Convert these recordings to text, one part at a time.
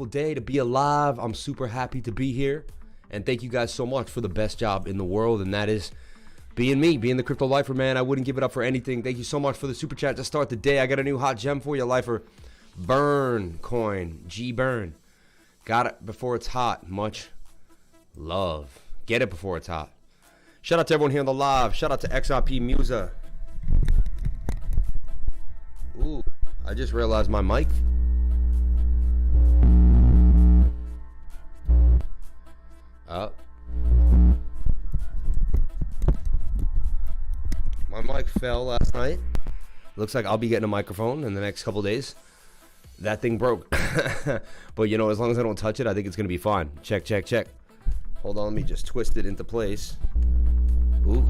Day to be alive. I'm super happy to be here, and thank you guys so much for the best job in the world, and that is being me, being the crypto lifer, man. I wouldn't give it up for anything. Thank you so much for the super chat to start the day. I got a new hot gem for you, lifer. Burn coin, G burn. Got it before it's hot. Much love. Get it before it's hot. Shout out to everyone here on the live. Shout out to XRP Musa. Ooh, I just realized my mic. My mic fell last night. Looks like I'll be getting a microphone in the next couple days. That thing broke. But you know, as long as I don't touch it, I think it's gonna be fine. Check, check, check. Hold on, let me just twist it into place. Ooh.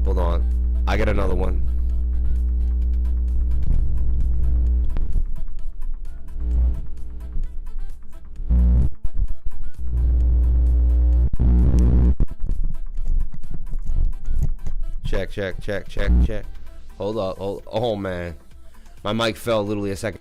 Hold on. I got another one. Check, check, check, check, check. Hold up. Oh, man. My mic fell literally a second.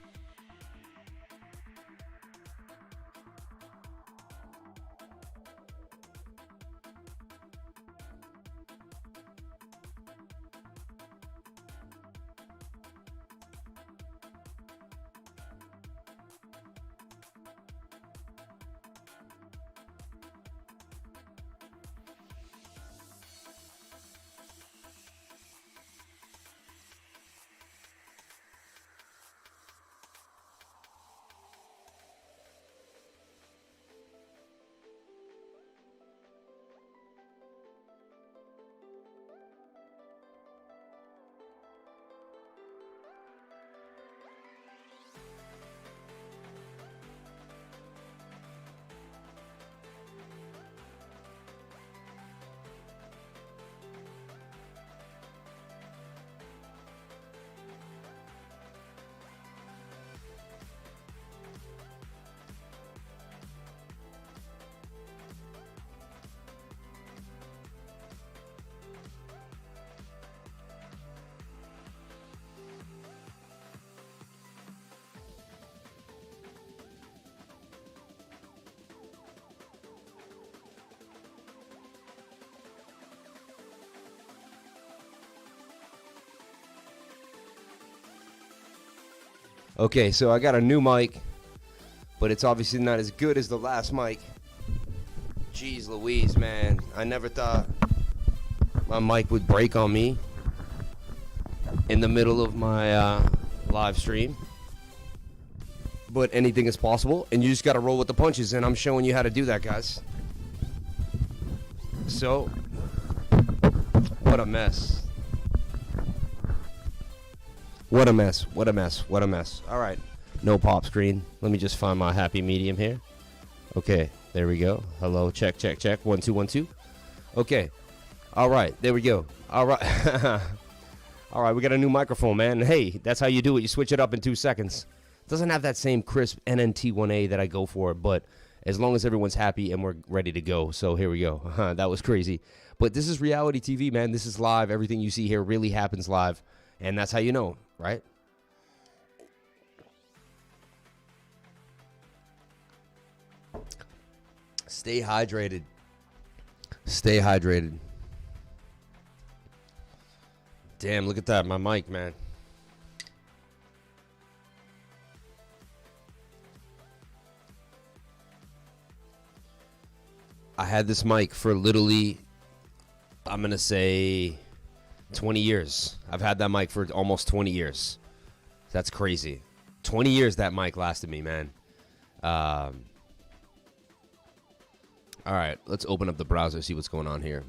Okay, so I got a new mic, but it's obviously not as good as the last mic. Jeez Louise, man. I never thought my mic would break on me in the middle of my live stream. But anything is possible, and you just got to roll with the punches, and I'm showing you how to do that, guys. So, what a mess. What a mess, what a mess, what a mess. All right, no pop screen. Let me just find my happy medium here. Okay, there we go. Hello, check, check, check. 1 2 1 2. Okay, all right, there we go. All right. All right, we got a new microphone, man. Hey, that's how you do it. You switch it up in 2 seconds. Doesn't have that same crisp NNT1A that I go for, but as long as everyone's happy and we're ready to go. So here we go. That was crazy. But this is reality TV, man. This is live. Everything you see here really happens live, and that's how you know. Right? Stay hydrated. Stay hydrated. Damn, look at that. My mic, man. I had this mic for literally, I'm going to say 20 years. I've had that mic for almost 20 years. That's crazy. 20 years that mic lasted me, man. All right, let's open up the browser, see what's going on here.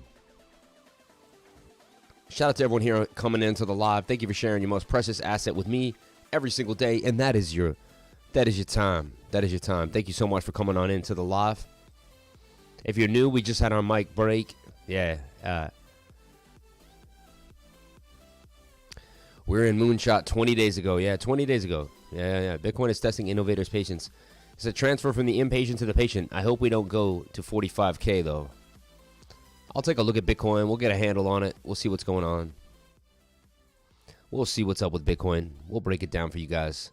Shout out to everyone here coming into the live. Thank you for sharing your most precious asset with me every single day, and that is your time. That is your time. Thank you so much for coming on into the live. If you're new, we just had our mic break. Yeah. We're in Moonshot 20 days ago. Yeah, 20 days ago. Yeah. Bitcoin is testing innovators' patience. It's a transfer from the impatient to the patient. I hope we don't go to 45K, though. I'll take a look at Bitcoin. We'll get a handle on it. We'll see what's going on. We'll see what's up with Bitcoin. We'll break it down for you guys.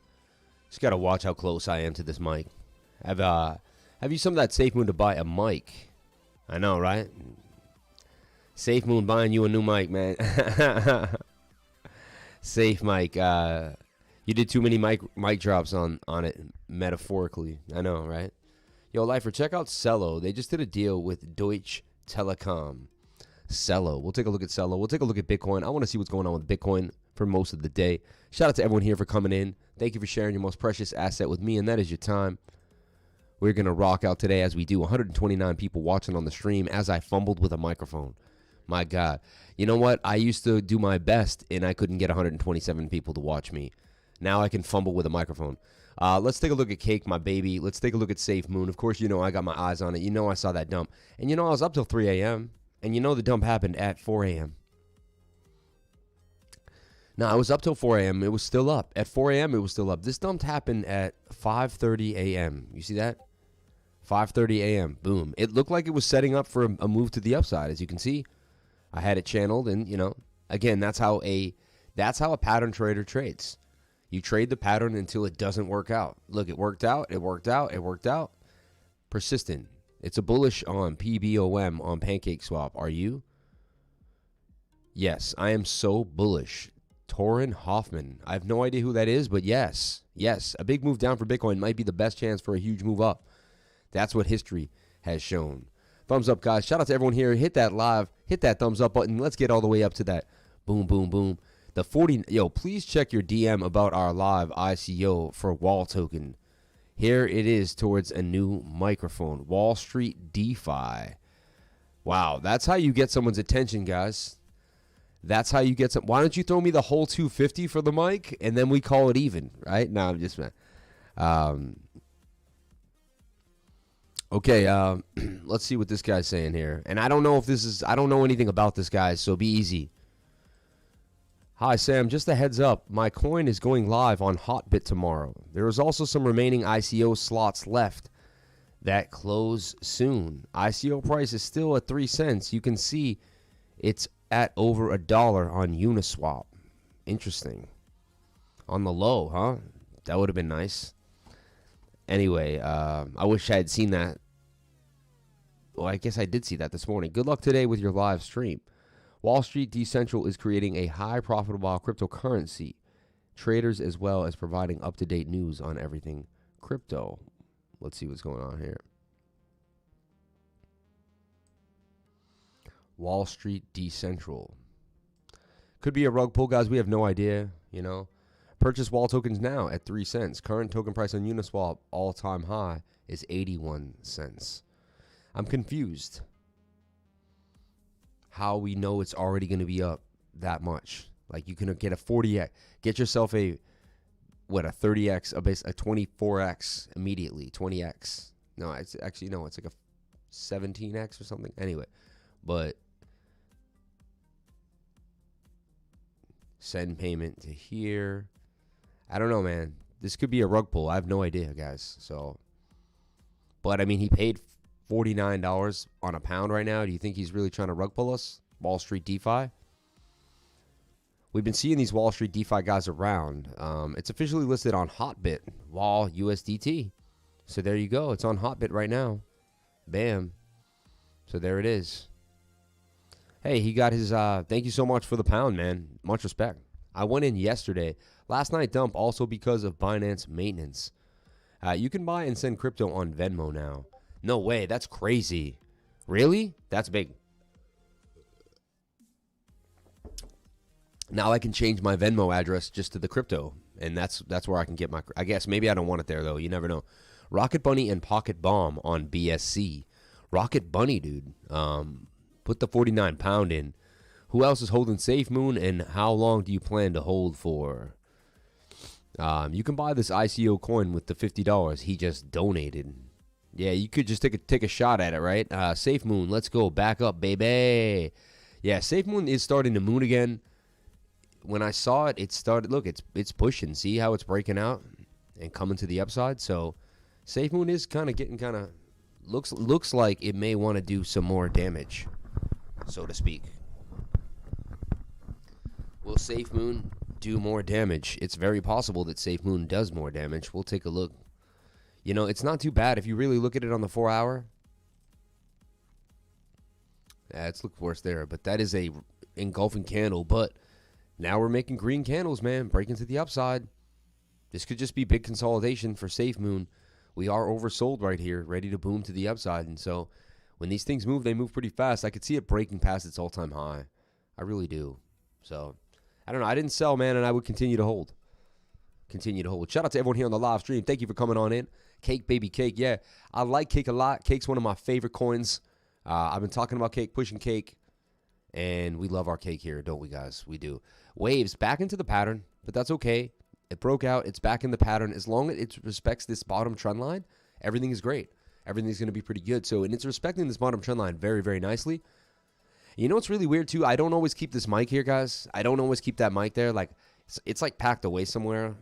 Just got to watch how close I am to this mic. Have you some of that Safemoon to buy a mic? I know, right? Safemoon buying you a new mic, man. Safe mic. You did too many mic drops on it, metaphorically. I know, right? Yo, Lifer, check out Cello. They just did a deal with Deutsche Telekom. Cello. We'll take a look at Cello. We'll take a look at Bitcoin. I want to see what's going on with Bitcoin for most of the day. Shout out to everyone here for coming in. Thank you for sharing your most precious asset with me, and that is your time. We're going to rock out today as we do. 129 people watching on the stream as I fumbled with a microphone. My God. You know what? I used to do my best, and I couldn't get 127 people to watch me. Now I can fumble with a microphone. Let's take a look at Cake, my baby. Let's take a look at Safemoon. Of course, you know I got my eyes on it. You know I saw that dump. And you know I was up till 3 a.m., and you know the dump happened at 4 a.m. No, I was up till 4 a.m. It was still up. At 4 a.m., it was still up. This dump happened at 5:30 a.m. You see that? 5:30 a.m. Boom. It looked like it was setting up for a move to the upside. As you can see, I had it channeled, and, you know, again, that's how a pattern trader trades. You trade the pattern until it doesn't work out. Look, it worked out. It worked out. It worked out. Persistent. It's a bullish on PBOM on pancakeswap. Are you? Yes, I am so bullish. Torin Hoffman. I have no idea who that is, but yes. Yes, a big move down for Bitcoin might be the best chance for a huge move up. That's what history has shown. Thumbs up, guys. Shout out to everyone here. Hit that live. Hit that thumbs up button. Let's get all the way up to that. Boom, boom, boom. The 40. Yo, please check your DM about our live ICO for Wall Token. Here it is towards a new microphone. Wall Street DeFi. Wow, that's how you get someone's attention, guys. That's how you get some. Why don't you throw me the whole 250 for the mic, and then we call it even, right? No, I'm just, okay, let's see what this guy's saying here. And I don't know if this is, I don't know anything about this, guys, so be easy. Hi, Sam. Just a heads up. My coin is going live on Hotbit tomorrow. There is also some remaining ICO slots left that close soon. ICO price is still at 3 cents. You can see it's at over $1 on Uniswap. Interesting. On the low, huh? That would have been nice. Anyway, I wish I had seen that. Well, I guess I did see that this morning. Good luck today with your live stream. Wall Street Decentral is creating a high profitable cryptocurrency. Traders as well as providing up-to-date news on everything crypto. Let's see what's going on here. Wall Street Decentral. Could be a rug pull, guys. We have no idea, you know. Purchase wall tokens now at 3 cents. Current token price on Uniswap all-time high is 81 cents. I'm confused. How we know it's already going to be up that much. Like, you can get a 40x, get yourself a 30x, a 24x immediately, 20x. No, it's actually, no, it's like a 17x or something. Anyway, but send payment to here. I don't know, man. This could be a rug pull. I have no idea, guys. So, but I mean, he paid $49 on a pound right now. Do you think he's really trying to rug pull us? Wall Street DeFi. We've been seeing these Wall Street DeFi guys around. It's officially listed on Hotbit, Wall USDT. So there you go. It's on Hotbit right now. Bam. So there it is. Hey, he got his, thank you so much for the pound, man. Much respect. I went in yesterday. Last night dump also because of Binance maintenance. You can buy and send crypto on Venmo now. No way. That's crazy. Really? That's big. Now I can change my Venmo address just to the crypto. And that's where I can get my, I guess maybe I don't want it there though. You never know. Rocket Bunny and Pocket Bomb on BSC. Rocket Bunny, dude. Put the 49 pound in. Who else is holding Safemoon, and how long do you plan to hold for? You can buy this ICO coin with the $50 he just donated. Yeah, you could just take a shot at it, right? Safemoon, let's go. Back up, baby. Yeah, Safemoon is starting to moon again. When I saw it, it started, look, it's pushing. See how it's breaking out and coming to the upside? So Safemoon is kind of getting looks like it may want to do some more damage. so to speak. Will Safemoon do more damage? It's very possible that Safemoon does more damage. We'll take a look. You know, it's not too bad if you really look at it on the 4 hour. Let's look worse there, but that is a engulfing candle. But now we're making green candles, man, breaking to the upside. This could just be big consolidation for Safemoon. We are oversold right here, ready to boom to the upside. And so when these things move, they move pretty fast. I could see it breaking past its all-time high. I really do. So I don't know. I didn't sell, man, and I would continue to hold. Continue to hold. Shout out to everyone here on the live stream. Thank you for coming on in. Cake, baby, Cake. Yeah, I like Cake a lot. Cake's one of my favorite coins. I've been talking about Cake, pushing Cake, and we love our Cake here, don't we, guys? We do. Waves back into the pattern, but that's okay. It broke out. It's back in the pattern. As long as it respects this bottom trend line, everything is great. Everything's going to be pretty good. So, and it's respecting this bottom trend line very, very nicely. You know what's really weird, too? I don't always keep this mic here, guys. I don't always keep that mic there. Like, it's like packed away somewhere.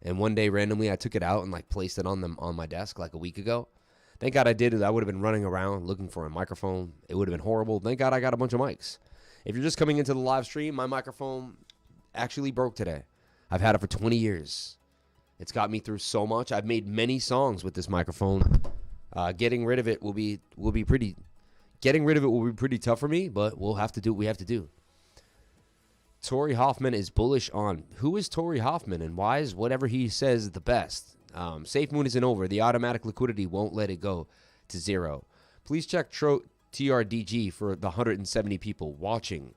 And one day, randomly, I took it out and, like, placed it on my desk like a week ago. Thank God I did it. I would have been running around looking for a microphone. It would have been horrible. Thank God I got a bunch of mics. If you're just coming into the live stream, my microphone actually broke today. I've had it for 20 years. It's got me through so much. I've made many songs with this microphone. Getting rid of it will be pretty tough for me, but we'll have to do what we have to do. Torrey Hoffman is bullish on. Who is Torrey Hoffman, and why is whatever he says the best? Safemoon isn't over. The automatic liquidity won't let it go to zero. Please check TRDG for the 170 people watching.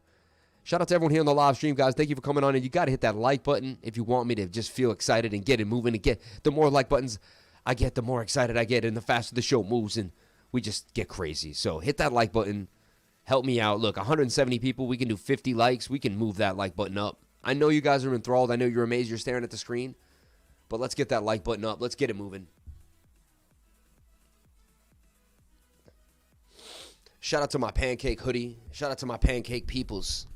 Shout out to everyone here on the live stream, guys. Thank you for coming on, and you got to hit that like button if you want me to just feel excited and get it moving. And get the more like buttons I get, the more excited I get, and the faster the show moves, and we just get crazy. So hit that like button. Help me out. Look, 170 people. We can do 50 likes. We can move that like button up. I know you guys are enthralled. I know you're amazed. You're staring at the screen. But let's get that like button up. Let's get it moving. Shout out to my pancake hoodie. Shout out to my pancake peoples.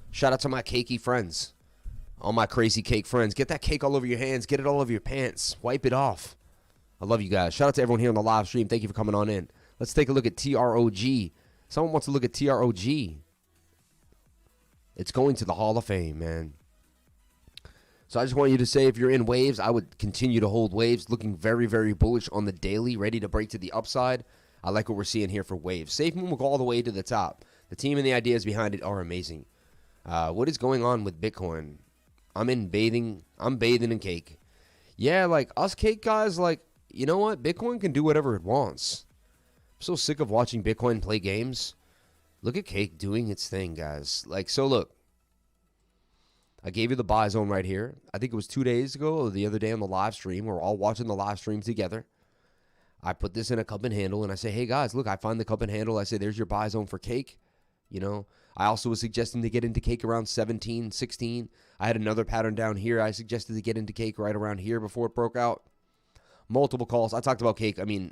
Shout out to my cakey friends. All my crazy cake friends. Get that cake all over your hands. Get it all over your pants. Wipe it off. I love you guys. Shout out to everyone here on the live stream. Thank you for coming on in. Let's take a look at TROG. Someone wants to look at TROG. It's going to the Hall of Fame, man. So I just want you to say, if you're in waves, I would continue to hold waves. Looking very, very bullish on the daily. Ready to break to the upside. I like what we're seeing here for waves. Safemoon will go all the way to the top. The team and the ideas behind it are amazing. What is going on with Bitcoin? I'm bathing in Cake. Yeah, like us Cake guys, like, you know what? Bitcoin can do whatever it wants. I'm so sick of watching Bitcoin play games. Look at Cake doing its thing, guys. Like, so look. I gave you the buy zone right here. I think it was 2 days ago or the other day on the live stream. We're all watching the live stream together. I put this in a cup and handle, and I say, hey, guys, look, I find the cup and handle. I say, there's your buy zone for Cake. You know, I also was suggesting to get into Cake around 17, 16. I had another pattern down here. I suggested to get into Cake right around here before it broke out. Multiple calls. I talked about Cake. I mean,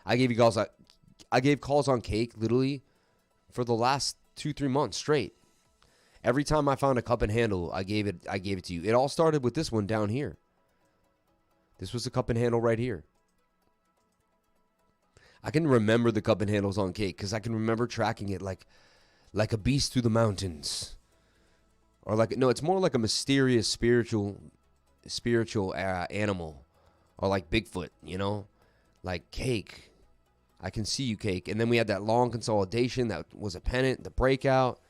I gave you guys, I gave calls on Cake literally for the last 2-3 months straight. Every time I found a cup and handle, I gave it to you. It all started with this one down here. This was the cup and handle right here. I can remember the cup and handles on Cake because I can remember tracking it like a beast through the mountains. Or like, no, it's more like a mysterious spiritual animal. Or like Bigfoot, you know? Like Cake. I can see you, Cake. And then we had that long consolidation that was a pennant, the breakout.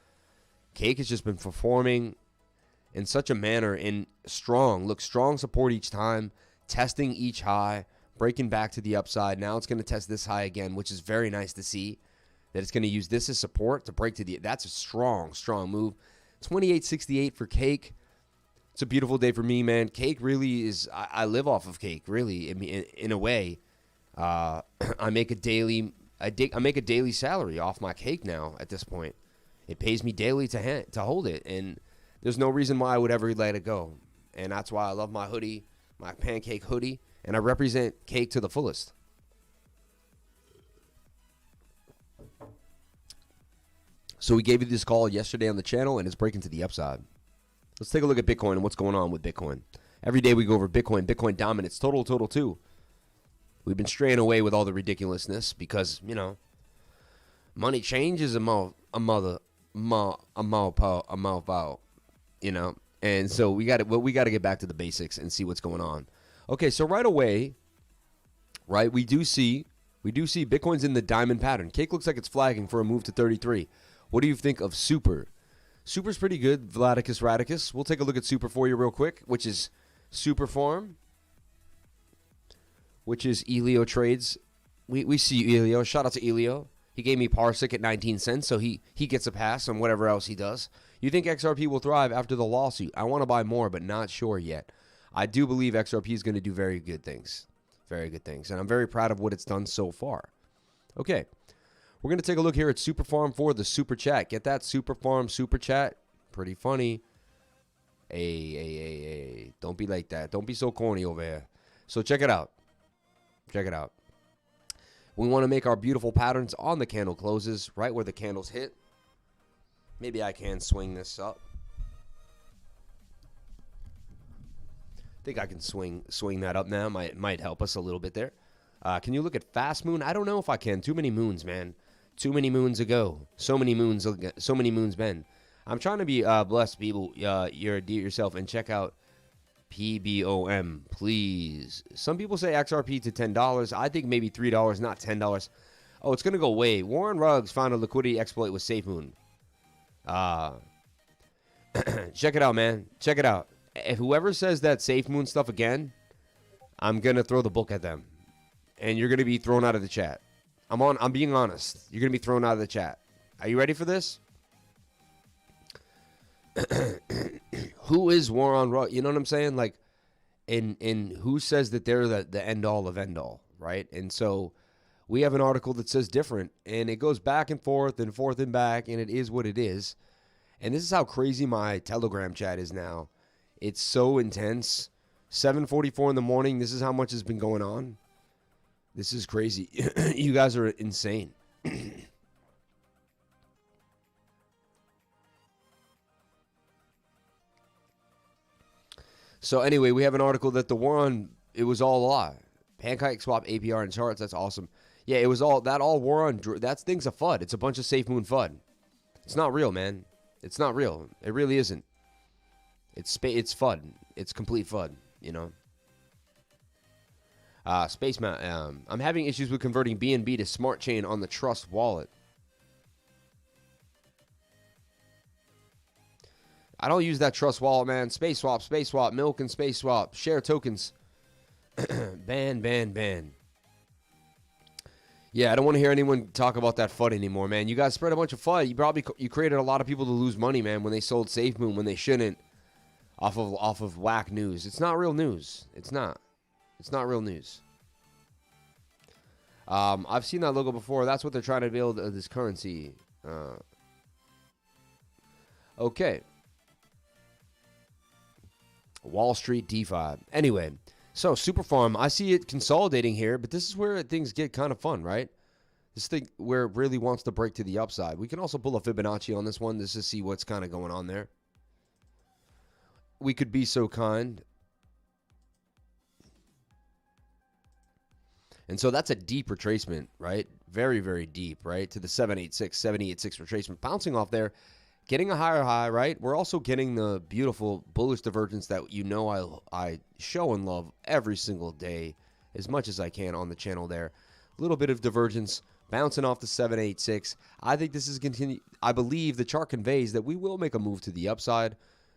Cake has just been performing in such a manner and strong. Look, strong support each time, testing each high, breaking back to the upside. Now it's going to test this high again, which is very nice to see. That it's going to use this as support to break to the... That's a strong, strong move. 28.68 for Cake. It's a beautiful day for me, man. Cake really is... I live off of Cake, really, in a way. I make a daily salary off my Cake now at this point. It pays me daily to hold it, and there's no reason why I would ever let it go. And that's why I love my hoodie, my pancake hoodie, and I represent Cake to the fullest. So we gave you this call yesterday on the channel, and it's breaking to the upside. Let's take a look at Bitcoin and what's going on with Bitcoin. Every day we go over Bitcoin dominance, total too. We've been straying away with all the ridiculousness because, you know, Money changes a mouthful, you know. And so we got to get back to the basics and see what's going on. Okay, so right away, right, we do see Bitcoin's in the diamond pattern. Cake looks like it's flagging for a move to 33. What do you think of Super? Super's pretty good, Vladicus Radicus. We'll take a look at Super for you real quick, which is Super Farm, which is Elio Trades. We see Elio. Shout out to Elio. He gave me Parsec at 19 cents, so he gets a pass on whatever else he does. You think XRP will thrive after the lawsuit? I want to buy more, but not sure yet. I do believe XRP is going to do very good things. Very good things. And I'm very proud of what it's done so far. Okay. We're going to take a look here at Super Farm for the Super Chat. Get that Super Farm Super Chat. Pretty funny. Hey. Don't be like that. Don't be so corny over here. So check it out. Check it out. We want to make our beautiful patterns on the candle closes, right where the candles hit. Maybe I can swing this up. I think I can swing that up now. Might help us a little bit there. Can you look at Fast Moon? I don't know if I can. Too many moons, man. Too many moons ago. So many moons been. I'm trying to be blessed, people. You're a do it yourself and check out PBOM, please. Some people say XRP to $10. I think maybe $3, not $10. Oh, it's going to go away. Warren Ruggs found a liquidity exploit with Safemoon. Check it out, man. Check it out. If whoever says that Safemoon stuff again, I'm going to throw the book at them. And you're going to be thrown out of the chat. I'm being honest. You're going to be thrown out of the chat. Are you ready for this? Who is Warren Ruggs? You know what I'm saying? Like, and who says that they're the end all of end all, right? And so we have an article that says different, and it goes back and forth and back, and it is what it is. And this is how crazy my Telegram chat is now. It's so intense. 7:44 in the morning. This is how much has been going on. This is crazy. You guys are insane. So anyway, we have an article that the war on, it was all a lie. PancakeSwap, APR, and charts, that's awesome. Yeah, it was all war on, that thing's a FUD. It's a bunch of Safemoon FUD. It's not real, man. It's not real. It really isn't. It's FUD. It's complete FUD, you know. Space Mount, I'm having issues with converting BNB to Smart Chain on the Trust wallet. I don't use that Trust wallet, man. Space Swap, Milk and Space Swap, share tokens. Ban. Yeah, I don't want to hear anyone talk about that FUD anymore, man. You guys spread a bunch of FUD. You created a lot of people to lose money, man, when they sold Safemoon when they shouldn't, off of whack news. It's not real news. It's not real news. I've seen that logo before. That's what they're trying to build this currency. Okay. Wall Street DeFi. Anyway, so Superfarm, I see it consolidating here, but this is where things get kind of fun, right? This thing where it really wants to break to the upside. We can also pull a Fibonacci on this one just to see what's kind of going on there. We could be so kind. And so that's a deep retracement, right? Very, very deep, right? To the 786 retracement. Bouncing off there, getting a higher high, right? We're also getting the beautiful bullish divergence that you know I show and love every single day as much as I can on the channel there. A little bit of divergence bouncing off the 786. I think this is continue. I believe the chart conveys that we will make a move to the upside.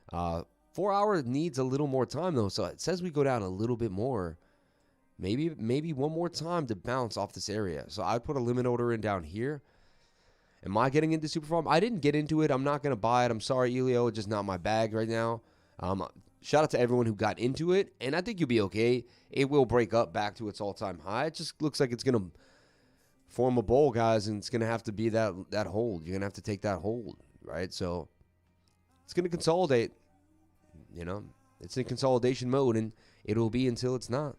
4 hour needs a little more time though, so it says we go down a little bit more. Maybe one more time to bounce off this area. So I'd put a limit order in down here. Am I getting into Superfarm? I didn't get into it. I'm not going to buy it. I'm sorry, Elio. It's just not my bag right now. Shout out to everyone who got into it. And I think you'll be okay. It will break up back to its all-time high. It just looks like it's going to form a bowl, guys. And it's going to have to be that hold. You're going to have to take that hold, right? So it's going to consolidate. You know, it's in consolidation mode. And it will be until it's not.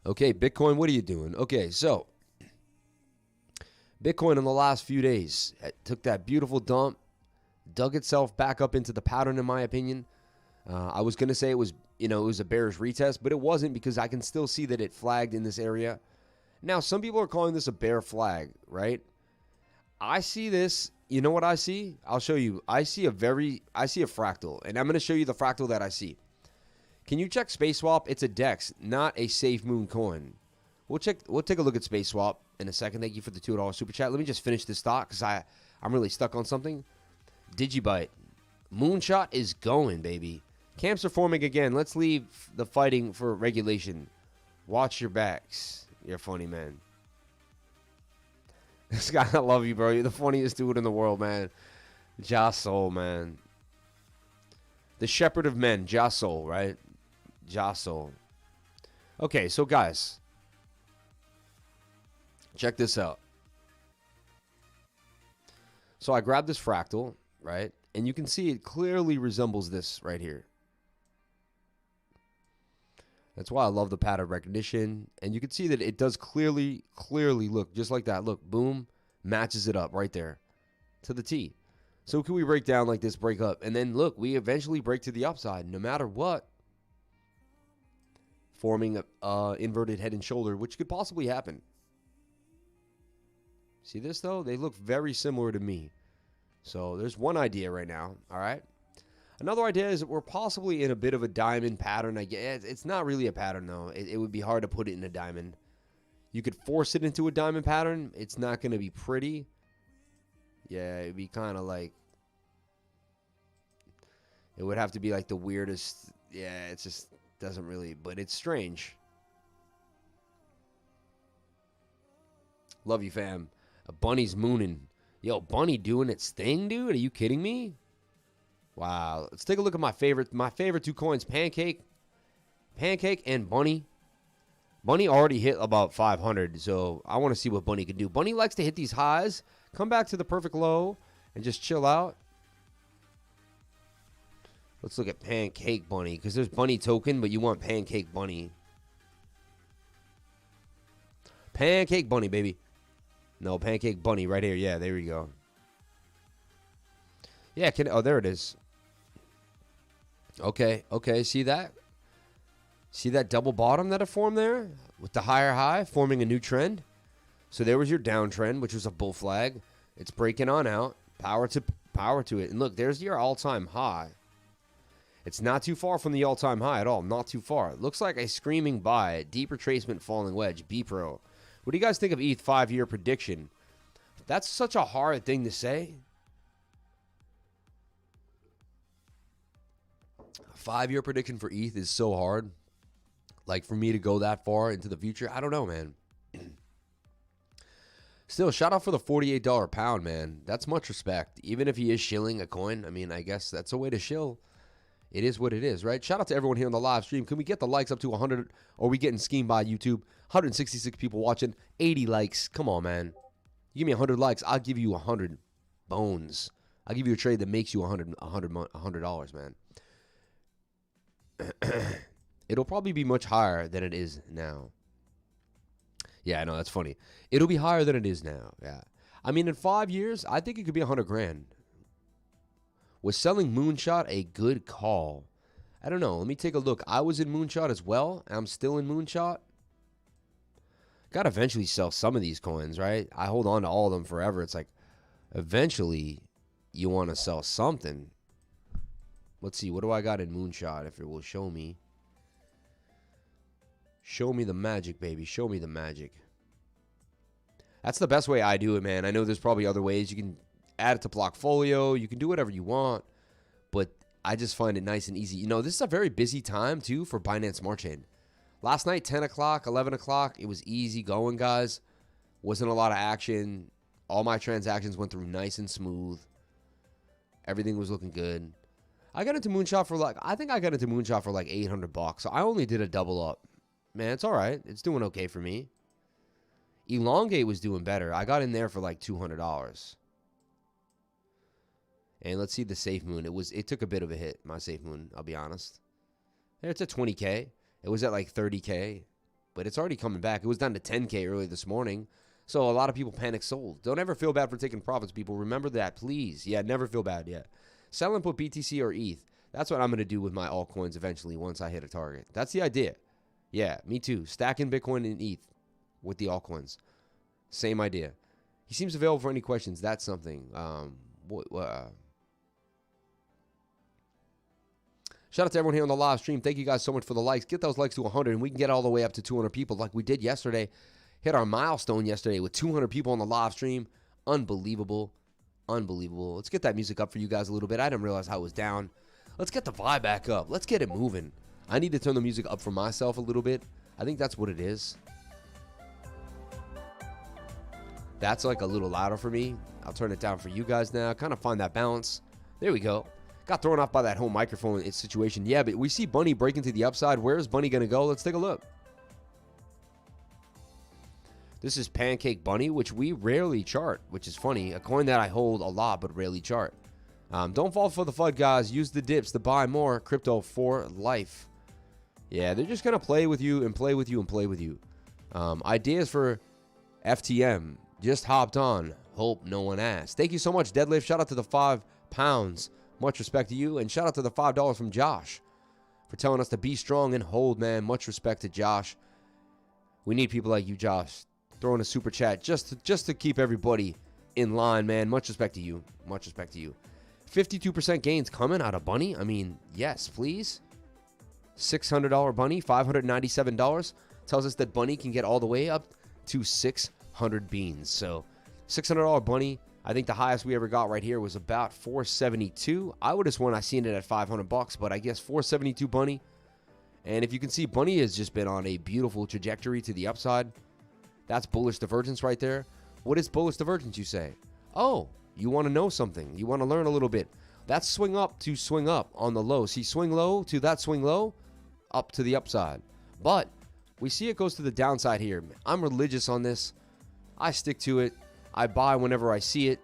Okay, Bitcoin, what are you doing? Okay, so Bitcoin in the last few days took that beautiful dump, dug itself back up into the pattern, in my opinion. I was going to say it was a bearish retest, but it wasn't because I can still see that it flagged in this area. Now, some people are calling this a bear flag, right? I see this. You know what I see? I'll show you. I see a fractal, and I'm going to show you the fractal that I see. Can you check SpaceSwap? It's a DEX, not a Safemoon coin. We'll take a look at SpaceSwap in a second. Thank you for the $2 super chat. Let me just finish this thought because I'm really stuck on something. Digibyte. Moonshot is going, baby. Camps are forming again. Let's leave the fighting for regulation. Watch your backs. You're funny, man. This guy, I love you, bro. You're the funniest dude in the world, man. Jasol, man. The shepherd of men. Jasol, right? Jasol. Okay, so guys. Check this out. So I grabbed this fractal, right? And you can see it clearly resembles this right here. That's why I love the pattern recognition. And you can see that it does clearly look just like that. Look, boom, matches it up right there to the T. So can we break down like this, break up? And then look, we eventually break to the upside no matter what. Forming a inverted head and shoulder, which could possibly happen. See this though? They look very similar to me. So there's one idea right now, all right? Another idea is that we're possibly in a bit of a diamond pattern. I guess it's not really a pattern, though. It would be hard to put it in a diamond. You could force it into a diamond pattern. It's not going to be pretty. Yeah, it'd be kind of like... It would have to be like the weirdest... Yeah, it just doesn't really... But it's strange. Love you, fam. A bunny's mooning. Yo, bunny doing its thing, dude? Are you kidding me? Wow, let's take a look at my favorite two coins, Pancake and Bunny. Bunny already hit about 500, so I want to see what Bunny can do. Bunny likes to hit these highs, come back to the perfect low, and just chill out. Let's look at Pancake Bunny, because there's Bunny token, but you want Pancake Bunny. Pancake Bunny, baby. No, Pancake Bunny right here. Yeah, there we go. Yeah, oh, there it is. Okay, see that? See that double bottom that it formed there? With the higher high, forming a new trend? So there was your downtrend, which was a bull flag. It's breaking on out. Power to it. And look, there's your all-time high. It's not too far from the all-time high at all. Not too far. It looks like a screaming buy. Deep retracement falling wedge. B-Pro. What do you guys think of ETH 5-year prediction? That's such a hard thing to say. 5-year prediction for ETH is so hard. Like, for me to go that far into the future, I don't know, man. Still, shout out for the $48 pound, man. That's much respect. Even if he is shilling a coin, I mean, I guess that's a way to shill. It is what it is, right? Shout out to everyone here on the live stream. Can we get the likes up to 100? Or are we getting schemed by YouTube? 166 people watching, 80 likes. Come on, man. You give me 100 likes, I'll give you 100 bones. I'll give you a trade that makes you $100, man. It'll probably be much higher than it is now. Yeah, I know, that's funny. It'll be higher than it is now. Yeah. I mean, in 5 years, I think it could be 100 grand. Was selling Moonshot a good call? I don't know. Let me take a look. I was in Moonshot as well. I'm still in Moonshot. Gotta eventually sell some of these coins, right? I hold on to all of them forever. It's like, eventually, you want to sell something. Let's see, what do I got in Moonshot, if it will show me? Show me the magic, baby. Show me the magic. That's the best way I do it, man. I know there's probably other ways. You can add it to Blockfolio. You can do whatever you want. But I just find it nice and easy. You know, this is a very busy time, too, for Binance Smart Chain. Last night, 10 o'clock, 11 o'clock, it was easy going, guys. Wasn't a lot of action. All my transactions went through nice and smooth. Everything was looking good. I got into Moonshot for like, I think I got into Moonshot for like $800. So I only did a double up. Man, it's all right. It's doing okay for me. Elongate was doing better. I got in there for like $200. And let's see the Safemoon. It took a bit of a hit, my Safemoon, I'll be honest. It's at 20K. It was at like 30K. But it's already coming back. It was down to 10K early this morning. So a lot of people panic sold. Don't ever feel bad for taking profits, people. Remember that, please. Yeah, never feel bad yet. Sell and put BTC or ETH. That's what I'm going to do with my altcoins eventually once I hit a target. That's the idea. Yeah, me too. Stacking Bitcoin and ETH. with the altcoins. Same idea. He seems available for any questions. That's something. Shout out to everyone here on the live stream. Thank you guys so much for the likes. Get those likes to 100, and we can get all the way up to 200 people like we did yesterday. Hit our milestone yesterday with 200 people on the live stream. Unbelievable. Unbelievable. Let's get that music up for you guys a little bit. I didn't realize how it was down. Let's get the vibe back up. Let's get it moving. I need to turn the music up for myself a little bit. I think that's what it is. That's like a little louder for me. I'll turn it down for you guys now. Kind of find that balance. There we go. Got thrown off by that whole microphone situation. Yeah, but we see Bunny breaking to the upside. Where is Bunny going to go? Let's take a look. This is Pancake Bunny, which we rarely chart, which is funny. A coin that I hold a lot, but rarely chart. Don't fall for the FUD, guys. Use the dips to buy more crypto for life. Yeah, they're just going to play with you and play with you and play with you. Ideas for FTM. Just hopped on. Hope no one asked. Thank you so much, Deadlift. Shout out to the £5. Much respect to you. And shout out to the $5 from Josh for telling us to be strong and hold, man. Much respect to Josh. We need people like you, Josh. Throwing a super chat just to keep everybody in line, man. Much respect to you. Much respect to you. 52% gains coming out of Bunny. I mean, yes, please. $600 Bunny, $597. Tells us that Bunny can get all the way up to 600 beans. So $600 Bunny. I think the highest we ever got right here was about 472. I would have sworn I seen it at 500 bucks, but I guess 472 Bunny. And if you can see, Bunny has just been on a beautiful trajectory to the upside. That's bullish divergence right there. What is bullish divergence, you say? Oh, you want to know something. You want to learn a little bit. That's swing up to swing up on the low. See, swing low to that swing low, up to the upside. But we see it goes to the downside here. I'm religious on this. I stick to it. I buy whenever I see it.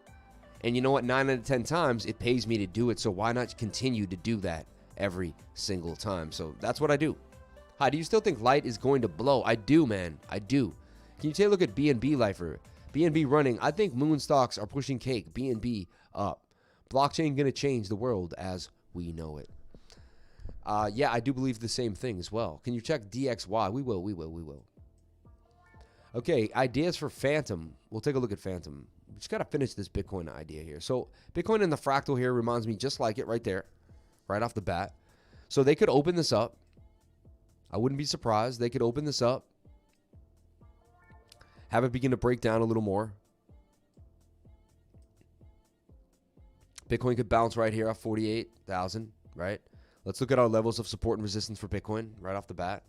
And you know what? 9 out of 10 times, it pays me to do it. So why not continue to do that every single time? So that's what I do. Hi, do you still think light is going to blow? I do, man. I do. Can you take a look at BNB Lifer? BNB running. I think moon stocks are pushing cake. BNB up. Blockchain going to change the world as we know it. Yeah, I do believe the same thing as well. Can you check DXY? We will. Okay, ideas for Phantom. We'll take a look at Phantom. We just got to finish this Bitcoin idea here. So Bitcoin and the fractal here reminds me just like it right there, right off the bat. So they could open this up. I wouldn't be surprised. They could open this up, have it begin to break down a little more. Bitcoin could bounce right here off 48,000, right? Let's look at our levels of support and resistance for Bitcoin right off the bat.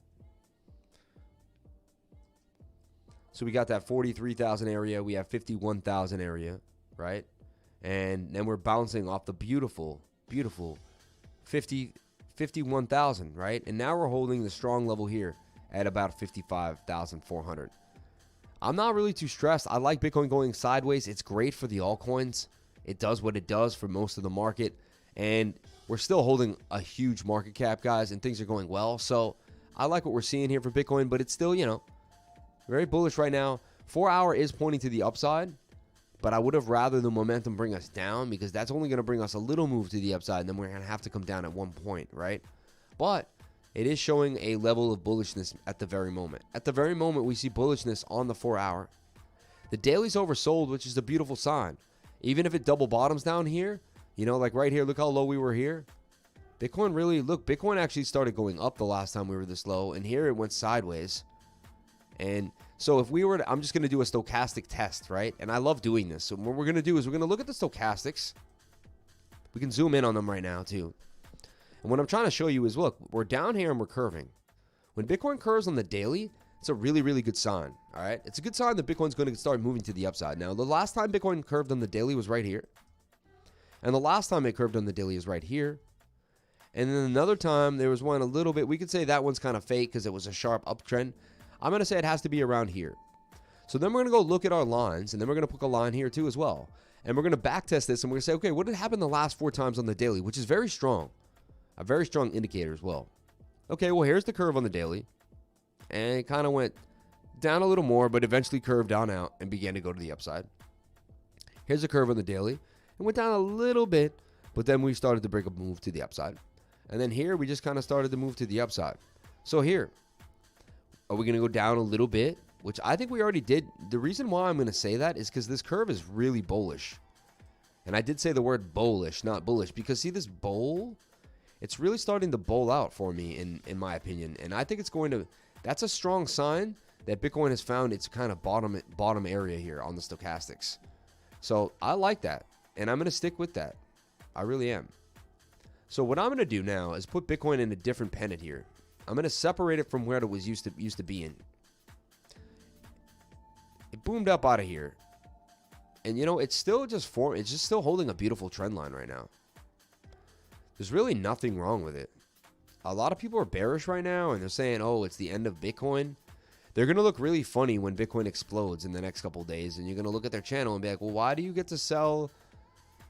So we got that 43,000 area. We have 51,000 area, right? And then we're bouncing off the beautiful 51,000, right? And now we're holding the strong level here at about 55,400. I'm not really too stressed. I like Bitcoin going sideways. It's great for the altcoins. It does what it does for most of the market. And we're still holding a huge market cap, guys, and things are going well. So I like what we're seeing here for Bitcoin, but it's still, very bullish right now. 4 hour is pointing to the upside, but I would have rather the momentum bring us down because that's only going to bring us a little move to the upside, and then we're going to have to come down at one point, right? But it is showing a level of bullishness at the very moment. At the very moment, we see bullishness on the 4 hour. The daily's oversold, which is a beautiful sign. Even if it double bottoms down here, like right here, look how low we were here. Bitcoin actually started going up the last time we were this low, and here it went sideways. And so if we were to, I'm just going to do a stochastic test, right? And I love doing this. So what we're going to do is we're going to look at the stochastics. We can zoom in on them right now too. And what I'm trying to show you is, look, we're down here and we're curving. When Bitcoin curves on the daily, it's a really, really good sign, all right? It's a good sign that Bitcoin's going to start moving to the upside. Now, the last time Bitcoin curved on the daily was right here. And the last time it curved on the daily is right here. And then another time, there was one a little bit, we could say that one's kind of fake because it was a sharp uptrend. I'm going to say it has to be around here. So then we're going to go look at our lines, and then we're going to put a line here too as well. And we're going to backtest this, and we're going to say, okay, what did happen the last 4 times on the daily, which is very strong. A very strong indicator as well. Okay, well, here's the curve on the daily. And it kind of went down a little more, but eventually curved down out and began to go to the upside. Here's the curve on the daily. It went down a little bit, but then we started to break a move to the upside. And then here, we just kind of started to move to the upside. So here, are we going to go down a little bit? which I think we already did. The reason why I'm going to say that is because this curve is really bullish. And I did say the word bullish, not bullish, because see this bowl? It's really starting to bowl out for me, in my opinion. And I think it's going to, that's a strong sign that Bitcoin has found its kind of bottom area here on the stochastics. So I like that, and I'm going to stick with that. I really am. So what I'm going to do now is put Bitcoin in a different pennant here. I'm going to separate it from where it was used to be in. It boomed up out of here. And you know, it's still just it's just still holding a beautiful trend line right now. There's really nothing wrong with it. A lot of people are bearish right now, and they're saying, oh, it's the end of Bitcoin. They're going to look really funny when Bitcoin explodes in the next couple of days, and you're going to look at their channel and be like, well, why do you get to sell,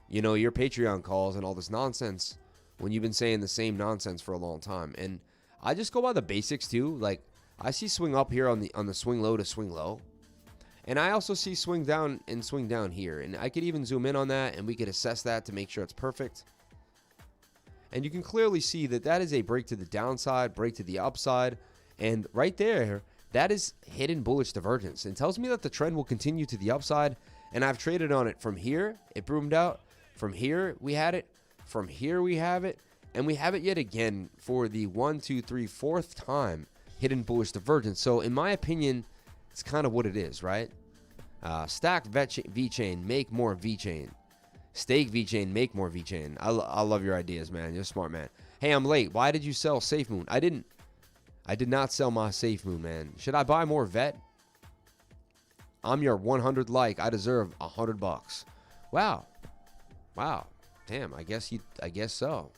you know, your Patreon calls and all this nonsense when you've been saying the same nonsense for a long time? And I just go by the basics too. Like, I see swing up here on the swing low to swing low. And I also see swing down and swing down here. And I could even zoom in on that, and we could assess that to make sure it's perfect. And you can clearly see that that is a break to the downside, break to the upside. And right there, that is hidden bullish divergence. It tells me that the trend will continue to the upside. And I've traded on it from here. It boomed out. From here, we had it. From here, we have it. And we have it yet again for the 1, 2, 3, 4th time hidden bullish divergence. So in my opinion, it's kind of what it is, right? Stacked VeChain, make more VeChain. Stake VeChain, make more VeChain. I love your ideas, man. You're a smart man. Hey, I'm late. Why did you sell Safemoon? I did not sell my Safemoon, man. Should I buy more VET? I'm your 100 like. I deserve $100. Wow. Wow. Damn, I guess so.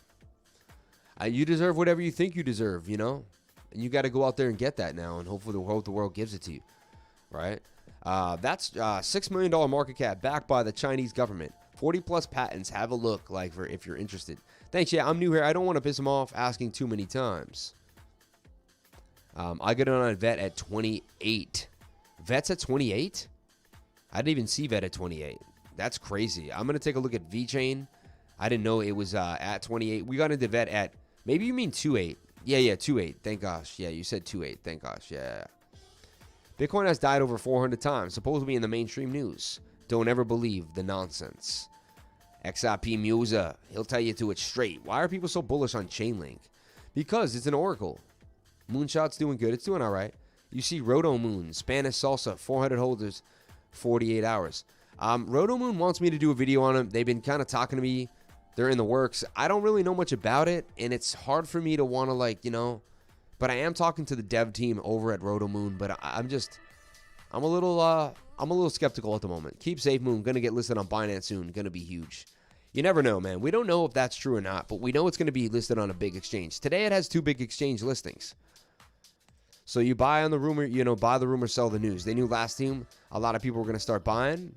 You deserve whatever you think you deserve, you know? And you got to go out there and get that now, and hopefully the world gives it to you, right? That's $6 million market cap backed by the Chinese government. 40 plus patents. Have a look, like, for if you're interested. Thanks. Yeah, I'm new here. I don't want to piss them off asking too many times. I got it on a VET at 28. VET's at 28? I didn't even see VET at 28. That's crazy. I'm going to take a look at VeChain. I didn't know it was at 28. We got into VET at, maybe you mean 2.8. Yeah, 2.8. Thank gosh. Yeah, you said 2.8. Thank gosh. Yeah. Bitcoin has died over 400 times, supposedly in the mainstream news. Don't ever believe the nonsense. XRP Musa, he'll tell you to it straight. Why are people so bullish on Chainlink? Because it's an oracle. Moonshot's doing good. It's doing all right. You see Roto Moon, Spanish Salsa, 400 holders, 48 hours. Roto Moon wants me to do a video on them. They've been kind of talking to me. They're in the works. I don't really know much about it, and it's hard for me to want to, like, you know, but I am talking to the dev team over at Roto Moon, but I'm a little skeptical at the moment. Keep Safemoon, gonna get listed on Binance soon, gonna be huge. You never know, man. We don't know if that's true or not, but we know it's gonna be listed on a big exchange. Today it has 2 big exchange listings. So you buy on the rumor, you know, buy the rumor, sell the news. They knew last team a lot of people were gonna start buying.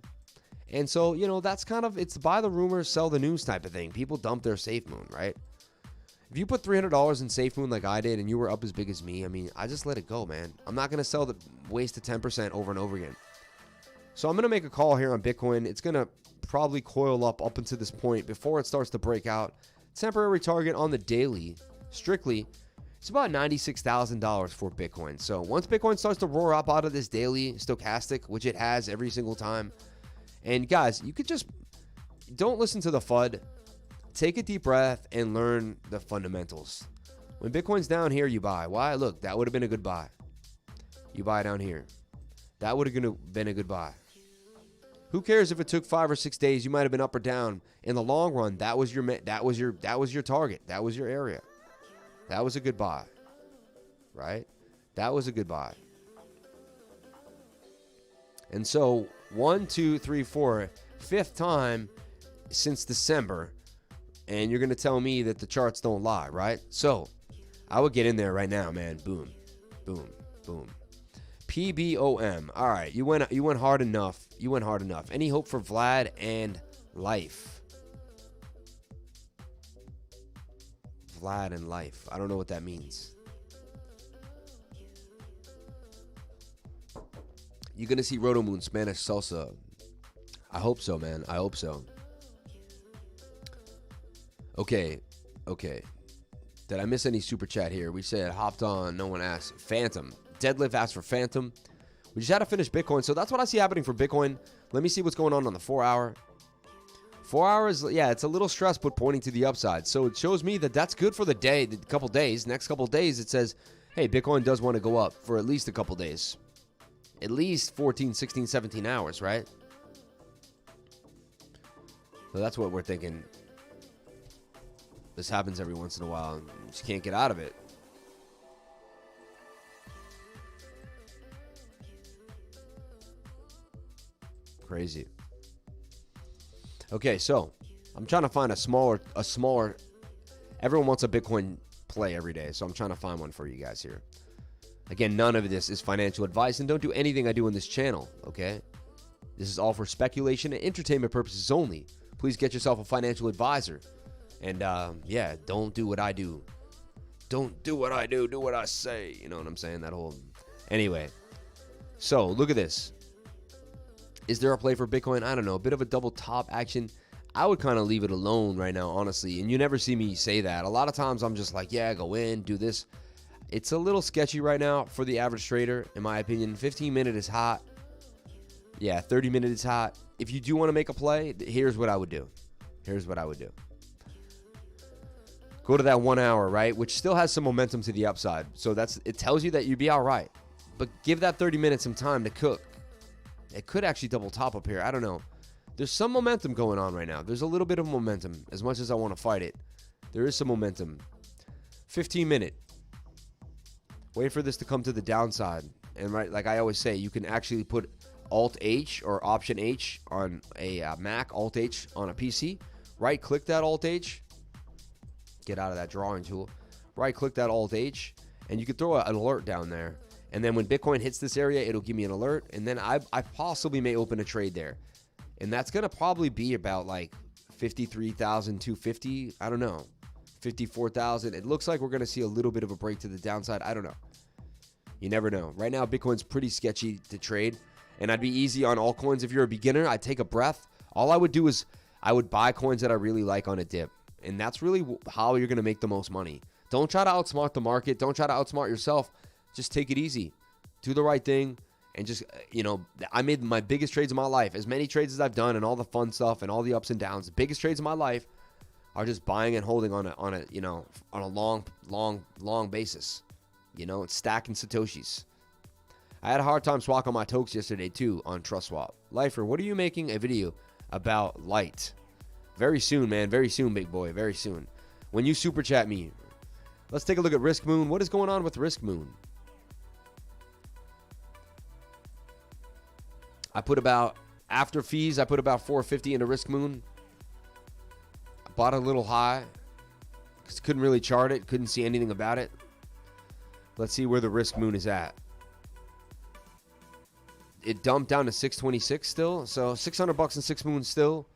And so, you know, that's kind of, it's buy the rumor, sell the news type of thing. People dump their Safemoon, right? If you put $300 in Safemoon like I did and you were up as big as me, I mean, I just let it go, man. I'm not going to sell the waste of 10% over and over again. So I'm going to make a call here on Bitcoin. It's going to probably coil up until this point before it starts to break out. Temporary target on the daily, strictly, it's about $96,000 for Bitcoin. So once Bitcoin starts to roar up out of this daily stochastic, which it has every single time, and guys, you could just, don't listen to the FUD. Take a deep breath and learn the fundamentals. When Bitcoin's down here, you buy. Why? Look, that would have been a good buy. You buy down here. That would have been a good buy. Who cares if it took 5 or 6 days? You might have been up or down. In the long run, that was your target. That was your area. That was a good buy. Right? That was a good buy. And so 1, 2, 3, 4, 5th time since December. And you're going to tell me that the charts don't lie, right? So I would get in there right now, man. Boom, boom, boom. PBOM. All right, you went hard enough. You went hard enough. Any hope for Vlad and life? Vlad and life. I don't know what that means. You're going to see Roto Moon, Spanish Salsa. I hope so, man. I hope so. Okay. Did I miss any super chat here? We said hopped on. No one asked. Phantom. Deadlift asked for Phantom. We just had to finish Bitcoin. So that's what I see happening for Bitcoin. Let me see what's going on the 4 hour. 4 hours, yeah, it's a little stress, but pointing to the upside. So it shows me that that's good for the day, the couple days. Next couple days, it says, hey, Bitcoin does want to go up for at least a couple days. At least 14, 16, 17 hours, right? So that's what we're thinking. This happens every once in a while. And you just can't get out of it. Crazy. Okay, so I'm trying to find a smaller. Everyone wants a Bitcoin play every day, so I'm trying to find one for you guys here. Again, none of this is financial advice, and don't do anything I do on this channel, okay? This is all for speculation and entertainment purposes only. Please get yourself a financial advisor. And, yeah, don't do what I do. Don't do what I do. Do what I say. You know what I'm saying? That whole... Anyway. So, look at this. Is there a play for Bitcoin? I don't know. A bit of a double top action. I would kind of leave it alone right now, honestly. And you never see me say that. A lot of times I'm just like, yeah, go in, do this. It's a little sketchy right now for the average trader, in my opinion. 15-minute is hot. Yeah, 30-minute is hot. If you do want to make a play, here's what I would do. Here's what I would do. Go to that 1 hour, right? Which still has some momentum to the upside. So it tells you that you'd be all right. But give that 30 minutes some time to cook. It could actually double top up here. I don't know. There's some momentum going on right now. There's a little bit of momentum. As much as I want to fight it, there is some momentum. 15-minute. Wait for this to come to the downside. And right, like I always say, you can actually put Alt-H or Option-H on a Mac, Alt-H on a PC. Right-click that Alt-H. Get out of that drawing tool. Right-click that Alt-H. And you can throw an alert down there. And then when Bitcoin hits this area, it'll give me an alert. And then I possibly may open a trade there. And that's going to probably be about like 53,250. I don't know. 54,000. It looks like we're going to see a little bit of a break to the downside. I don't know. You never know. Right now, Bitcoin's pretty sketchy to trade. And I'd be easy on altcoins. If you're a beginner, I'd take a breath. All I would do is I would buy coins that I really like on a dip. And that's really how you're going to make the most money. Don't try to outsmart the market. Don't try to outsmart yourself. Just take it easy. Do the right thing. And just, you know, I made my biggest trades of my life. As many trades as I've done and all the fun stuff and all the ups and downs. The biggest trades of my life are just buying and holding on a you know, on a long basis. You know, it's stacking Satoshis. I had a hard time swapping my tokes yesterday too on TrustSwap. Lifer, what are you making a video about light? Very soon, man. Very soon, big boy. Very soon. When you super chat me. Let's take a look at Riskmoon. What is going on with Riskmoon? I put about, after fees, I put about 450 into Riskmoon. I bought a little high because couldn't really chart it. Couldn't see anything about it. Let's see where the Riskmoon is at. It dumped down to 626 still. So $600 in Safemoon still.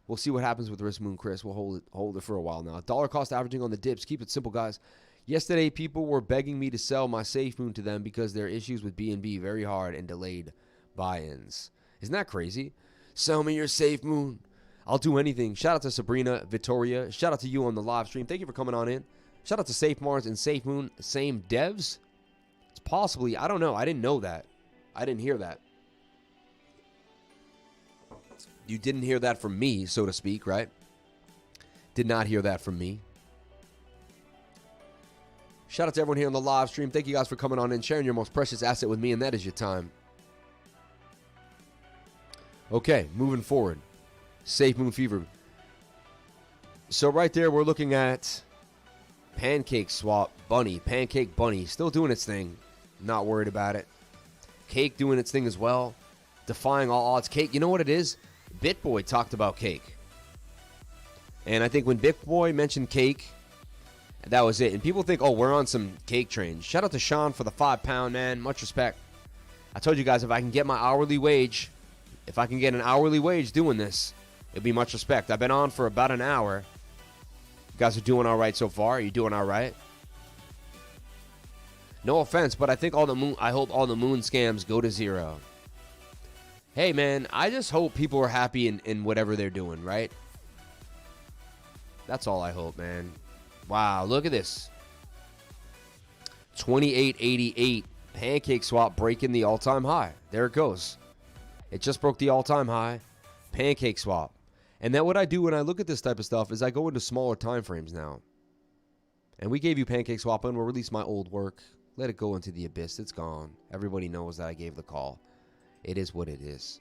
We'll see what happens with Riskmoon, Chris. We'll hold it for a while now. Dollar cost averaging on the dips. Keep it simple, guys. Yesterday, people were begging me to sell my Safemoon to them because their issues with BNB very hard and delayed buy-ins. Isn't that crazy? Sell me your Safemoon. I'll do anything. Shout out to Sabrina, Victoria. Shout out to you on the live stream. Thank you for coming on in. Shout out to SafeMars and Safemoon. Same devs? It's possibly. I don't know. I didn't know that. I didn't hear that. You didn't hear that from me, so to speak, right? Did not hear that from me. Shout out to everyone here on the live stream. Thank you guys for coming on in, sharing your most precious asset with me, and that is your time. Okay, moving forward. Safemoon Fever. So right there, we're looking at pancakeswap Bunny. Pancake Bunny. Still doing its thing. Not worried about it. Cake doing its thing as well. Defying all odds. Cake, you know what it is? BitBoy talked about Cake. And I think when BitBoy mentioned Cake, that was it. And people think, oh, we're on some Cake train. Shout out to Sean for the £5, man. Much respect. I told you guys, if I can get my hourly wage, if I can get an hourly wage doing this, it'd be much respect. I've been on for about an hour. You guys are doing all right so far. Are you doing all right? No offense, but I think I hope all the moon scams go to zero. Hey, man, I just hope people are happy in whatever they're doing, right? That's all I hope, man. Wow, look at this. 2888 PancakeSwap breaking the all-time high. There it goes. It just broke the all-time high. PancakeSwap. And then what I do when I look at this type of stuff is I go into smaller time frames now. And we gave you PancakeSwap and we'll release my old work. Let it go into the abyss. It's gone. Everybody knows that I gave the call. It is what it is.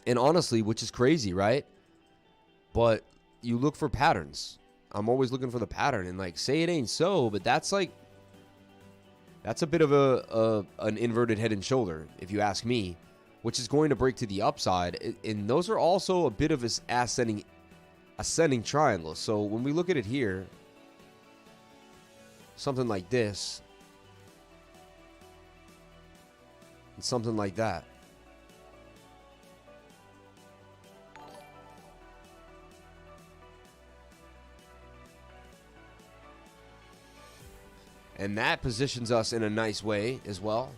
And honestly, which is crazy, right? But you look for patterns. I'm always looking for the pattern. And like, say it ain't so, but that's like, that's a bit of an inverted head and shoulder, if you ask me, which is going to break to the upside. And those are also a bit of an ascending triangle. So when we look at it here, something like this, and something like that. And that positions us in a nice way as well.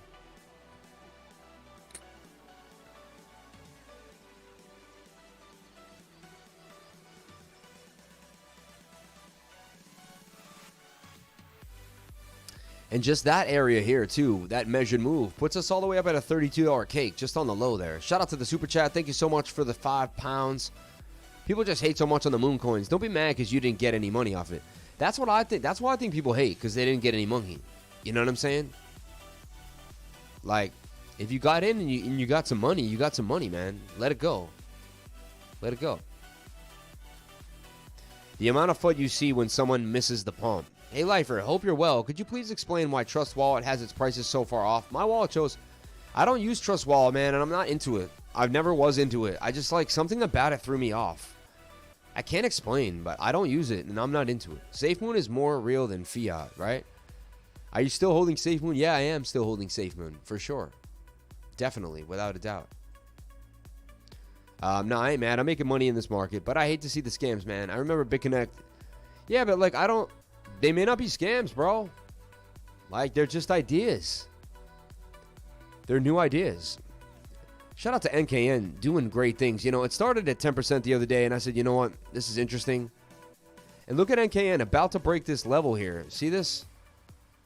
And just that area here, too, that measured move, puts us all the way up at a $32 cake, just on the low there. Shout out to the Super Chat. Thank you so much for the £5. People just hate so much on the moon coins. Don't be mad because you didn't get any money off it. That's what I think. That's why I think people hate, because they didn't get any money. You know what I'm saying? Like, if you got in and you got some money, you got some money, man. Let it go. Let it go. The amount of FUD you see when someone misses the pump. Hey, Lifer, hope you're well. Could you please explain why Trust Wallet has its prices so far off? My wallet shows I don't use Trust Wallet, man, and I'm not into it. I've never was into it. I just like something about it threw me off. I can't explain, but I don't use it, and I'm not into it. Safemoon is more real than fiat, right? Are you still holding Safemoon? Yeah, I am still holding Safemoon, for sure. Definitely, without a doubt. No, I ain't mad. I'm making money in this market, but I hate to see the scams, man. I remember BitConnect. Yeah, but like, they may not be scams, bro. Like, they're just ideas. They're new ideas. Shout out to NKN, doing great things. You know, it started at 10% the other day, and I said, you know what? This is interesting. And look at NKN, about to break this level here. See this?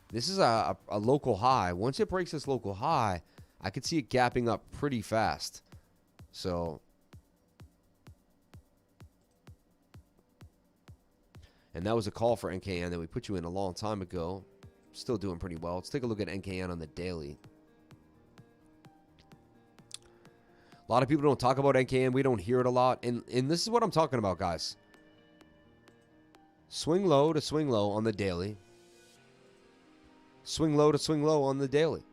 This is a local high. Once it breaks this local high, I could see it gapping up pretty fast. So, and that was a call for NKN that we put you in a long time ago. Still doing pretty well. Let's take a look at NKN on the daily. A lot of people don't talk about NKN. We don't hear it a lot. And this is what I'm talking about, guys. Swing low to swing low on the daily. Swing low to swing low on the daily.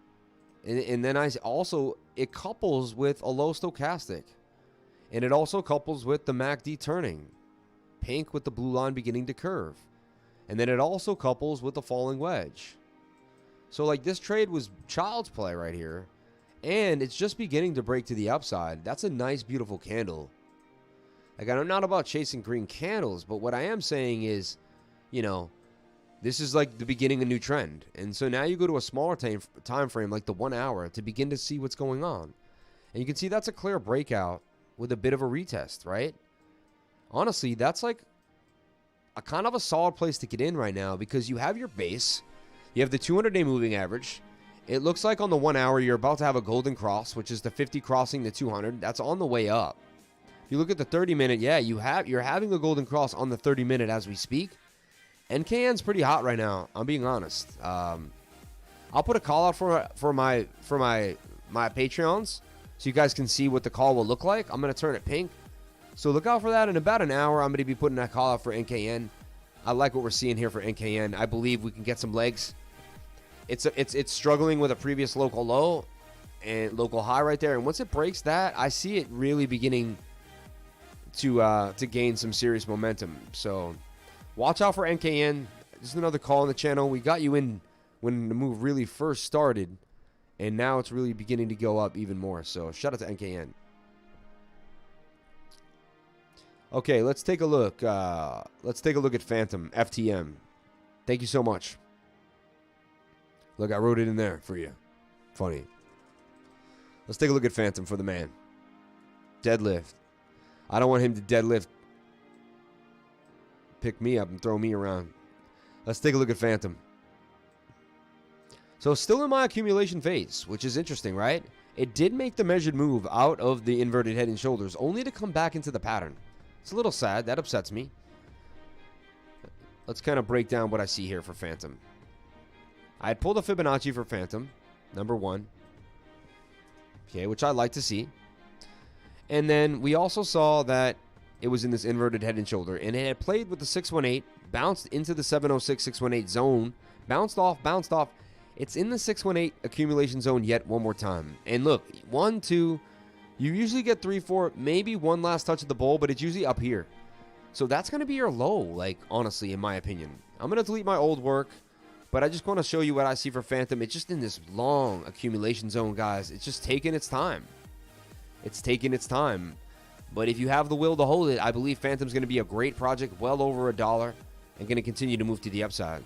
And then it couples with a low stochastic. And it also couples with the MACD turning. Pink with the blue line beginning to curve. And then it also couples with the falling wedge. So like this trade was child's play right here. And it's just beginning to break to the upside. That's a nice, beautiful candle. Like, I'm not about chasing green candles, but what I am saying is, you know, this is like the beginning of a new trend. And so now you go to a smaller time frame, like the 1 hour, to begin to see what's going on. And you can see that's a clear breakout with a bit of a retest, right? Honestly, that's like a kind of a solid place to get in right now because you have your base. You have the 200-day moving average. It looks like on the 1 hour, you're about to have a golden cross, which is the 50 crossing the 200. That's on the way up. If you look at the 30-minute, yeah, you're having a golden cross on the 30-minute as we speak. NKN's pretty hot right now. I'm being honest. I'll put a call out for my Patreons so you guys can see what the call will look like. I'm gonna turn it pink, so look out for that. In about an hour, I'm gonna be putting that call out for NKN. I like what we're seeing here for NKN. I believe we can get some legs. It's struggling with a previous local low and local high right there, and once it breaks that, I see it really beginning to gain some serious momentum. So watch out for NKN. This is another call on the channel. We got you in when the move really first started, and now it's really beginning to go up even more. So shout out to NKN. Okay, let's take a look. Let's take a look at Phantom FTM. Thank you so much. Look, I wrote it in there for you. Funny. Let's take a look at Phantom for the man. Deadlift. I don't want him to deadlift, pick me up and throw me around. Let's take a look at Phantom. So still in my accumulation phase, which is interesting, right? It did make the measured move out of the inverted head and shoulders, only to come back into the pattern. It's a little sad. That upsets me. Let's kind of break down what I see here for Phantom. I had pulled a Fibonacci for Phantom, number 1. Okay, which I like to see. And then we also saw that it was in this inverted head and shoulder, and it had played with the 618, bounced into the 706, 618 zone, bounced off. It's in the 618 accumulation zone yet one more time. And look, 1, 2, you usually get 3, 4, maybe one last touch of the bowl, but it's usually up here. So that's going to be your low, like, honestly, in my opinion. I'm going to delete my old work, but I just want to show you what I see for Phantom. It's just in this long accumulation zone, guys. It's just taking its time. It's taking its time. But if you have the will to hold it, I believe Phantom's going to be a great project, well over $1, and going to continue to move to the upside.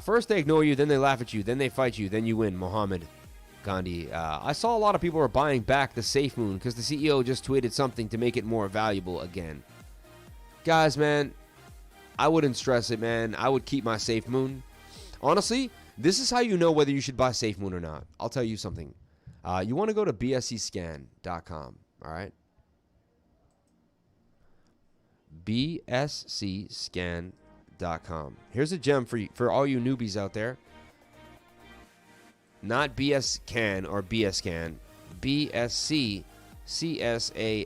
First they ignore you, then they laugh at you, then they fight you, then you win. Mohammed Gandhi. I saw a lot of people are buying back the Safemoon because the CEO just tweeted something to make it more valuable again. Guys, man, I wouldn't stress it, man. I would keep my Safemoon. Honestly, this is how you know whether you should buy Safemoon or not. I'll tell you something. You want to go to bscscan.com, all right? bscscan.com. Here's a gem for all you newbies out there. Not BSCan or BSCan. BSCCSAN.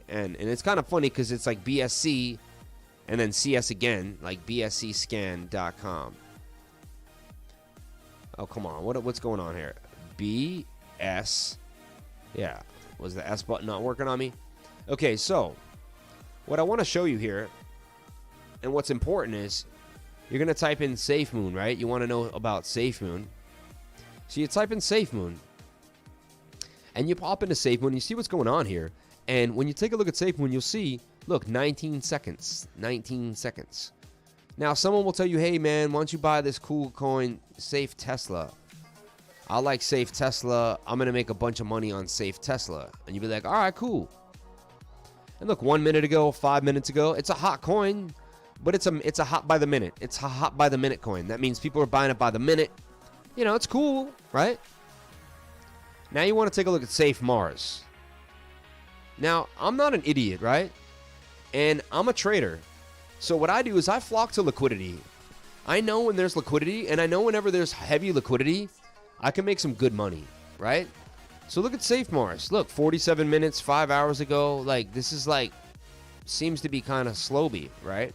And it's kind of funny because it's like BSC and then CS again, like bscscan.com. Oh, come on. What's going on here? BS. Yeah. Was the S button not working on me? Okay, so what I want to show you here, and what's important is you're going to type in Safemoon, right? You want to know about Safemoon. So you type in Safemoon, and you pop into Safemoon, and you see what's going on here. And when you take a look at Safemoon, you'll see, look, 19 seconds. 19 seconds. Now, someone will tell you, hey, man, why don't you buy this KuCoin Safe Tesla? I like Safe Tesla. I'm going to make a bunch of money on Safe Tesla. And you'll be like, all right, cool. And look, 1 minute ago, 5 minutes ago, it's a hot coin, but it's a hot by the minute. It's a hot by the minute coin. That means people are buying it by the minute. You know, it's cool, right? Now you want to take a look at Safe Mars. Now, I'm not an idiot, right? And I'm a trader. So what I do is I flock to liquidity. I know when there's liquidity, and I know whenever there's heavy liquidity, I can make some good money, right? So look at Safe Mars. Look, 47 minutes, 5 hours ago. Like, this is like, seems to be kind of slowby, right?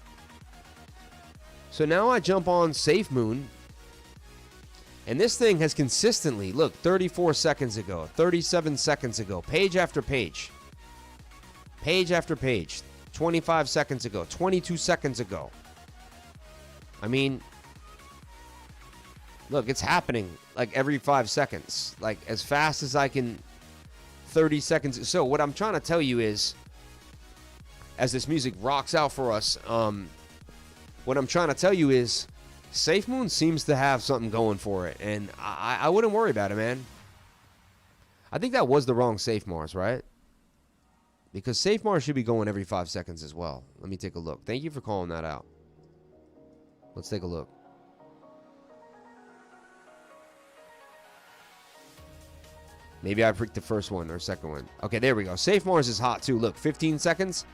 So now I jump on Safemoon. And this thing has consistently, look, 34 seconds ago, 37 seconds ago, page after page, page after page, 25 seconds ago, 22 seconds ago. I mean, look, it's happening like every 5 seconds, like as fast as I can, 30 seconds. So what I'm trying to tell you is, as this music rocks out for us, what I'm trying to tell you is, Safemoon seems to have something going for it, and I wouldn't worry about it, man. I think that was the wrong Safe Mars, right? Because Safe Mars should be going every 5 seconds as well. Let me take a look. Thank you for calling that out. Let's take a look. Maybe I picked the first one or second one. Okay, there we go. Safe Mars is hot too. Look, 15 seconds.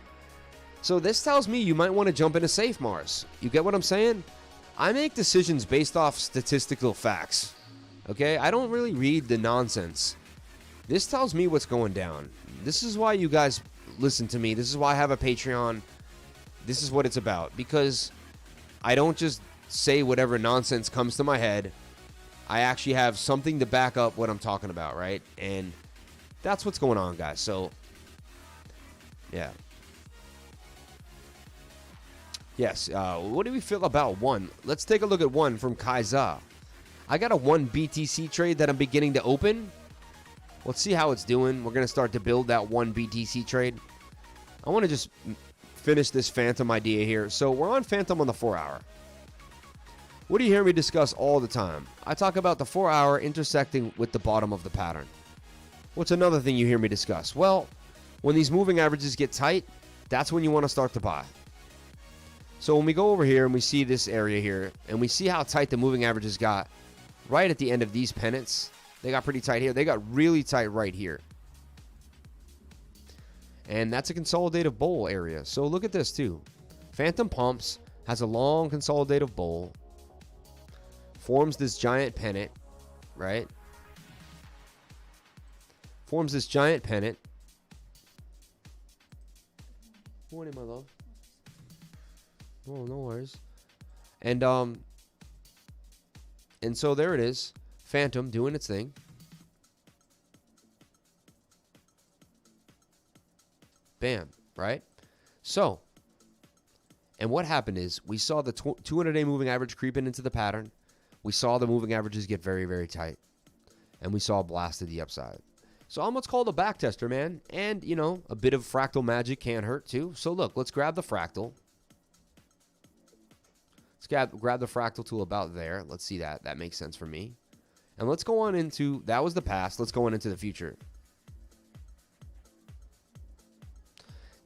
So this tells me you might want to jump into Safe Mars. You get what I'm saying? I make decisions based off statistical facts, okay? I don't really read the nonsense. This tells me what's going down. This is why you guys listen to me. This is why I have a Patreon. This is what it's about, because I don't just say whatever nonsense comes to my head. I actually have something to back up what I'm talking about, right? And that's what's going on, guys. So, yeah. Yes, what do we feel about one? Let's take a look at one from Kaiza. I got a one BTC trade that I'm beginning to open. Let's see how it's doing. We're going to start to build that one BTC trade. I want to just finish this Phantom idea here. So we're on Phantom on the 4 hour. What do you hear me discuss all the time? I talk about the 4 hour intersecting with the bottom of the pattern. What's another thing you hear me discuss? Well, when these moving averages get tight, that's when you want to start to buy. So when we go over here and we see this area here, and we see how tight the moving averages got, right at the end of these pennants. They got pretty tight here. They got really tight right here. And that's a consolidative bowl area. So look at this too. Phantom pumps, has a long consolidative bowl, forms this giant pennant, right? Forms this giant pennant. Morning, my love. Oh, no worries. And so there it is. Phantom doing its thing. Bam, right? So, and what happened is we saw the 200-day moving average creeping into the pattern. We saw the moving averages get very, very tight. And we saw a blast to the upside. So I'm what's called a back tester, man. And, you know, a bit of fractal magic can't hurt too. So look, let's grab the fractal. Let's grab the fractal tool about there. Let's see that. That makes sense for me. And let's go on into, that was the past. Let's go on into the future.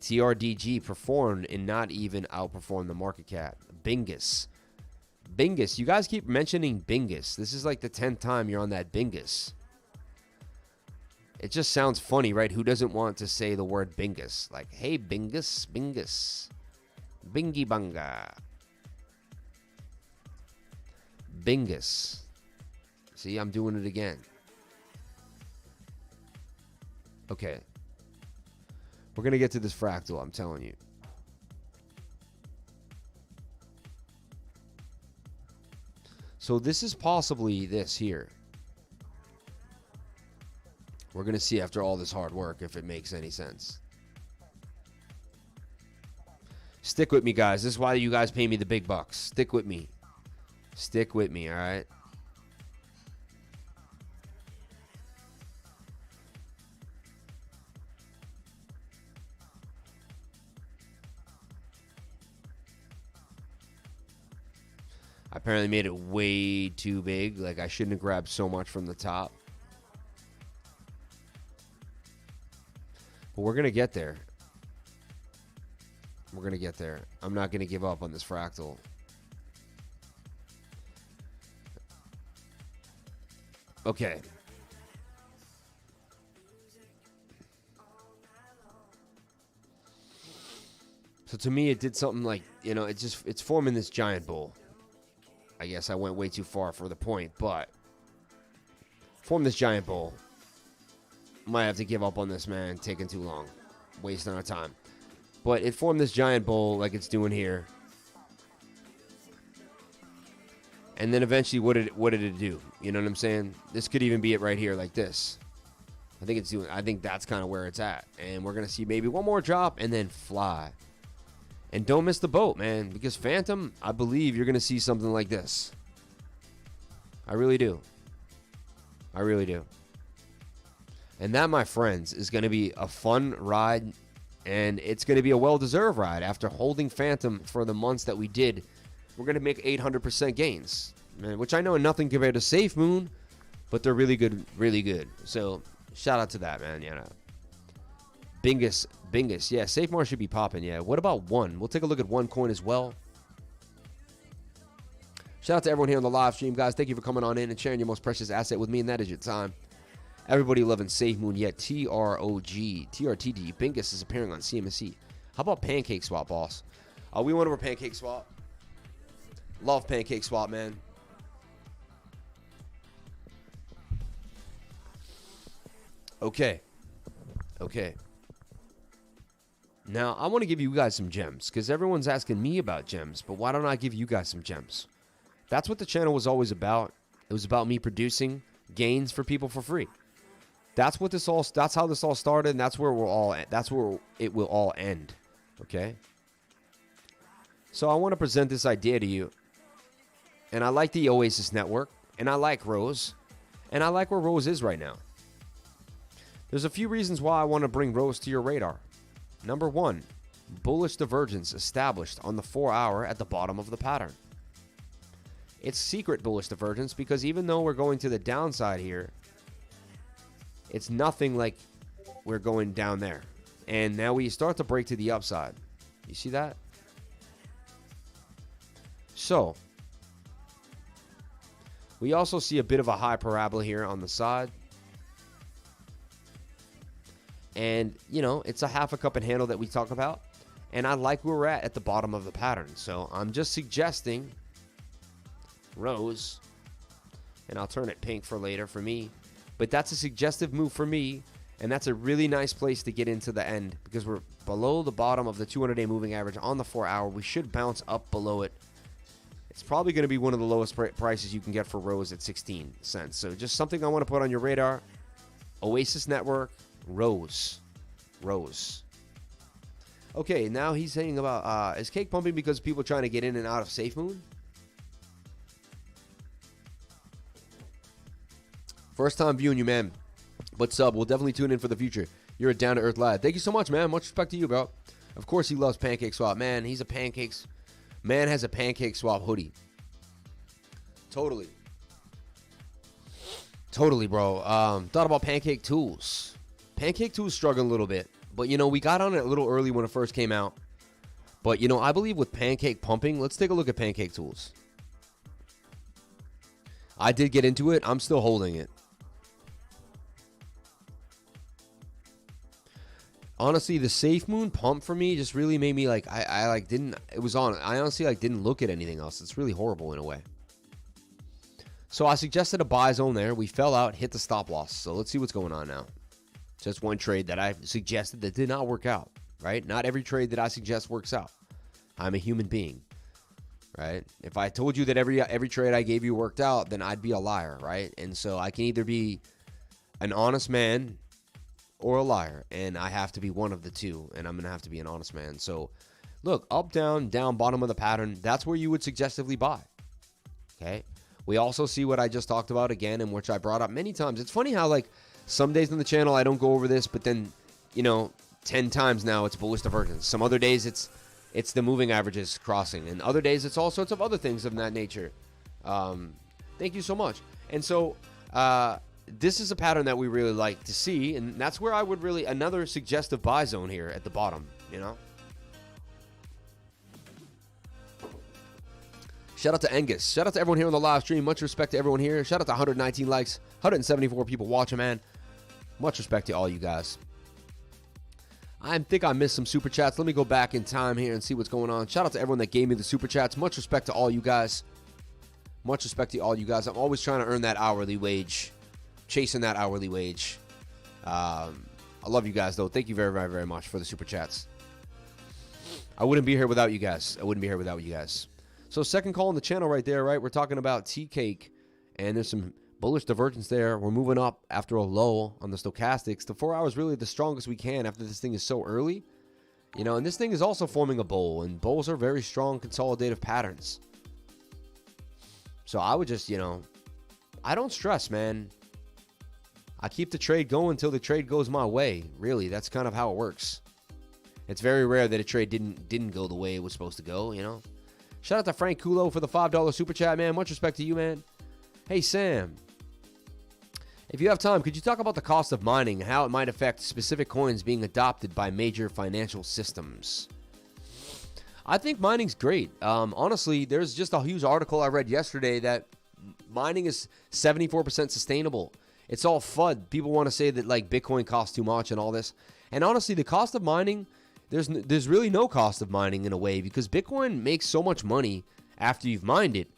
TRDG performed and not even outperformed the market cap. Bingus. Bingus. You guys keep mentioning Bingus. This is like the 10th time you're on that Bingus. It just sounds funny, right? Who doesn't want to say the word Bingus? Like, hey, Bingus, Bingus. Bingy Bunga. Bingus. See, I'm doing it again. Okay. We're going to get to this fractal, I'm telling you. So this is possibly this here. We're going to see after all this hard work if it makes any sense. Stick with me, guys. This is why you guys pay me the big bucks. Stick with me. Stick with me, all right? I apparently made it way too big. Like, I shouldn't have grabbed so much from the top. But we're going to get there. We're going to get there. I'm not going to give up on this fractal. Okay. So to me, it did something like, you know, it's forming this giant bowl. I guess I went way too far for the point, but form this giant bowl. Might have to give up on this, man. Taking too long. Wasting our time. But it formed this giant bowl like it's doing here. And then eventually, what did it do? You know what I'm saying? This could even be it right here like this. I think that's kind of where it's at. And we're going to see maybe one more drop and then fly. And don't miss the boat, man. Because Phantom, I believe you're going to see something like this. I really do. I really do. And that, my friends, is going to be a fun ride. And it's going to be a well-deserved ride. After holding Phantom for the months that we did, we're going to make 800% gains. Man, which I know are nothing compared to Safemoon. But they're really good, really good. So, shout out to that, man. You know. Bingus. Yeah, Safemoon should be popping. Yeah. What about one? We'll take a look at one coin as well. Shout out to everyone here on the live stream, guys. Thank you for coming on in and sharing your most precious asset with me, and that is your time. Everybody loving Safemoon, yet TRTD. Bingus is appearing on CMSC. How about pancakeswap, boss? We went over pancakeswap. Love pancakeswap, man. Okay. Now, I want to give you guys some gems, because everyone's asking me about gems, but why don't I give you guys some gems? That's what the channel was always about. It was about me producing gains for people for free. That's how this all started, and that's where it will all end. Okay? So I want to present this idea to you. And I like the Oasis network, and I like Rose, and I like where Rose is right now. There's a few reasons why I want to bring Rose to your radar. Number one, bullish divergence established on the 4-hour at the bottom of the pattern. It's secret bullish divergence because even though we're going to the downside here, it's nothing like we're going down there. And now we start to break to the upside. You see that? So, We also see a bit of a high parabola here on the side. And, you know, it's a half a cup and handle that we talk about. And I like where we're at the bottom of the pattern. So I'm just suggesting rose. And I'll turn it pink for later for me. But that's a suggestive move for me. And that's a really nice place to get into the end. Because we're below the bottom of the 200-day moving average on the 4-hour. We should bounce up below it. It's probably going to be one of the lowest prices you can get for rose at 16 cents. So just something I want to put on your radar. Oasis Network, rose. Okay, now he's saying about, is cake pumping because people trying to get in and out of Safemoon? First time viewing you, man. But sub, we'll definitely tune in for the future. You're a down-to-earth lad. Thank you so much, man. Much respect to you, bro. Of course he loves pancakeswap. Man, he's a pancakes. Man has a pancakeswap hoodie. Totally, bro. Thought about Pancake Tools. Pancake Tools struggling a little bit. But, you know, we got on it a little early when it first came out. But, you know, I believe with pancake pumping, let's take a look at Pancake Tools. I did get into it. I'm still holding it. Honestly, the Safemoon pump for me just really made me like, I like didn't, it was on, I honestly like didn't look at anything else. It's really horrible in a way. So I suggested a buy zone there. We fell out, hit the stop loss. So let's see what's going on now. Just one trade that I suggested that did not work out, right? Not every trade that I suggest works out. I'm a human being, right? If I told you that every trade I gave you worked out, then I'd be a liar, right? And so I can either be an honest man or a liar, and I have to be one of the two, and I'm going to have to be an honest man. So look, up, down, down, bottom of the pattern, that's where you would suggestively buy, okay? We also see what I just talked about again, and which I brought up many times. It's funny how, like, some days on the channel I don't go over this, but then, you know, 10 times now it's bullish divergence. Some other days it's the moving averages crossing, and other days it's all sorts of other things of that nature. Thank you so much. And so this is a pattern that we really like to see, and that's where I would really, another suggestive buy zone here at the bottom, you know. Shout out to Angus. Shout out to everyone here on the live stream. Much respect to everyone here. Shout out to 119 likes, 174 people watching, man. Much respect to all you guys. I think I missed some super chats. Let me go back in time here and see what's going on. Shout out to everyone that gave me the super chats. Much respect to all you guys. Much respect to all you guys. I'm always trying to earn that hourly wage. Chasing that hourly wage. I love you guys, though. Thank you very, very, very much for the super chats. I wouldn't be here without you guys. So second call on the channel right there, right? We're talking about T-Cake, and there's some bullish divergence there. We're moving up after a low on the stochastics. The 4 hours really the strongest we can after this thing is so early. You know, and this thing is also forming a bowl, and bowls are very strong consolidative patterns. So I would just, you know, I don't stress, man. I keep the trade going until the trade goes my way. Really, that's kind of how it works. It's very rare that a trade didn't go the way it was supposed to go, you know. Shout out to Frank Kulo for the $5 super chat, man. Much respect to you, man. Hey, Sam. If you have time, could you talk about the cost of mining and how it might affect specific coins being adopted by major financial systems? I think mining's great. Honestly, there's just a huge article I read yesterday that mining is 74% sustainable. It's all FUD. People want to say that, like, Bitcoin costs too much and all this. And honestly, the cost of mining, there's really no cost of mining in a way, because Bitcoin makes so much money after you've mined it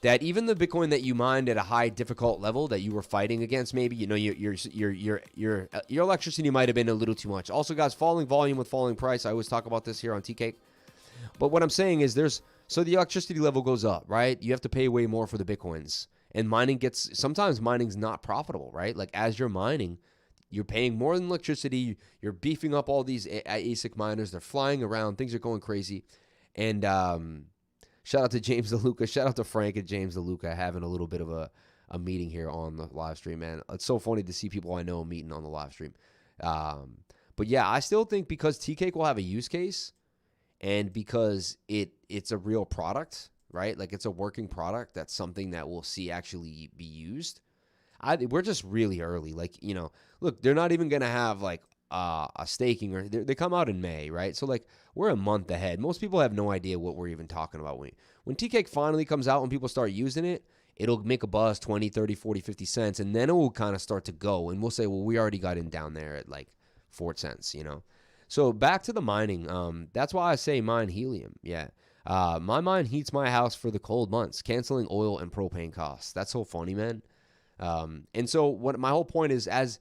that even the Bitcoin that you mined at a high difficult level that you were fighting against, maybe, you know, your electricity might have been a little too much. Also, guys, falling volume with falling price. I always talk about this here on TK. But what I'm saying is so the electricity level goes up, right? You have to pay way more for the Bitcoins. And sometimes mining's not profitable, right? Like, as you're mining, you're paying more than electricity. You're beefing up all these ASIC miners. They're flying around. Things are going crazy. And shout out to James DeLuca. Shout out to Frank and James DeLuca having a little bit of a meeting here on the live stream, man. It's so funny to see people I know meeting on the live stream. But yeah, I still think because T-Cake will have a use case, and because it's a real product, right? Like, it's a working product. That's something that we'll see actually be used. We're just really early. Like, you know, look, they're not even going to have, like, a staking, or they come out in May, right? So, like, we're a month ahead. Most people have no idea what we're even talking about. When T-Cake finally comes out and people start using it, It'll make a buzz 20, 30, 40, 50 cents, and then it will kind of start to go. And we'll say, well, we already got in down there at like 4 cents, you know? So back to the mining. That's why I say mine helium. Yeah. My mine heats my house for the cold months, canceling oil and propane costs. That's so funny, man. And so what my whole point is, as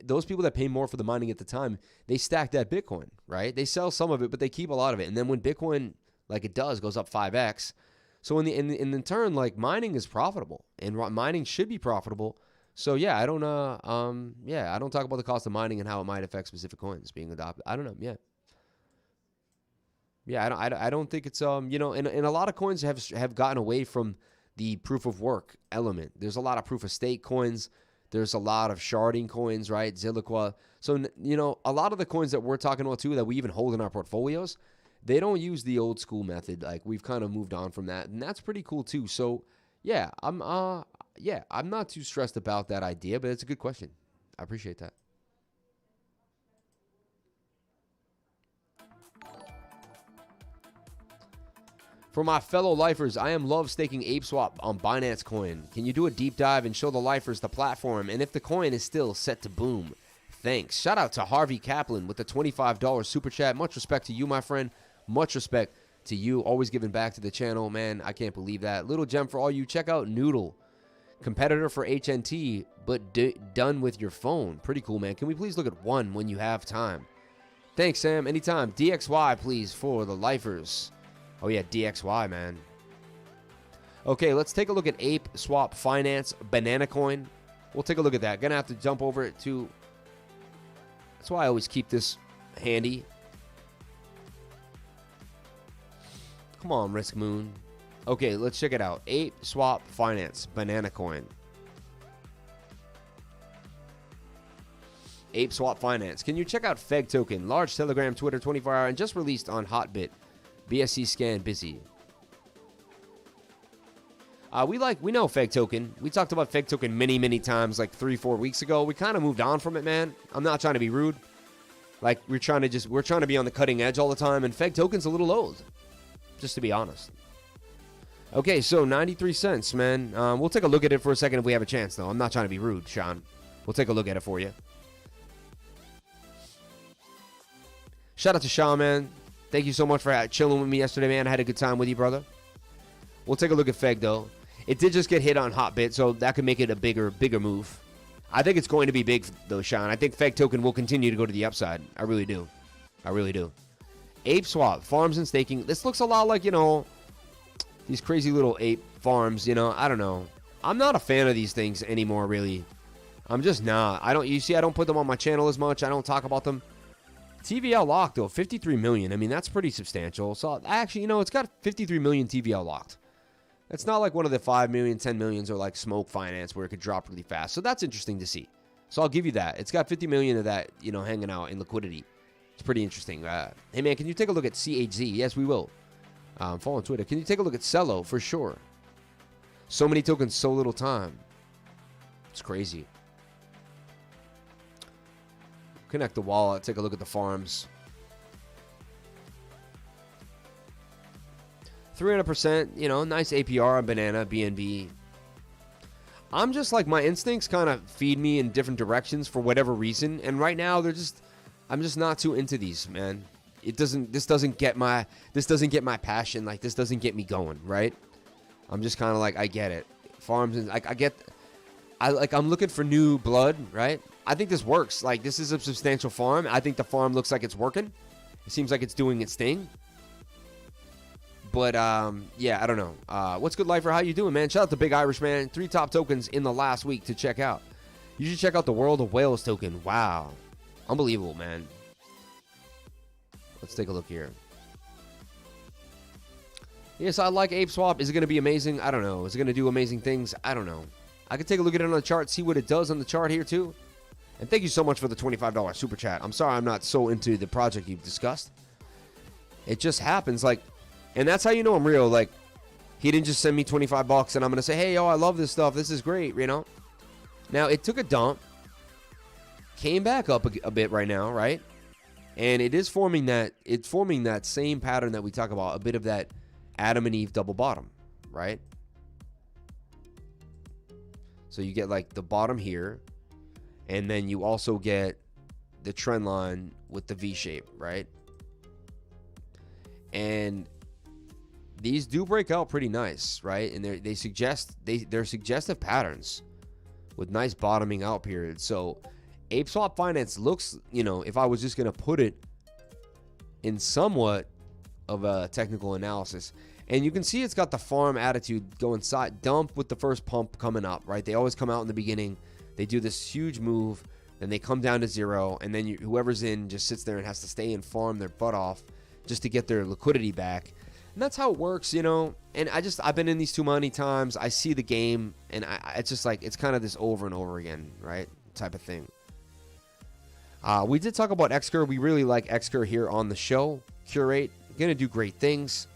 those people that pay more for the mining at the time, they stack that Bitcoin, right? They sell some of it, but they keep a lot of it. And then when Bitcoin, like it does, goes up 5x. So in turn, like mining is profitable, and mining should be profitable. So yeah, I don't talk about the cost of mining and how it might affect specific coins being adopted. I don't know. Yeah, I don't think it's and a lot of coins have gotten away from the proof of work element. There's a lot of proof of stake coins. There's a lot of sharding coins, right? Zilliqua. So a lot of the coins that we're talking about too, that we even hold in our portfolios, they don't use the old school method. Like we've kind of moved on from that, and that's pretty cool too. So yeah, I'm not too stressed about that idea, but it's a good question. I appreciate that. For my fellow lifers, I am love staking ApeSwap on Binance Coin. Can you do a deep dive and show the lifers the platform and if the coin is still set to boom? Thanks. Shout out to Harvey Kaplan with the $25 super chat. Much respect to you, my friend. Much respect to you. Always giving back to the channel, man. I can't believe that. Little gem for all you. Check out Noodle, competitor for HNT, but done with your phone. Pretty cool, man. Can we please look at one when you have time? Thanks, Sam. Anytime. DXY, please, for the lifers. Oh, yeah, DXY, man. Okay, let's take a look at ApeSwap Finance Banana Coin. We'll take a look at that. Gonna have to jump over it to... That's why I always keep this handy. Come on, Risk Moon. Okay, let's check it out. ApeSwap Finance Banana Coin. ApeSwap Finance. Can you check out Feg Token? Large Telegram, Twitter, 24-hour, and just released on Hotbit. BSC scan busy. We know Feg Token. We talked about Feg Token many times, like 3-4 weeks ago. We kind of moved on from it, man. I'm not trying to be rude. Like we're trying to be on the cutting edge all the time, and Feg Token's a little old, just to be honest. Okay, so 93 cents, man. We'll take a look at it for a second if we have a chance, though. I'm not trying to be rude, Sean. We'll take a look at it for you. Shout out to Sean, man. Thank you so much for chilling with me yesterday, man. I had a good time with you, brother. We'll take a look at Feg, though. It did just get hit on Hotbit, so that could make it a bigger move. I think it's going to be big, though, Sean. I think Feg Token will continue to go to the upside. I really do. ApeSwap, farms and staking. This looks a lot like, these crazy little ape farms, I don't know. I'm not a fan of these things anymore, really. I'm just not. I don't put them on my channel as much. I don't talk about them. TVL locked, though, 53 million. I mean, that's pretty substantial. So, actually, it's got 53 million TVL locked. It's not like one of the 5 million, 10 millions or like Smoke Finance where it could drop really fast. So, that's interesting to see. So, I'll give you that. It's got 50 million of that, hanging out in liquidity. It's pretty interesting. Hey, man, can you take a look at CHZ? Yes, we will. Follow on Twitter. Can you take a look at Cello? For sure. So many tokens, so little time. It's crazy. Connect the wallet. Take a look at the farms. 300%, nice APR on Banana, BNB. I'm just like, my instincts kind of feed me in different directions for whatever reason. And right now, I'm just not too into these, man. This doesn't get my passion. Like, this doesn't get me going, right? I'm just kind of like, I get it. Farms, and I'm looking for new blood, right? I think this works. Like, this is a substantial farm. I think the farm looks like it's working. It seems like it's doing its thing. But, yeah, I don't know. What's good, Lifer? How you doing, man? Shout out to Big Irish, man. 3 top tokens in the last week to check out. You should check out the World of Whales token. Wow. Unbelievable, man. Let's take a look here. Yes, I like ApeSwap. Is it going to be amazing? I don't know. Is it going to do amazing things? I don't know. I could take a look at it on the chart, see what it does on the chart here, too. And thank you so much for the $25 super chat. I'm sorry I'm not so into the project you've discussed. It just happens, like, and that's how you know I'm real. Like, he didn't just send me 25 bucks and I'm going to say, hey, yo, I love this stuff. This is great, Now, it took a dump. Came back up a bit right now, right? And it's forming that same pattern that we talk about, a bit of that Adam and Eve double bottom, right? So you get like the bottom here, and then you also get the trend line with the V shape, right? And these do break out pretty nice, right? And they're suggestive patterns with nice bottoming out periods. So ApeSwap Finance looks, you know, if I was just gonna put it in somewhat of a technical analysis, and you can see it's got the farm attitude going side dump with the first pump coming up, right? They always come out in the beginning, they do this huge move, then they come down to zero, and then whoever's in just sits there and has to stay and farm their butt off just to get their liquidity back. And that's how it works, you know. And I've been in these too many times. I see the game, and it's just like, it's kind of this over and over again, right? Type of thing. We did talk about Xcur. We really like Xcur here on the show. Curate, gonna do great things.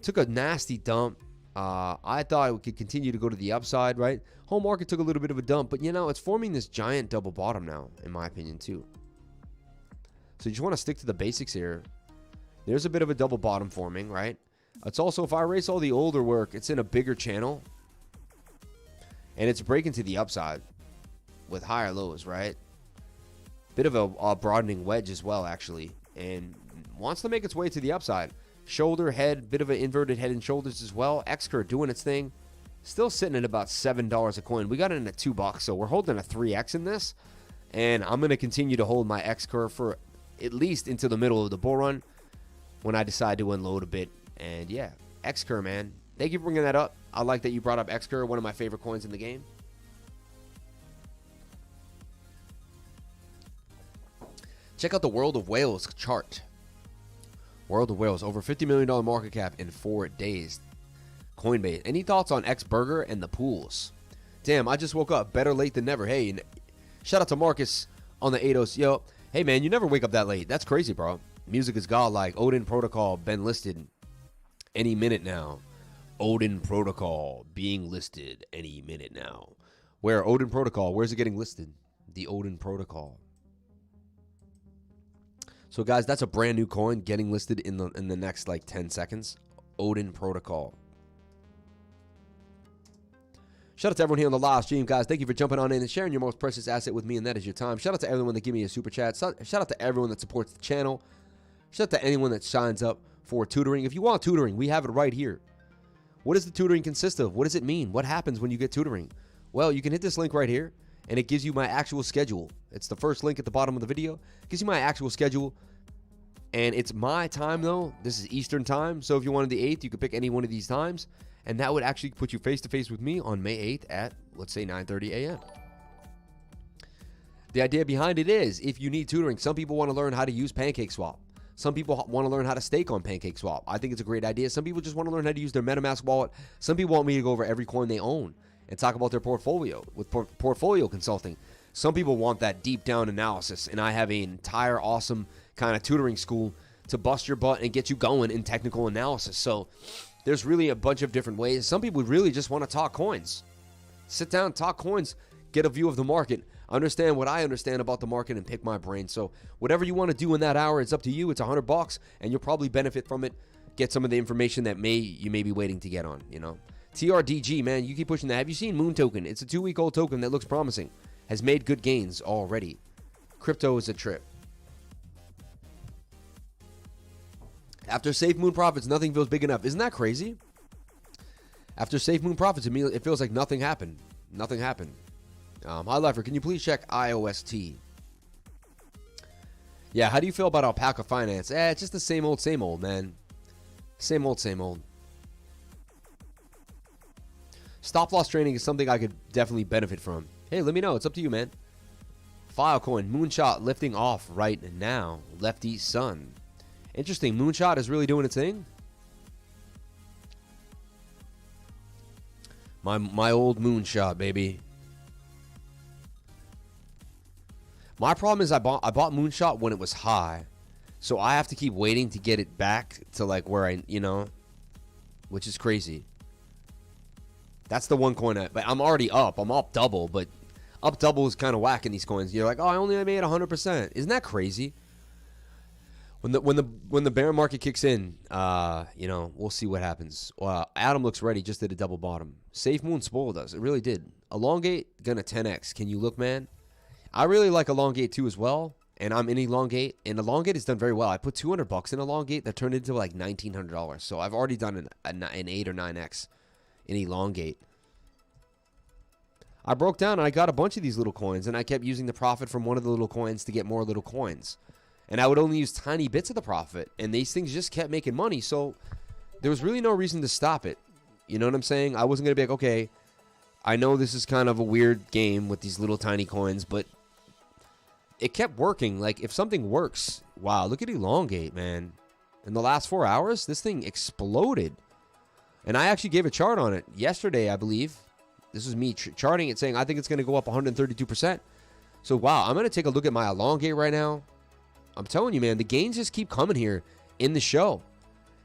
Took a nasty dump. I thought it could continue to go to the upside, right? Home market took a little bit of a dump, but you know, it's forming this giant double bottom now, in my opinion, too. So you just want to stick to the basics here. There's a bit of a double bottom forming, right? It's also, if I erase all the older work, it's in a bigger channel. And it's breaking to the upside with higher lows, right? Bit of a broadening wedge as well, actually. And wants to make its way to the upside. Shoulder, head, bit of an inverted head and shoulders as well. Xcur doing its thing. Still sitting at about $7 a coin. We got it in at $2, so we're holding a 3x in this. And I'm going to continue to hold my Xcur for at least into the middle of the bull run when I decide to unload a bit. And yeah, Xcur, man. Thank you for bringing that up. I like that you brought up Xcur, one of my favorite coins in the game. Check out the World of Whales chart. World of Whales, over $50 million market cap in 4 days. Coinbase. Any thoughts on X-Burger and the pools? Damn, I just woke up. Better late than never. Hey, shout out to Marcus on the 80s. Yo, hey, man, you never wake up that late. That's crazy, bro. Music is godlike. Odin Protocol been listed any minute now. Odin Protocol being listed any minute now. Where? Odin Protocol. Where's it getting listed? The Odin Protocol. So, guys, that's a brand new coin getting listed in the next, like, 10 seconds. Odin Protocol. Shout out to everyone here on the live stream, guys. Thank you for jumping on in and sharing your most precious asset with me, and that is your time. Shout out to everyone that give me a super chat. Shout out to everyone that supports the channel. Shout out to anyone that signs up for tutoring. If you want tutoring, we have it right here. What does the tutoring consist of? What does it mean? What happens when you get tutoring? Well, you can hit this link right here, and it gives you my actual schedule. It's the first link at the bottom of the video. It gives you my actual schedule, and it's my time, though. This is Eastern time, so if you wanted the 8th, you could pick any one of these times. And that would actually put you face-to-face with me on May 8th at, let's say, 9:30 a.m. The idea behind it is, if you need tutoring, some people want to learn how to use pancakeswap. Some people want to learn how to stake on pancakeswap. I think it's a great idea. Some people just want to learn how to use their MetaMask wallet. Some people want me to go over every coin they own and talk about their portfolio with portfolio consulting. Some people want that deep-down analysis, and I have an entire awesome kind of tutoring school to bust your butt and get you going in technical analysis. So there's really a bunch of different ways. Some people really just want to talk coins. Sit down, talk coins, get a view of the market, understand what I understand about the market, and pick my brain. So whatever you want to do in that hour, it's up to you. It's $100, and you'll probably benefit from it. Get some of the information that you may be waiting to get on, you know. TRDG, man, you keep pushing that. Have you seen Moon Token? It's a 2-week-old token that looks promising. Has made good gains already. Crypto is a trip. After Safemoon profits, nothing feels big enough. Isn't that crazy? After Safemoon profits, it feels like nothing happened. Nothing happened. Hi, Lifer, can you please check IOST? Yeah, how do you feel about Alpaca Finance? It's just the same old, man. Same old. Stop loss trading is something I could definitely benefit from. Hey, let me know. It's up to you, man. Filecoin, Moonshot lifting off right now. Lefty Sun. Interesting. Moonshot is really doing its thing. My old Moonshot, baby. My problem is I bought Moonshot when it was high, so I have to keep waiting to get it back to like where which is crazy. That's the one coin but I'm already up. I'm up double, but up double is kind of whack in these coins. You're like, oh, I only made 100%. Isn't that crazy? When the bear market kicks in, you know, we'll see what happens. Adam looks ready, just did a double bottom. Safemoon spoiled us. It really did. Elongate gonna 10x. Can you look, man? I really like Elongate too as well, and I'm in Elongate, and Elongate has done very well. I put $200 in Elongate that turned into like $1,900. So I've already done an 8 or 9x in Elongate. I broke down and I got a bunch of these little coins, and I kept using the profit from one of the little coins to get more little coins. And I would only use tiny bits of the profit, and these things just kept making money. So there was really no reason to stop it. You know what I'm saying? I wasn't going to be like, okay, I know this is kind of a weird game with these little tiny coins, but it kept working. Like, if something works, wow, look at Elongate, man. In the last 4 hours, this thing exploded. And I actually gave a chart on it yesterday, I believe. This was me charting it, saying I think it's going to go up 132%. So, wow, I'm going to take a look at my Elongate right now. I'm telling you, man, the gains just keep coming here in the show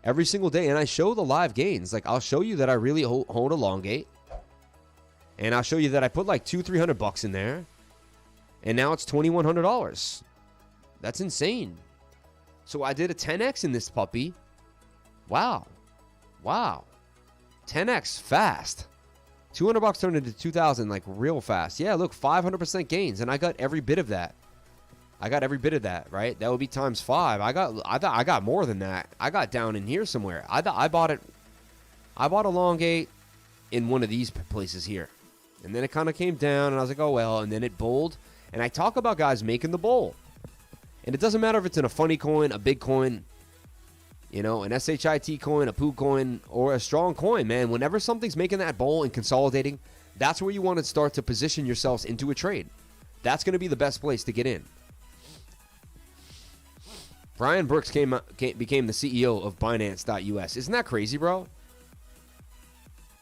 every single day. And I show the live gains. Like, I'll show you that I really hold Elongate. And I'll show you that I put like $200-300 in there. And now it's $2,100. That's insane. So I did a 10x in this puppy. Wow. Wow. 10x fast. $200 turned into 2,000 like real fast. Yeah, look, 500% gains, and I got every bit of that. I got every bit of that, right? That would be times 5. I got more than that. I got down in here somewhere. I bought Elongate in one of these places here. And then it kind of came down, and I was like, oh, well, and then it bowled. And I talk about guys making the bowl. And it doesn't matter if it's in a funny coin, a big coin, you know, an SHIT coin, a poo coin, or a strong coin, man. Whenever something's making that bowl and consolidating, that's where you want to start to position yourselves into a trade. That's going to be the best place to get in. Brian Brooks became the CEO of Binance.us. Isn't that crazy, bro?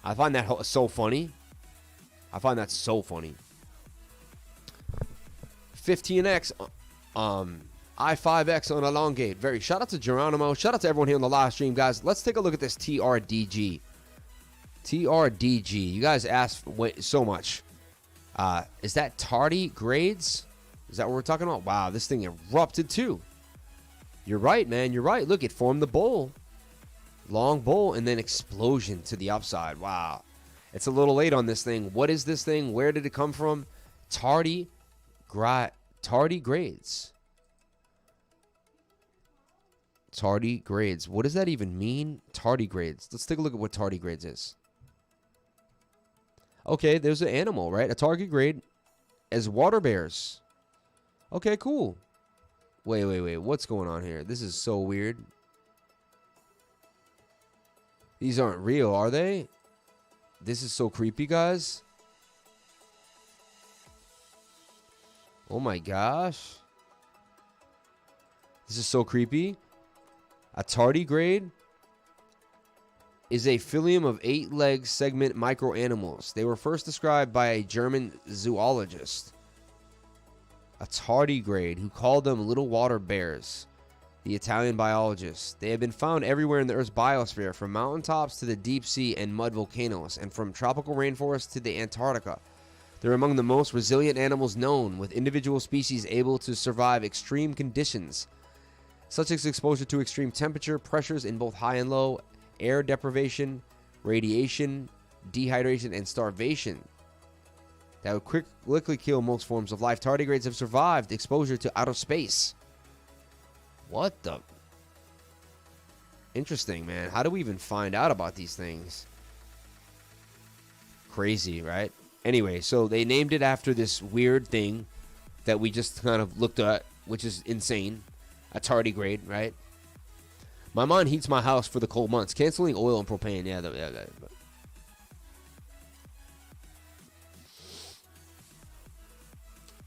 I find that so funny. I find that so funny. 15x, I5x on Elongate. Shout out to Geronimo. Shout out to everyone here on the live stream, guys. Let's take a look at this TRDG. TRDG. You guys asked so much. Is that tardigrades? Is that what we're talking about? Wow, this thing erupted too. You're right, man. You're right. Look, it formed the bowl. Long bowl and then explosion to the upside. Wow. It's a little late on this thing. What is this thing? Where did it come from? Tardigrades. Tardigrades. What does that even mean? Tardigrades. Let's take a look at what tardigrades is. Okay, there's an animal, right? A tardigrade as water bears. Okay, cool. Wait. What's going on here? This is so weird. These aren't real, are they? This is so creepy, guys. Oh my gosh. This is so creepy. A tardigrade is a phylum of 8-legged segment microanimals. They were first described by a German zoologist, a tardigrade, who called them little water bears. The Italian biologist. They have been found everywhere in the Earth's biosphere, from mountaintops to the deep sea and mud volcanoes, and from tropical rainforests to the Antarctica. They're among the most resilient animals known, with individual species able to survive extreme conditions, such as exposure to extreme temperature, pressures in both high and low, air deprivation, radiation, dehydration, and starvation that would quickly kill most forms of life. Tardigrades have survived exposure to outer space. What the? Interesting, man. How do we even find out about these things? Crazy, right? Anyway, so they named it after this weird thing that we just kind of looked at, which is insane. A tardigrade, right? My mom heats my house for the cold months. Canceling oil and propane. Yeah. Let's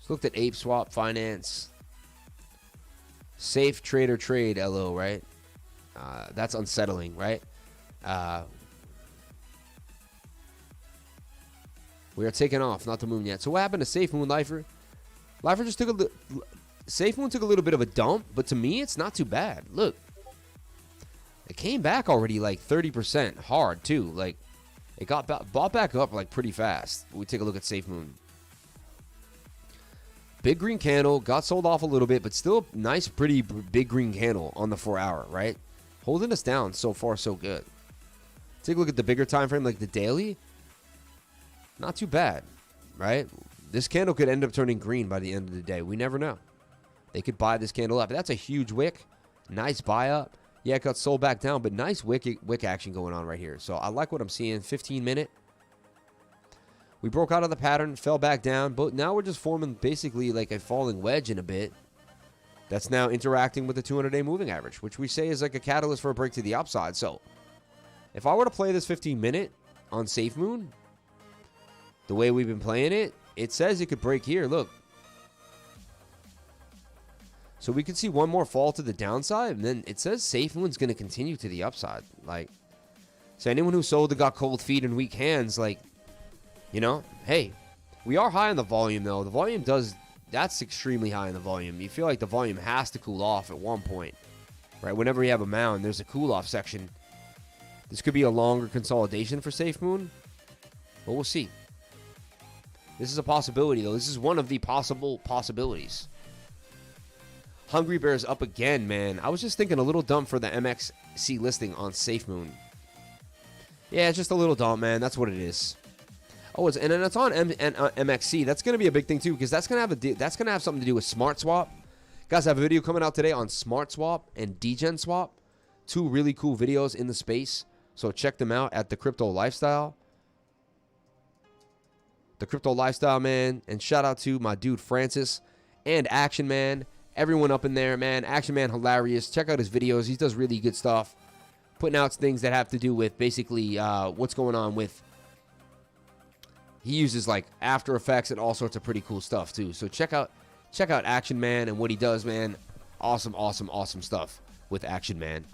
look at Ape Swap Finance. Safe Trader Trade LO, right? That's unsettling, right? We are taking off, not the moon yet. So what happened to Safemoon, Lifer? Lifer just took Safemoon took a little bit of a dump, but to me, it's not too bad. Look, it came back already like 30% hard too. Like, it got bought back up like pretty fast. We take a look at Safemoon. Big green candle, got sold off a little bit, but still nice, pretty big green candle on the 4 hour, right? Holding us down so far, so good. Take a look at the bigger time frame, like the daily. Not too bad, right? This candle could end up turning green by the end of the day. We never know. They could buy this candle up. That's a huge wick. Nice buy up. Yeah, it got sold back down, but nice wick action going on right here. So I like what I'm seeing. 15-minute. We broke out of the pattern, fell back down, but now we're just forming basically like a falling wedge in a bit. That's now interacting with the 200-day moving average, which we say is like a catalyst for a break to the upside. So if I were to play this 15-minute on Safemoon, the way we've been playing it, it says it could break here. Look. So we could see one more fall to the downside, and then it says Safemoon's going to continue to the upside. Like, so anyone who sold and got cold feet and weak hands, like, you know, hey, we are high on the volume, though. The volume does, that's extremely high in the volume. You feel like the volume has to cool off at one point, right? Whenever you have a mound, there's a cool-off section. This could be a longer consolidation for Safemoon, but we'll see. This is a possibility, though. This is one of the possible possibilities. Hungry Bear's up again, man. I was just thinking a little dumb for the MXC listing on Safemoon. Yeah, it's just a little dumb, man. That's what it is. Oh, and then it's on MXC. That's going to be a big thing, too, because that's going to have something to do with Smart Swap. Guys, I have a video coming out today on Smart Swap and Degen Swap. 2 really cool videos in the space. So check them out at The Crypto Lifestyle. The Crypto Lifestyle, man. And shout out to my dude Francis and Action Man. Everyone up in there, man. Action Man, hilarious. Check out his videos. He does really good stuff. Putting out things that have to do with basically what's going on with... He uses like After Effects and all sorts of pretty cool stuff too. So check out Action Man and what he does, man. Awesome, awesome, awesome stuff with Action Man.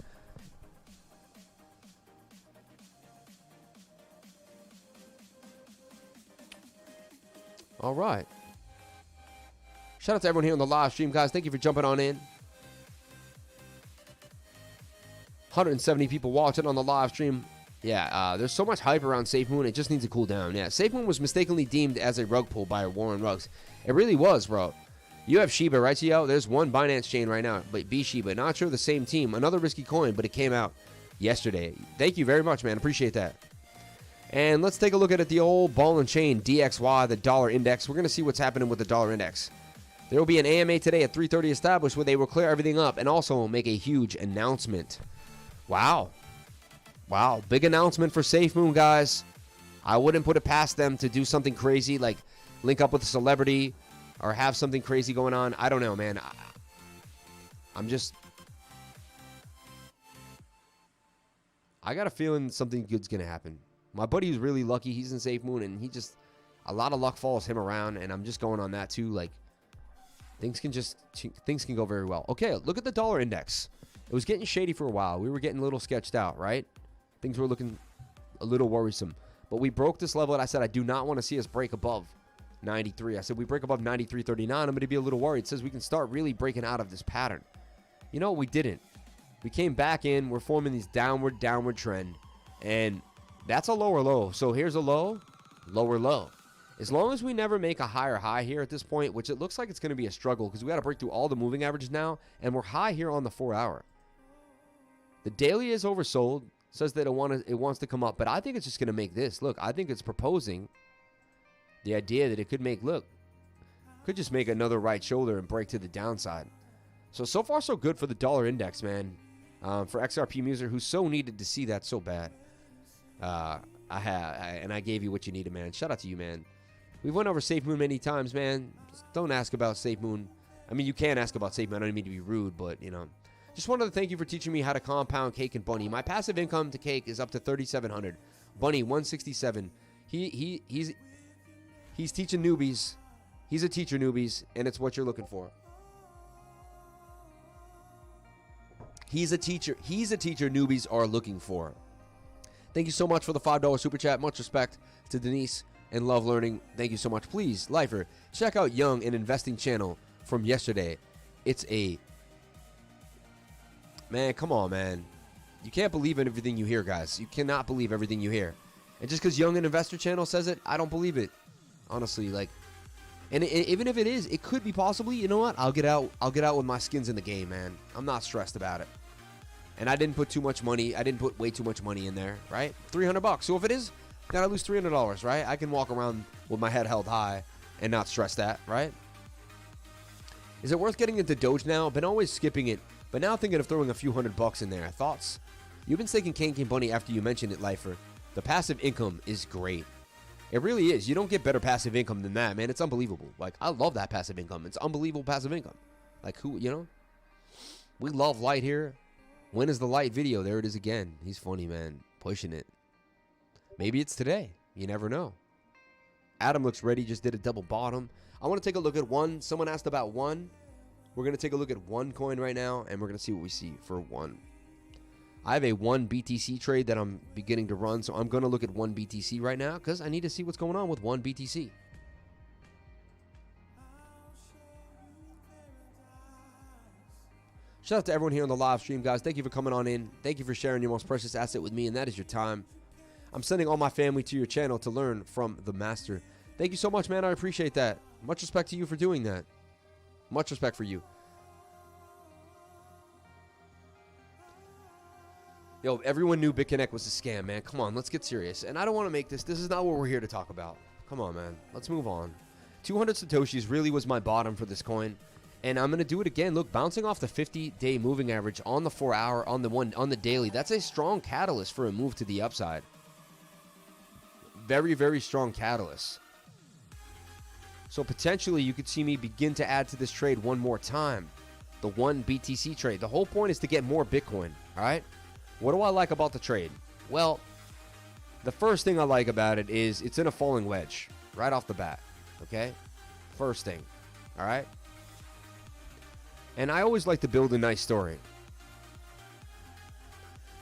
All right. Shout out to everyone here on the live stream, guys. Thank you for jumping on in. 170 people watching on the live stream. Yeah, there's so much hype around Safemoon, it just needs to cool down. Yeah, Safemoon was mistakenly deemed as a rug pull by Warren Ruggs. It really was, bro. You have Shiba, right, Gio? There's one Binance chain right now, but B Shiba. Not sure the same team. Another risky coin, but it came out yesterday. Thank you very much, man. Appreciate that. And let's take a look at it, the old ball and chain, DXY, the dollar index. We're going to see what's happening with the dollar index. There will be an AMA today at 3:30 established where they will clear everything up and also make a huge announcement. Wow. Wow, big announcement for Safemoon, guys. I wouldn't put it past them to do something crazy, like link up with a celebrity or have something crazy going on. I don't know, man. I got a feeling something good's going to happen. My buddy who's really lucky, he's in Safemoon, and a lot of luck follows him around, and I'm just going on that too. Like, things can go very well. Okay, look at the dollar index. It was getting shady for a while. We were getting a little sketched out, right? Things were looking a little worrisome. But we broke this level, and I said I do not want to see us break above 93. I said we break above 93.39, I'm going to be a little worried. It says we can start really breaking out of this pattern. You know, we didn't. We came back in. We're forming these downward trend. And that's a lower low. So here's a low, lower low. As long as we never make a higher high here at this point, which it looks like it's going to be a struggle because we got to break through all the moving averages now, and we're high here on the 4 hour. The daily is oversold. Says that it wants to come up, but I think it's just going to make this. Look, I think it's proposing the idea that it could just make another right shoulder and break to the downside. So far, so good for the dollar index, man. For XRP user who so needed to see that so bad. And I gave you what you needed, man. Shout out to you, man. We've went over Safemoon many times, man. Don't ask about Safemoon. I mean, you can ask about Safemoon. I don't mean to be rude, but, you know. Just wanted to thank you for teaching me how to compound Cake and Bunny. My passive income to Cake is up to 3,700. Bunny 167. He's teaching newbies. He's a teacher, newbies, and it's what you're looking for. He's a teacher. He's a teacher newbies are looking for. Thank you so much for the $5 super chat. Much respect to Denise and Love Learning. Thank you so much. Please, Lifer, check out Young and Investing channel from yesterday. It's a... Man, come on, man. You can't believe in everything you hear, guys. You cannot believe everything you hear. And just because Young and Investor channel says it, I don't believe it. Honestly, like, And even if it is, it could be possibly, you know what? I'll get out with my skins in the game, man. I'm not stressed about it. And I didn't put too much money. I didn't put way too much money in there, right? $300. So if it is, then I lose $300, right? I can walk around with my head held high and not stress that, right? Is it worth getting into Doge now? Been always skipping it, but now thinking of throwing a few $100 in there. Thoughts? You've been staking KuCoin Bunny after you mentioned it, Lifer. The passive income is great. It really is. You don't get better passive income than that, man. It's unbelievable. Like, I love that passive income. It's unbelievable passive income. Like, who, you know? We love Light here. When is the Light video? There it is again. He's funny, man. Pushing it. Maybe it's today. You never know. Adam looks ready. Just did a double bottom. I want to take a look at one. Someone asked about one. We're going to take a look at one coin right now, and we're going to see what we see for one. I have a 1 BTC trade that I'm beginning to run, so I'm going to look at 1 BTC right now because I need to see what's going on with 1 BTC. Shout out to everyone here on the live stream, guys. Thank you for coming on in. Thank you for sharing your most precious asset with me, and that is your time. I'm sending all my family to your channel to learn from the master. Thank you so much, man. I appreciate that. Much respect to you for doing that. Much respect for you. Yo, everyone knew BitConnect was a scam, man. Come on, let's get serious. And I don't want to make this. This is not what we're here to talk about. Come on, man. Let's move on. 200 Satoshis really was my bottom for this coin. And I'm going to do it again. Look, bouncing off the 50-day moving average on the 4-hour, on the daily. That's a strong catalyst for a move to the upside. Very, very strong catalyst. So potentially you could see me begin to add to this trade one more time. The 1 BTC trade. The whole point is to get more Bitcoin, all right? What do I like about the trade? Well, the first thing I like about it is it's in a falling wedge right off the bat, okay? First thing, all right? And I always like to build a nice story.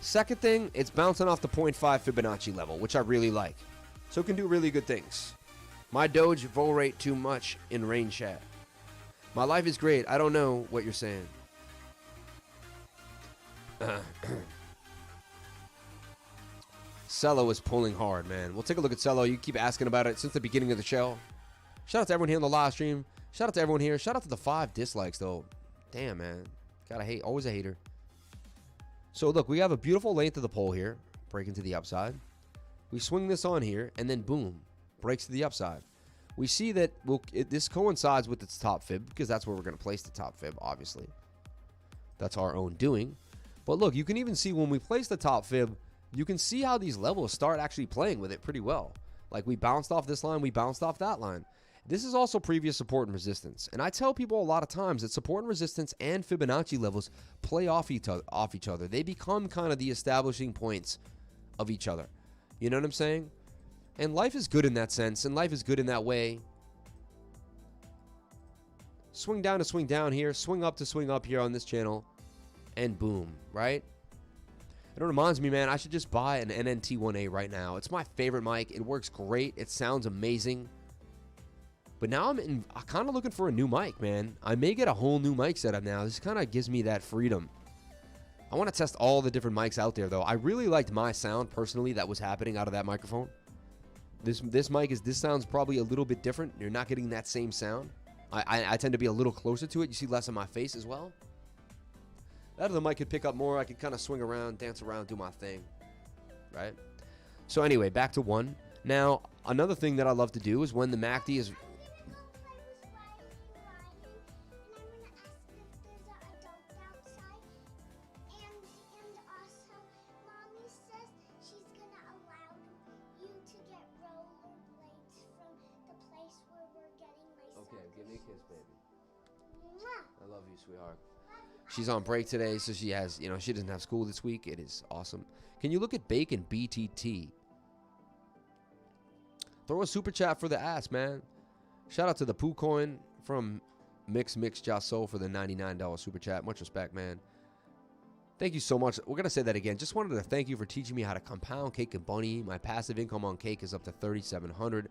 Second thing, it's bouncing off the 0.5 Fibonacci level, which I really like. So it can do really good things. My Doge vol rate too much in rain chat. My life is great. I don't know what you're saying. Cello is pulling hard, man. We'll take a look at Cello. You keep asking about it since the beginning of the show. Shout out to everyone here on the live stream. Shout out to everyone here. Shout out to the 5 dislikes, though. Damn, man. Gotta hate. Always a hater. So, look, we have a beautiful length of the pole here. Breaking to the upside. We swing this on here, and then boom. Breaks to the upside. We see that this coincides with its top fib, because that's where we're going to place the top fib, obviously. That's our own doing. But look, you can even see when we place the top fib, you can see how these levels start actually playing with it pretty well. Like we bounced off this line, we bounced off that line. This is also previous support and resistance. And I tell people a lot of times that support and resistance and Fibonacci levels play off each other. They become kind of the establishing points of each other. You know what I'm saying? And life is good in that sense, and life is good in that way. Swing down to swing down here, swing up to swing up here on this channel, and boom, right? It reminds me, man, I should just buy an NNT1A right now. It's my favorite mic. It works great. It sounds amazing. But now I'm kind of looking for a new mic, man. I may get a whole new mic setup now. This kind of gives me that freedom. I want to test all the different mics out there, though. I really liked my sound, personally, that was happening out of that microphone. This sounds probably a little bit different. You're not getting that same sound. I tend to be a little closer to it. You see less of my face as well. That other mic could pick up more. I could kind of swing around, dance around, do my thing, right? So anyway, back to 1. Now, another thing that I love to do is when the MACD is... Okay, give me a kiss, baby. I love you, sweetheart. She's on break today, so she has, she doesn't have school this week. It is awesome. Can you look at Bacon BTT? Throw a super chat for the ass, man. Shout out to the KuCoin from Mix Jaso for the $99 super chat. Much respect, man. Thank you so much. We're going to say that again. Just wanted to thank you for teaching me how to compound Cake and Bunny. My passive income on Cake is up to 3,700.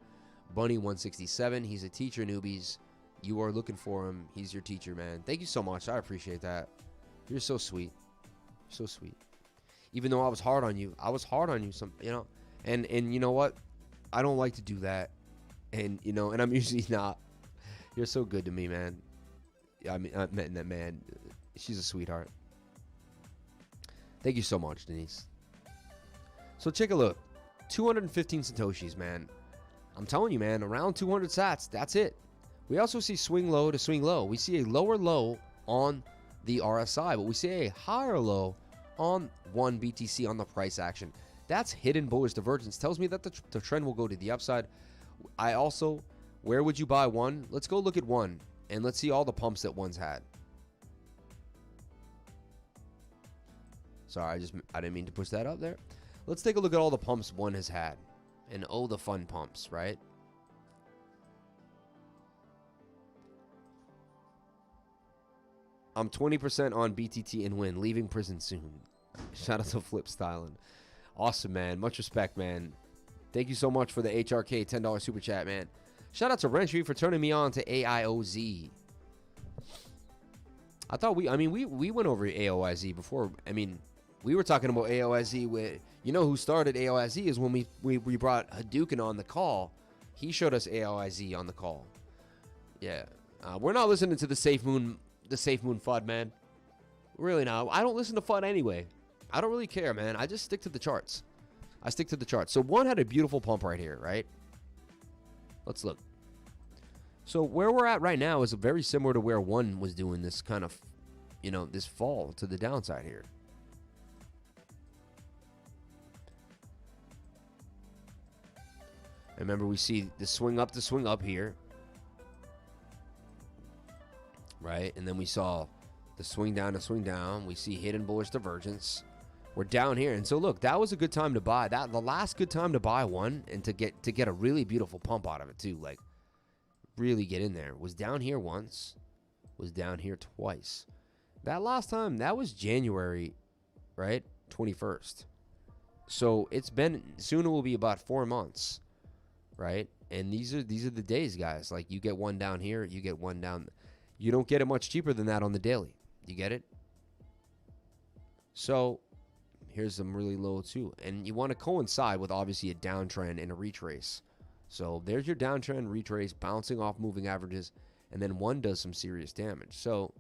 Bunny 167. He's a teacher, newbies. You are looking for him. He's your teacher, man. Thank you so much. I appreciate that. You're so sweet. So sweet. Even though I was hard on you. And you know what? I don't like to do that. And, and I'm usually not. You're so good to me, man. I mean, I met that man. She's a sweetheart. Thank you so much, Denise. So check a look. 215 Satoshis, man. I'm telling you, man, around 200 sats. That's it. We also see swing low to swing low. We see a lower low on the RSI, but we see a higher low on 1 BTC on the price action. That's hidden bullish divergence. Tells me that the trend will go to the upside. I also, where would you buy one? Let's go look at one, and let's see all the pumps that one's had. Sorry, I didn't mean to push that up there. Let's take a look at all the pumps one has had. And oh, the fun pumps, right? I'm 20% on BTT and win. Leaving prison soon. Shout out to Flip Styling. Awesome, man. Much respect, man. Thank you so much for the HRK $10 super chat, man. Shout out to Rentry for turning me on to AIOZ. I thought we went over AOIZ before. I mean, we were talking about AOIZ with, you know who started AOIZ is when we brought Hadouken on the call. He showed us AOIZ on the call. Yeah. We're not listening to the Safemoon FUD, man. Really not. I don't listen to FUD anyway. I don't really care, man. I just stick to the charts. I stick to the charts. So one had a beautiful pump right here, right? Let's look. So where we're at right now is very similar to where one was doing this kind of, you know, this fall to the downside here. And remember, we see the swing up here. Right? And then we saw the swing down to swing down. We see hidden bullish divergence. We're down here. And so look, that was a good time to buy. The last good time to buy one and to get a really beautiful pump out of it too. Like really get in there. Was down here once. Was down here twice. That last time, that was January, right? 21st. So it's been, soon it will be about 4 months, right? And these are the days, guys. Like you get one down here, you get one down. You don't get it much cheaper than that on the daily. You get it? So here's some really low too. And you want to coincide with obviously a downtrend and a retrace. So there's your downtrend, retrace, bouncing off moving averages, and then one does some serious damage. So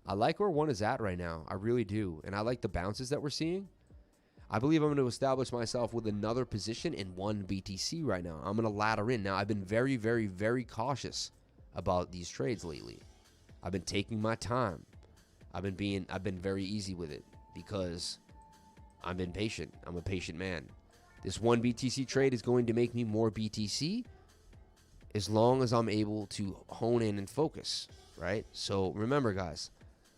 I like where one is at right now. I really do. And I like the bounces that we're seeing. I believe I'm going to establish myself with another position in one BTC right now. I'm going to ladder in. Now, I've been very, very, very cautious about these trades lately. I've been taking my time. I've been very easy with it because I've been patient. I'm a patient man. This one BTC trade is going to make me more BTC as long as I'm able to hone in and focus, right? So remember, guys,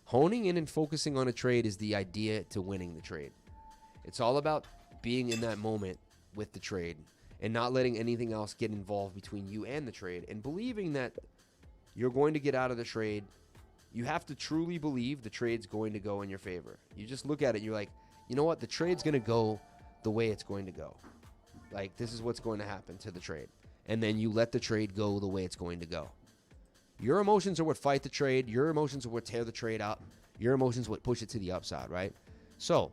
honing in and focusing on a trade is the idea to winning the trade. It's all about being in that moment with the trade and not letting anything else get involved between you and the trade, and believing that you're going to get out of the trade. You have to truly believe the trade's going to go in your favor. You just look at it and you're like, you know what? The trade's going to go the way it's going to go. Like, this is what's going to happen to the trade. And then you let the trade go the way it's going to go. Your emotions are what fight the trade. Your emotions are what tear the trade up. Your emotions what push it to the upside, right? So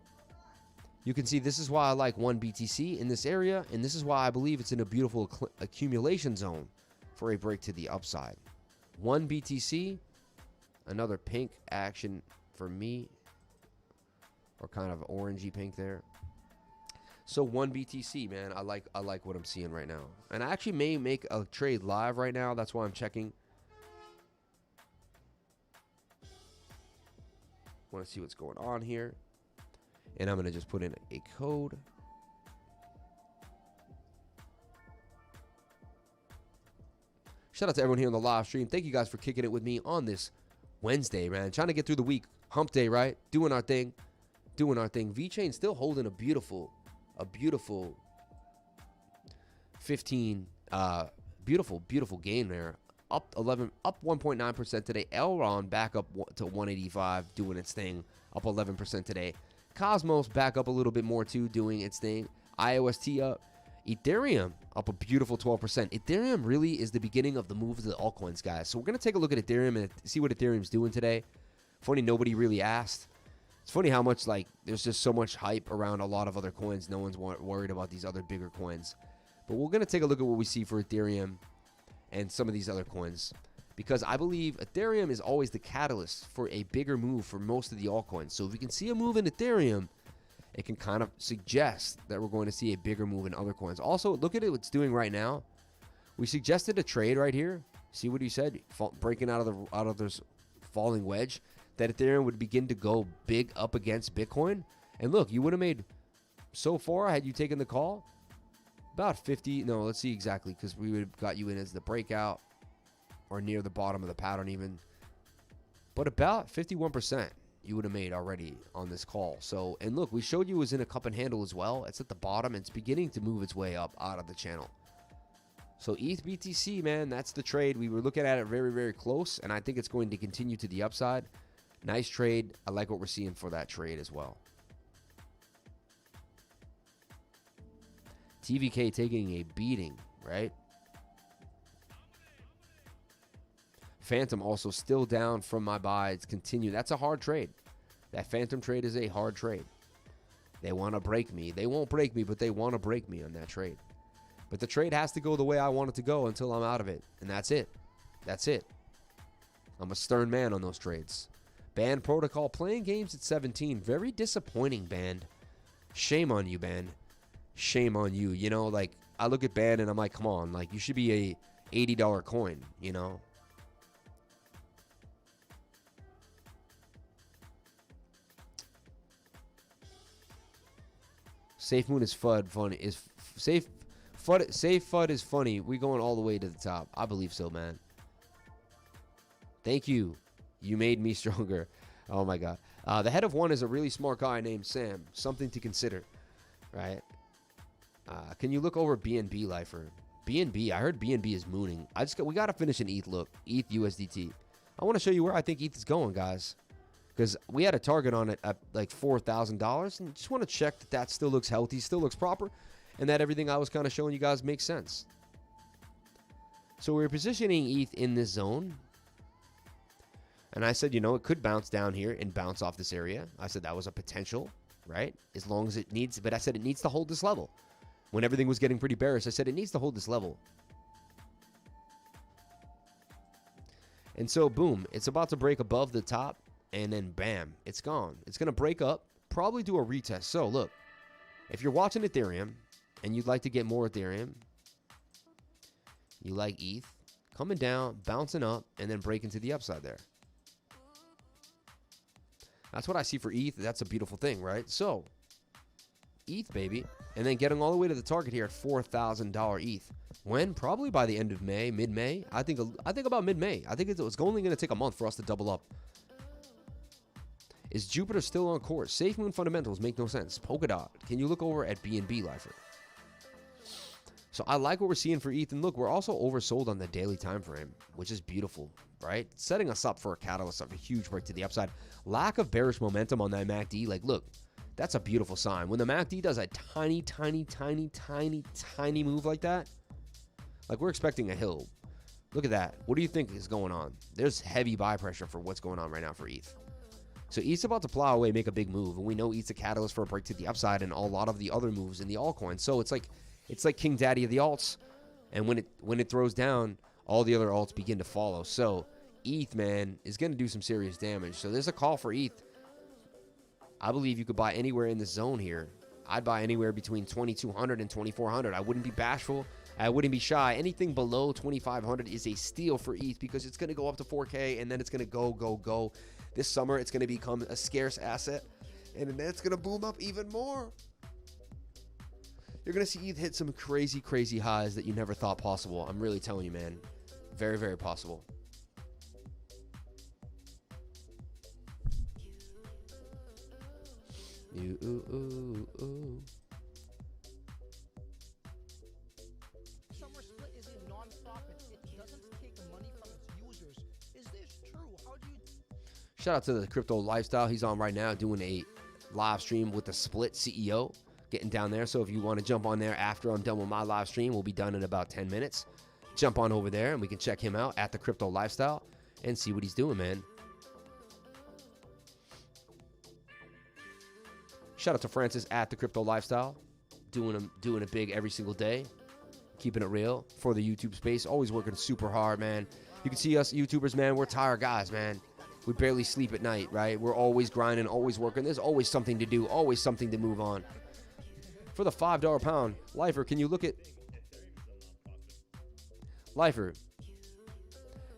you can see this is why I like one BTC in this area, and this is why I believe it's in a beautiful accumulation zone for a break to the upside. One BTC, another pink action for me, or kind of orangey pink there. So one BTC, man, I like what I'm seeing right now. And I actually may make a trade live right now. That's why I'm checking. Want to see what's going on here. And I'm going to just put in a code. Shout out to everyone here on the live stream. Thank you guys for kicking it with me on this Wednesday, man. Trying to get through the week. Hump day, right? Doing our thing. VeChain still holding a beautiful 15, beautiful gain there. Up 1.9% today. Elron back up to 185, doing its thing. Up 11% today. Cosmos back up a little bit more too, doing its thing. IOST up. Ethereum up a beautiful 12%. Ethereum really is the beginning of the move to the altcoins, guys. So we're going to take a look at Ethereum and see what Ethereum's doing today. Funny, nobody really asked. It's funny how much, like, there's just so much hype around a lot of other coins. No one's worried about these other bigger coins. But we're going to take a look at what we see for Ethereum and some of these other coins. because I believe Ethereum is always the catalyst for a bigger move for most of the altcoins. So if we can see a move in Ethereum, it can kind of suggest that we're going to see a bigger move in other coins. Also, look at it, what it's doing right now. We suggested a trade right here. See what he said? Breaking out of this falling wedge, that Ethereum would begin to go big up against Bitcoin. And look, you would have made, so far, had you taken the call, about 50. No, let's see exactly, because we would have got you in as the breakout or near the bottom of the pattern even. But about 51% you would have made already on this call. So, and look, we showed you it was in a cup and handle as well. It's at the bottom. It's beginning to move its way up out of the channel. So ETH BTC, man, that's the trade. We were looking at it very, very close, and I think it's going to continue to the upside. Nice trade. I like what we're seeing for that trade as well. TVK taking a beating, right? Phantom also still down from my buy. It's continued. That's a hard trade. That Phantom trade is a hard trade. They want to break me. They won't break me, but they want to break me on that trade. But the trade has to go the way I want it to go until I'm out of it. And that's it. That's it. I'm a stern man on those trades. Band Protocol playing games at 17. Very disappointing, Band. Shame on you, Band. Shame on you. You know, like, I look at Band and I'm like, come on. Like, you should be a $80 coin, you know? Safemoon is funny. Safe FUD is funny. We going all the way to the top. I believe so, man. Thank you. You made me stronger. Oh my God. The head of one is a really smart guy named Sam. Something to consider, right? Can you look over BNB Lifer? BNB. I heard BNB is mooning. We got to finish an ETH look. ETH USDT. I want to show you where I think ETH is going, guys. Because we had a target on it at like $4,000, and just want to check that that still looks healthy, still looks proper, and that everything I was kind of showing you guys makes sense. So we're positioning ETH in this zone, and I said, you know, it could bounce down here and bounce off this area. I said that was a potential, right? As long as it needs, but I said it needs to hold this level. When everything was getting pretty bearish, I said it needs to hold this level. And so, boom, it's about to break above the top. And then bam, it's gone. It's going to break up, probably do a retest. So look, if you're watching Ethereum and you'd like to get more Ethereum, you like ETH, coming down, bouncing up, and then breaking to the upside there. That's what I see for ETH. That's a beautiful thing, right? So ETH, baby, and then getting all the way to the target here at $4,000 ETH. When? Probably by the end of May, mid-May. I think about mid-May. I think it's only going to take a month for us to double up. Is Jupiter still on course? Safemoon fundamentals make no sense. Polkadot. Can you look over at BNB Lifer? So I like what we're seeing for ETH. And look, we're also oversold on the daily time frame, which is beautiful, right? Setting us up for a catalyst of a huge break to the upside. Lack of bearish momentum on that MACD. Like, look, that's a beautiful sign. When the MACD does a tiny, tiny, tiny, tiny, tiny move like that, like we're expecting a hill. Look at that. What do you think is going on? There's heavy buy pressure for what's going on right now for ETH. So ETH's about to plow away, make a big move, and we know ETH's a catalyst for a break to the upside and a lot of the other moves in the altcoins. So it's like King Daddy of the alts, and when it throws down, all the other alts begin to follow. So ETH, man, is going to do some serious damage. So there's a call for ETH. I believe you could buy anywhere in this zone here. I'd buy anywhere between 2,200 and 2,400. I wouldn't be bashful. I wouldn't be shy. Anything below 2,500 is a steal for ETH because it's going to go up to 4K and then it's going to go. This summer, it's going to become a scarce asset and then it's going to boom up even more. You're going to see ETH hit some crazy, crazy highs that you never thought possible. I'm really telling you, man. Very, very possible. Summer Split is a non-profit. It doesn't take money from its users. Is this true? How do you... Shout out to the Crypto Lifestyle. He's on right now doing a live stream with the Split CEO. Getting down there. So if you want to jump on there after I'm done with my live stream, we'll be done in about 10 minutes. Jump on over there and we can check him out at the Crypto Lifestyle and see what he's doing, man. Shout out to Francis at the Crypto Lifestyle, doing it big every single day, keeping it real for the YouTube space. Always working super hard, man. You can see us YouTubers, man. We're tired guys, man. We barely sleep at night, right? We're always grinding, always working. There's always something to do, always something to move on. For the $5 pound, Lifer, can you look at... Lifer,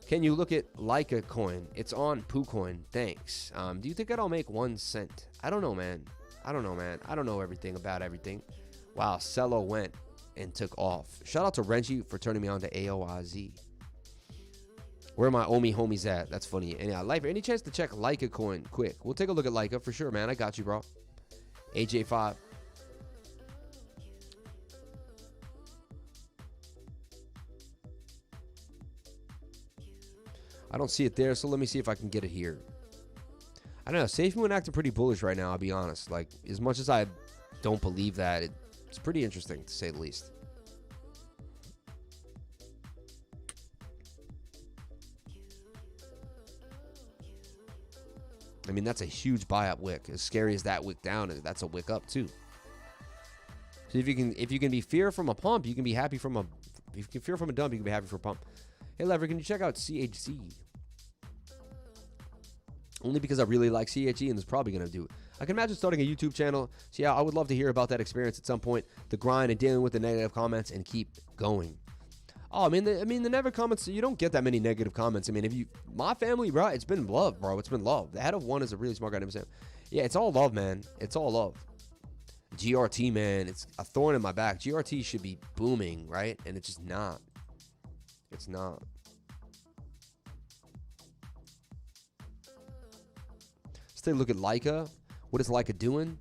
can you look at KuCoin? It's on KuCoin. Thanks. Do you think I'll make 1 cent? I don't know, man. I don't know everything about everything. Wow, Cello went and took off. Shout out to Renji for turning me on to AOIZ. Where are my Omi homies at? That's funny. And yeah, Lifer, any chance to check KuCoin quick? We'll take a look at Leica for sure, man. I got you, bro. AJ5. I don't see it there, so let me see if I can get it here. I don't know. Safemoon acting pretty bullish right now, I'll be honest. Like, as much as I don't believe that, it's pretty interesting, to say the least. I mean, that's a huge buy-up wick. As scary as that wick down is, that's a wick up, too. So if you can be fear from a pump, you can be happy from a... If you can fear from a dump, you can be happy for a pump. Hey, Lever, can you check out CHC? Only because I really like CHE and it's probably going to do it. I can imagine starting a YouTube channel. So yeah, I would love to hear about that experience at some point. The grind and dealing with the negative comments and keep going. Oh, the negative comments, you don't get that many negative comments. I mean, if you... My family, bro, it's been love, bro. It's been love. The head of one is a really smart guy named Sam. Yeah, it's all love, man. It's all love. GRT, man, it's a thorn in my back. GRT should be booming, right? And it's just not. It's not. Let's take a look at Leica. What is Leica doing?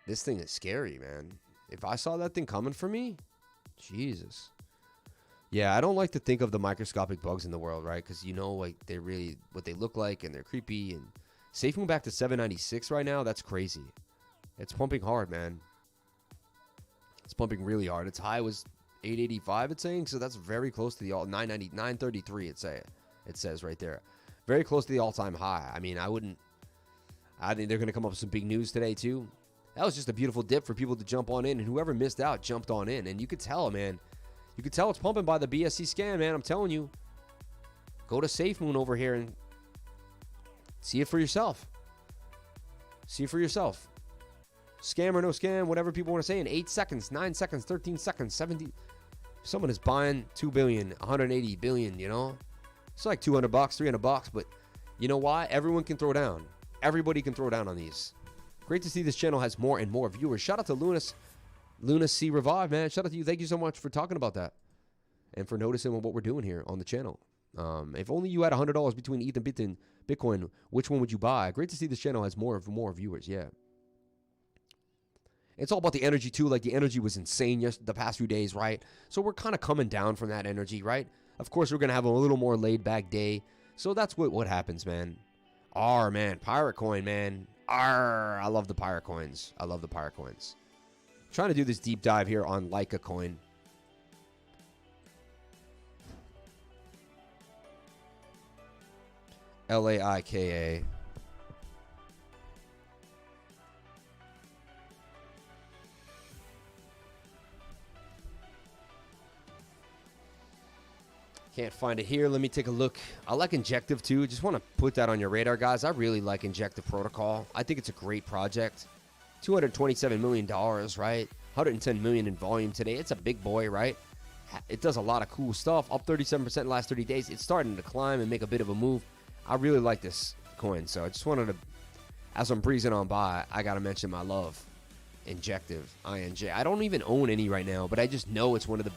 This thing is scary, man. If I saw that thing coming for me, Jesus. Yeah, I don't like to think of the microscopic bugs in the world, right? Because you know, like, they're really what they look like and they're creepy. And Safemoon back to 796 right now. That's crazy. It's pumping hard, man. It's pumping really hard. Its high was 885, it's saying. So that's very close to the 933, it says right there. Very close to the all-time high. I mean, I think they're going to come up with some big news today, too. That was just a beautiful dip for people to jump on in. And whoever missed out jumped on in. And you could tell, man. You could tell it's pumping by the BSC scan, man. I'm telling you. Go to Safemoon over here and see it for yourself. See it for yourself. Scam or no scam, whatever people want to say in 8 seconds, 9 seconds, 13 seconds, 70. Someone is buying 2 billion, 180 billion, you know? It's like $200, $300, but you know why? Everyone can throw down. Everybody can throw down on these. Great to see this channel has more and more viewers. Shout out to Luna C Revive, man. Shout out to you. Thank you so much for talking about that and for noticing what we're doing here on the channel. If only you had $100 between ETH and Bitcoin, which one would you buy? Great to see this channel has more viewers. Yeah. It's all about the energy, too. Like, the energy was insane the past few days, right? So we're kind of coming down from that energy, right? Of course, we're going to have a little more laid-back day. So that's what happens, man. Man. Pirate coin, man. I love the pirate coins. I love the pirate coins. Trying to do this deep dive here on Leica coin. Laika. Can't find it here. Let me take a look. I like Injective too. Just want to put that on your radar, guys. I really like Injective Protocol. I think it's a great project. $227 million, right? 110 million in volume today. It's a big boy, right? It does a lot of cool stuff. Up 37% in the last 30 days. It's starting to climb and make a bit of a move. I really like this coin. So I just wanted to, as I'm breezing on by, I got to mention my love. Injective, INJ. I don't even own any right now, but I just know it's one of the...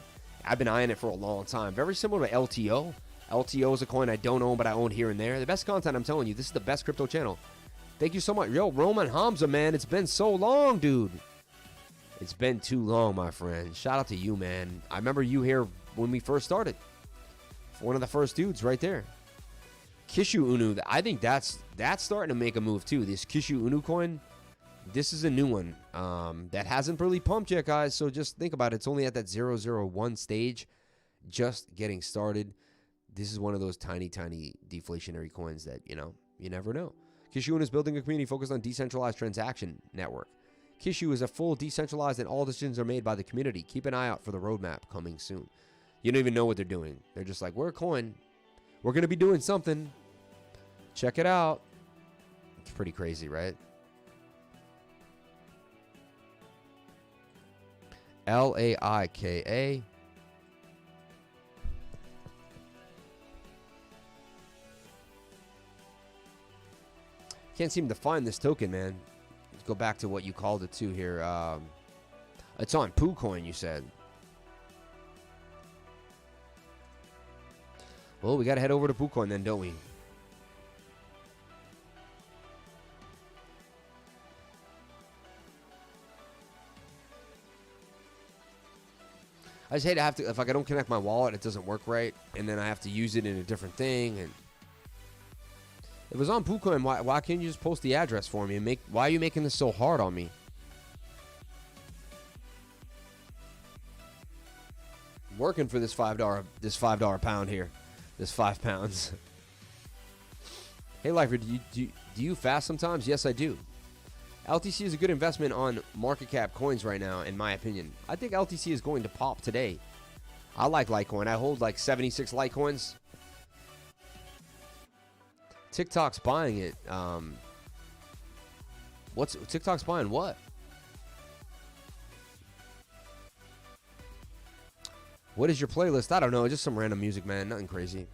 I've been eyeing it for a long time. Very similar to LTO. LTO is a coin I don't own, but I own here and there. The best content, I'm telling you. This is the best crypto channel. Thank you so much. Yo, Roman Hamza, man. It's been so long, dude. It's been too long, my friend. Shout out to you, man. I remember you here when we first started. One of the first dudes right there. Kishu Unu. I think that's starting to make a move, too. This Kishu Unu coin. This is a new one that hasn't really pumped yet, guys. So just think about it. It's only at that 001 stage, just getting started. This is one of those tiny, tiny deflationary coins that, you know, you never know. Kishun is building a community focused on decentralized transaction network. Kishu is a full decentralized and all decisions are made by the community. Keep an eye out for the roadmap coming soon. You don't even know what they're doing. They're just like, we're a coin. We're going to be doing something. Check it out. It's pretty crazy, right? Laika. Can't seem to find this token, man. Let's go back to what you called it to here. It's on KuCoin, you said. Well, we got to head over to KuCoin then, don't we? I just hate to have to, if I don't connect my wallet, it doesn't work right, and then I have to use it in a different thing. And if it was on KuCoin, why can't you just post the address for me and why are you making this so hard on me? I'm working for this $5 pound here, this 5 pounds. Hey, Lifer, do you fast sometimes? Yes, I do. LTC is a good investment on market cap coins right now, in my opinion. I think LTC is going to pop today. I like Litecoin. I hold like 76 Litecoins. TikTok's buying it. What's TikTok's buying what? What is your playlist? I don't know. Just some random music, man. Nothing crazy.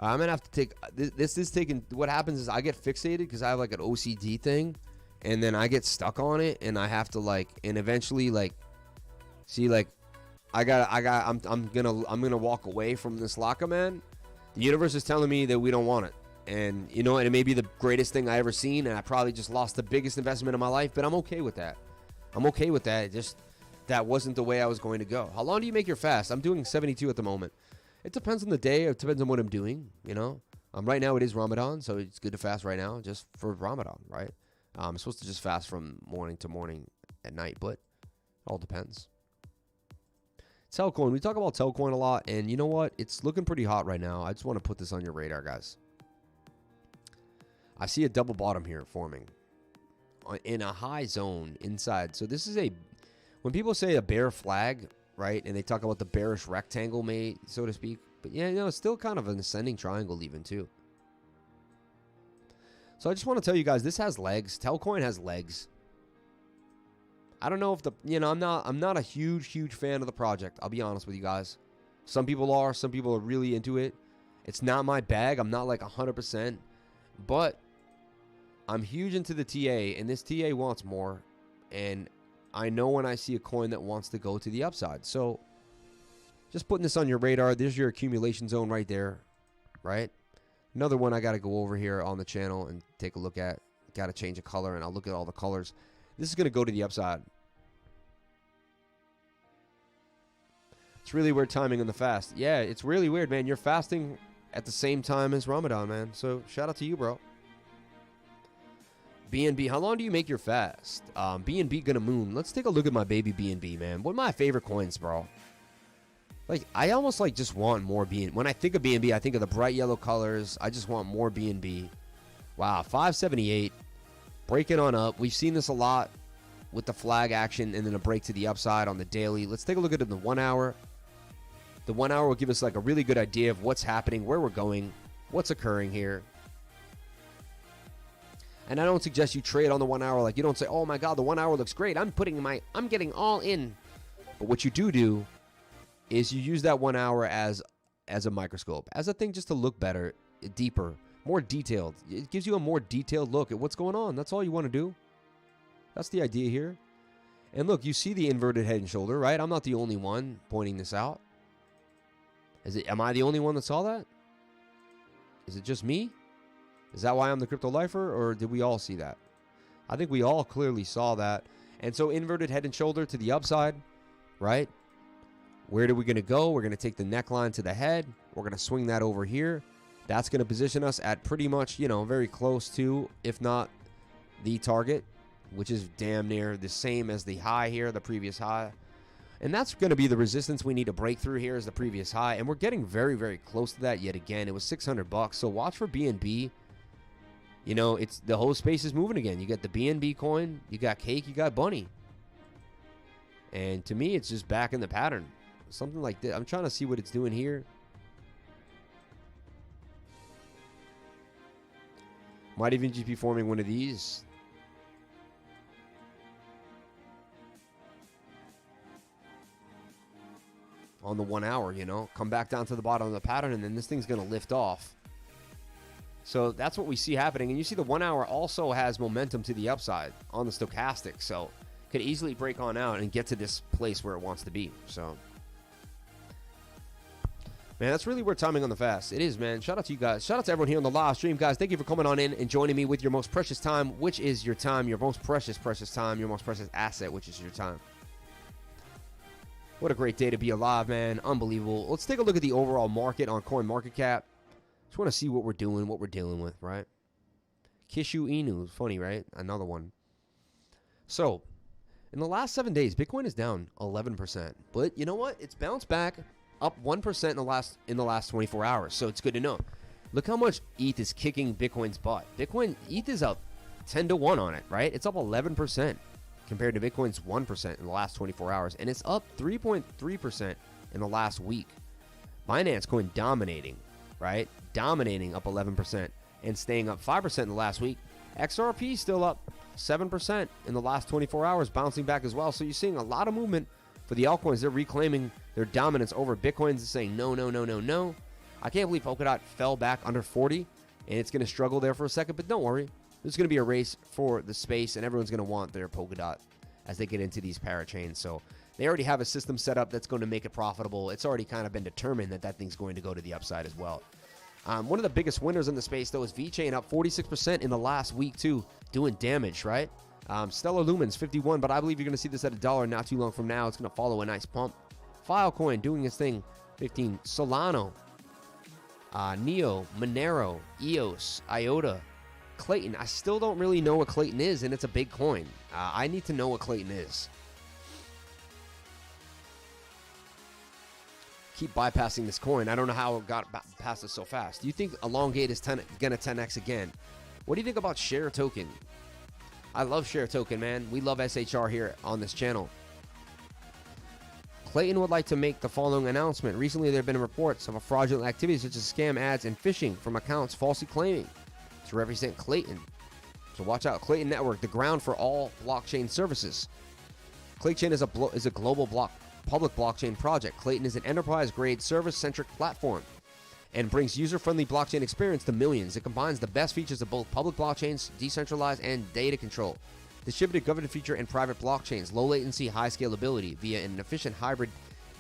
I'm going to have to take... This is taking... What happens is I get fixated because I have like an OCD thing. And then I get stuck on it. And I have to like... And eventually like... See like... I'm gonna walk away from this locker, man. The universe is telling me that we don't want it. And you know what? It may be the greatest thing I ever seen. And I probably just lost the biggest investment of my life. But I'm okay with that. I'm okay with that. It just... That wasn't the way I was going to go. How long do you make your fast? I'm doing 72 at the moment. It depends on the day. It depends on what I'm doing, you know. Right now it is Ramadan, so it's good to fast right now just for Ramadan, right? I'm supposed to just fast from morning to morning at night, but it all depends. Telcoin. We talk about Telcoin a lot, and you know what? It's looking pretty hot right now. I just want to put this on your radar, guys. I see a double bottom here forming in a high zone inside. So this is when people say a bear flag, right? And they talk about the bearish rectangle, so to speak. But yeah, you know, it's still kind of an ascending triangle even too. So I just want to tell you guys, this has legs. Telcoin has legs. I don't know if I'm not a huge fan of the project. I'll be honest with you guys. Some people are. Some people are really into it. It's not my bag. I'm not like 100%. But I'm huge into the TA, and this TA wants more. And I know when I see a coin that wants to go to the upside. So just putting this on your radar. There's your accumulation zone right there, right? Another one I got to go over here on the channel and take a look at. Got to change a color, and I'll look at all the colors. This is going to go to the upside. It's really weird timing on the fast. Yeah, it's really weird, man. You're fasting at the same time as Ramadan, man. So shout out to you, bro. BNB, how long do you make your fast? BNB gonna moon. Let's take a look at my baby BNB, man. One of my favorite coins, bro. Like, I almost like just want more BNB. When I think of BNB, I think of the bright yellow colors. I just want more BNB. Wow, 578. Breaking on up. We've seen this a lot with the flag action and then a break to the upside on the daily. Let's take a look at it in the 1 hour. The 1 hour will give us like a really good idea of what's happening, where we're going, what's occurring here. And I don't suggest you trade on the 1 hour. Like, you don't say, oh my God, the 1 hour looks great. I'm getting all in. But what you do is you use that 1 hour as a microscope, as a thing just to look better, deeper, more detailed. It gives you a more detailed look at what's going on. That's all you want to do. That's the idea here. And look, you see the inverted head and shoulder, right? I'm not the only one pointing this out. Am I the only one that saw that? Is it just me? Is that why I'm the crypto lifer, or did we all see that? I think we all clearly saw that. And so inverted head and shoulder to the upside, right? Where are we going to go? We're going to take the neckline to the head. We're going to swing that over here. That's going to position us at pretty much, very close to, if not the target, which is damn near the same as the high here, the previous high. And that's going to be the resistance we need to break through here is the previous high. And we're getting very, very close to that yet again. It was $600. So watch for BNB you know, it's the whole space is moving again. You got the BNB coin, you got Cake, you got Bunny. And to me, it's just back in the pattern. Something like that. I'm trying to see what it's doing here. Might even just be forming one of these. On the 1 hour, you know, come back down to the bottom of the pattern, and then this thing's going to lift off. So that's what we see happening. And you see the 1 hour also has momentum to the upside on the stochastic. So could easily break on out and get to this place where it wants to be. So, man, that's really where timing on the fast. It is, man. Shout out to you guys. Shout out to everyone here on the live stream, guys. Thank you for coming on in and joining me with your most precious time, which is your time, your most precious time, your most precious asset, which is your time. What a great day to be alive, man. Unbelievable. Let's take a look at the overall market on CoinMarketCap. Just want to see what we're doing, what we're dealing with, right? Kishu Inu. Funny, right? Another one. So, in the last 7 days, Bitcoin is down 11%. But you know what? It's bounced back up 1% in the last 24 hours. So it's good to know. Look how much ETH is kicking Bitcoin's butt. ETH is up 10 to 1 on it, right? It's up 11%. Compared to Bitcoin's 1% in the last 24 hours. And it's up 3.3% in the last week. Binance Coin dominating, right? Dominating up 11% and staying up 5% in the last week. XRP still up 7% in the last 24 hours, bouncing back as well. So you're seeing a lot of movement for the altcoins. They're reclaiming their dominance over Bitcoins and saying, no, no, no, no, no. I can't believe Polkadot fell back under 40, and it's going to struggle there for a second. But don't worry. There's going to be a race for the space, and everyone's going to want their Polkadot as they get into these parachains. So they already have a system set up that's going to make it profitable. It's already kind of been determined that that thing's going to go to the upside as well. One of the biggest winners in the space, though, is VeChain, up 46% in the last week, too, doing damage, right? Stellar Lumens, 51, but I believe you're going to see this at $1 not too long from now. It's going to follow a nice pump. Filecoin doing its thing, 15. Solano, Neo, Monero, EOS, IOTA, Clayton. I still don't really know what Clayton is, and it's a big coin. I need to know what Clayton is. Keep bypassing this coin. I don't know how it got past it so fast. Do you think Elongate is going to 10x again? What do you think about Share Token? I love Share Token, man. We love SHR here on this channel. Clayton would like to make the following announcement. Recently, there have been reports of a fraudulent activity such as scam ads and phishing from accounts falsely claiming to represent Clayton. So watch out. Clayton Network, the ground for all blockchain services. Clayton is a global public blockchain project. Clayton is an enterprise-grade service-centric platform and brings user-friendly blockchain experience to millions. It combines the best features of both public blockchains, decentralized, and data control. Distributed governance feature and private blockchains, low latency, high scalability via an efficient hybrid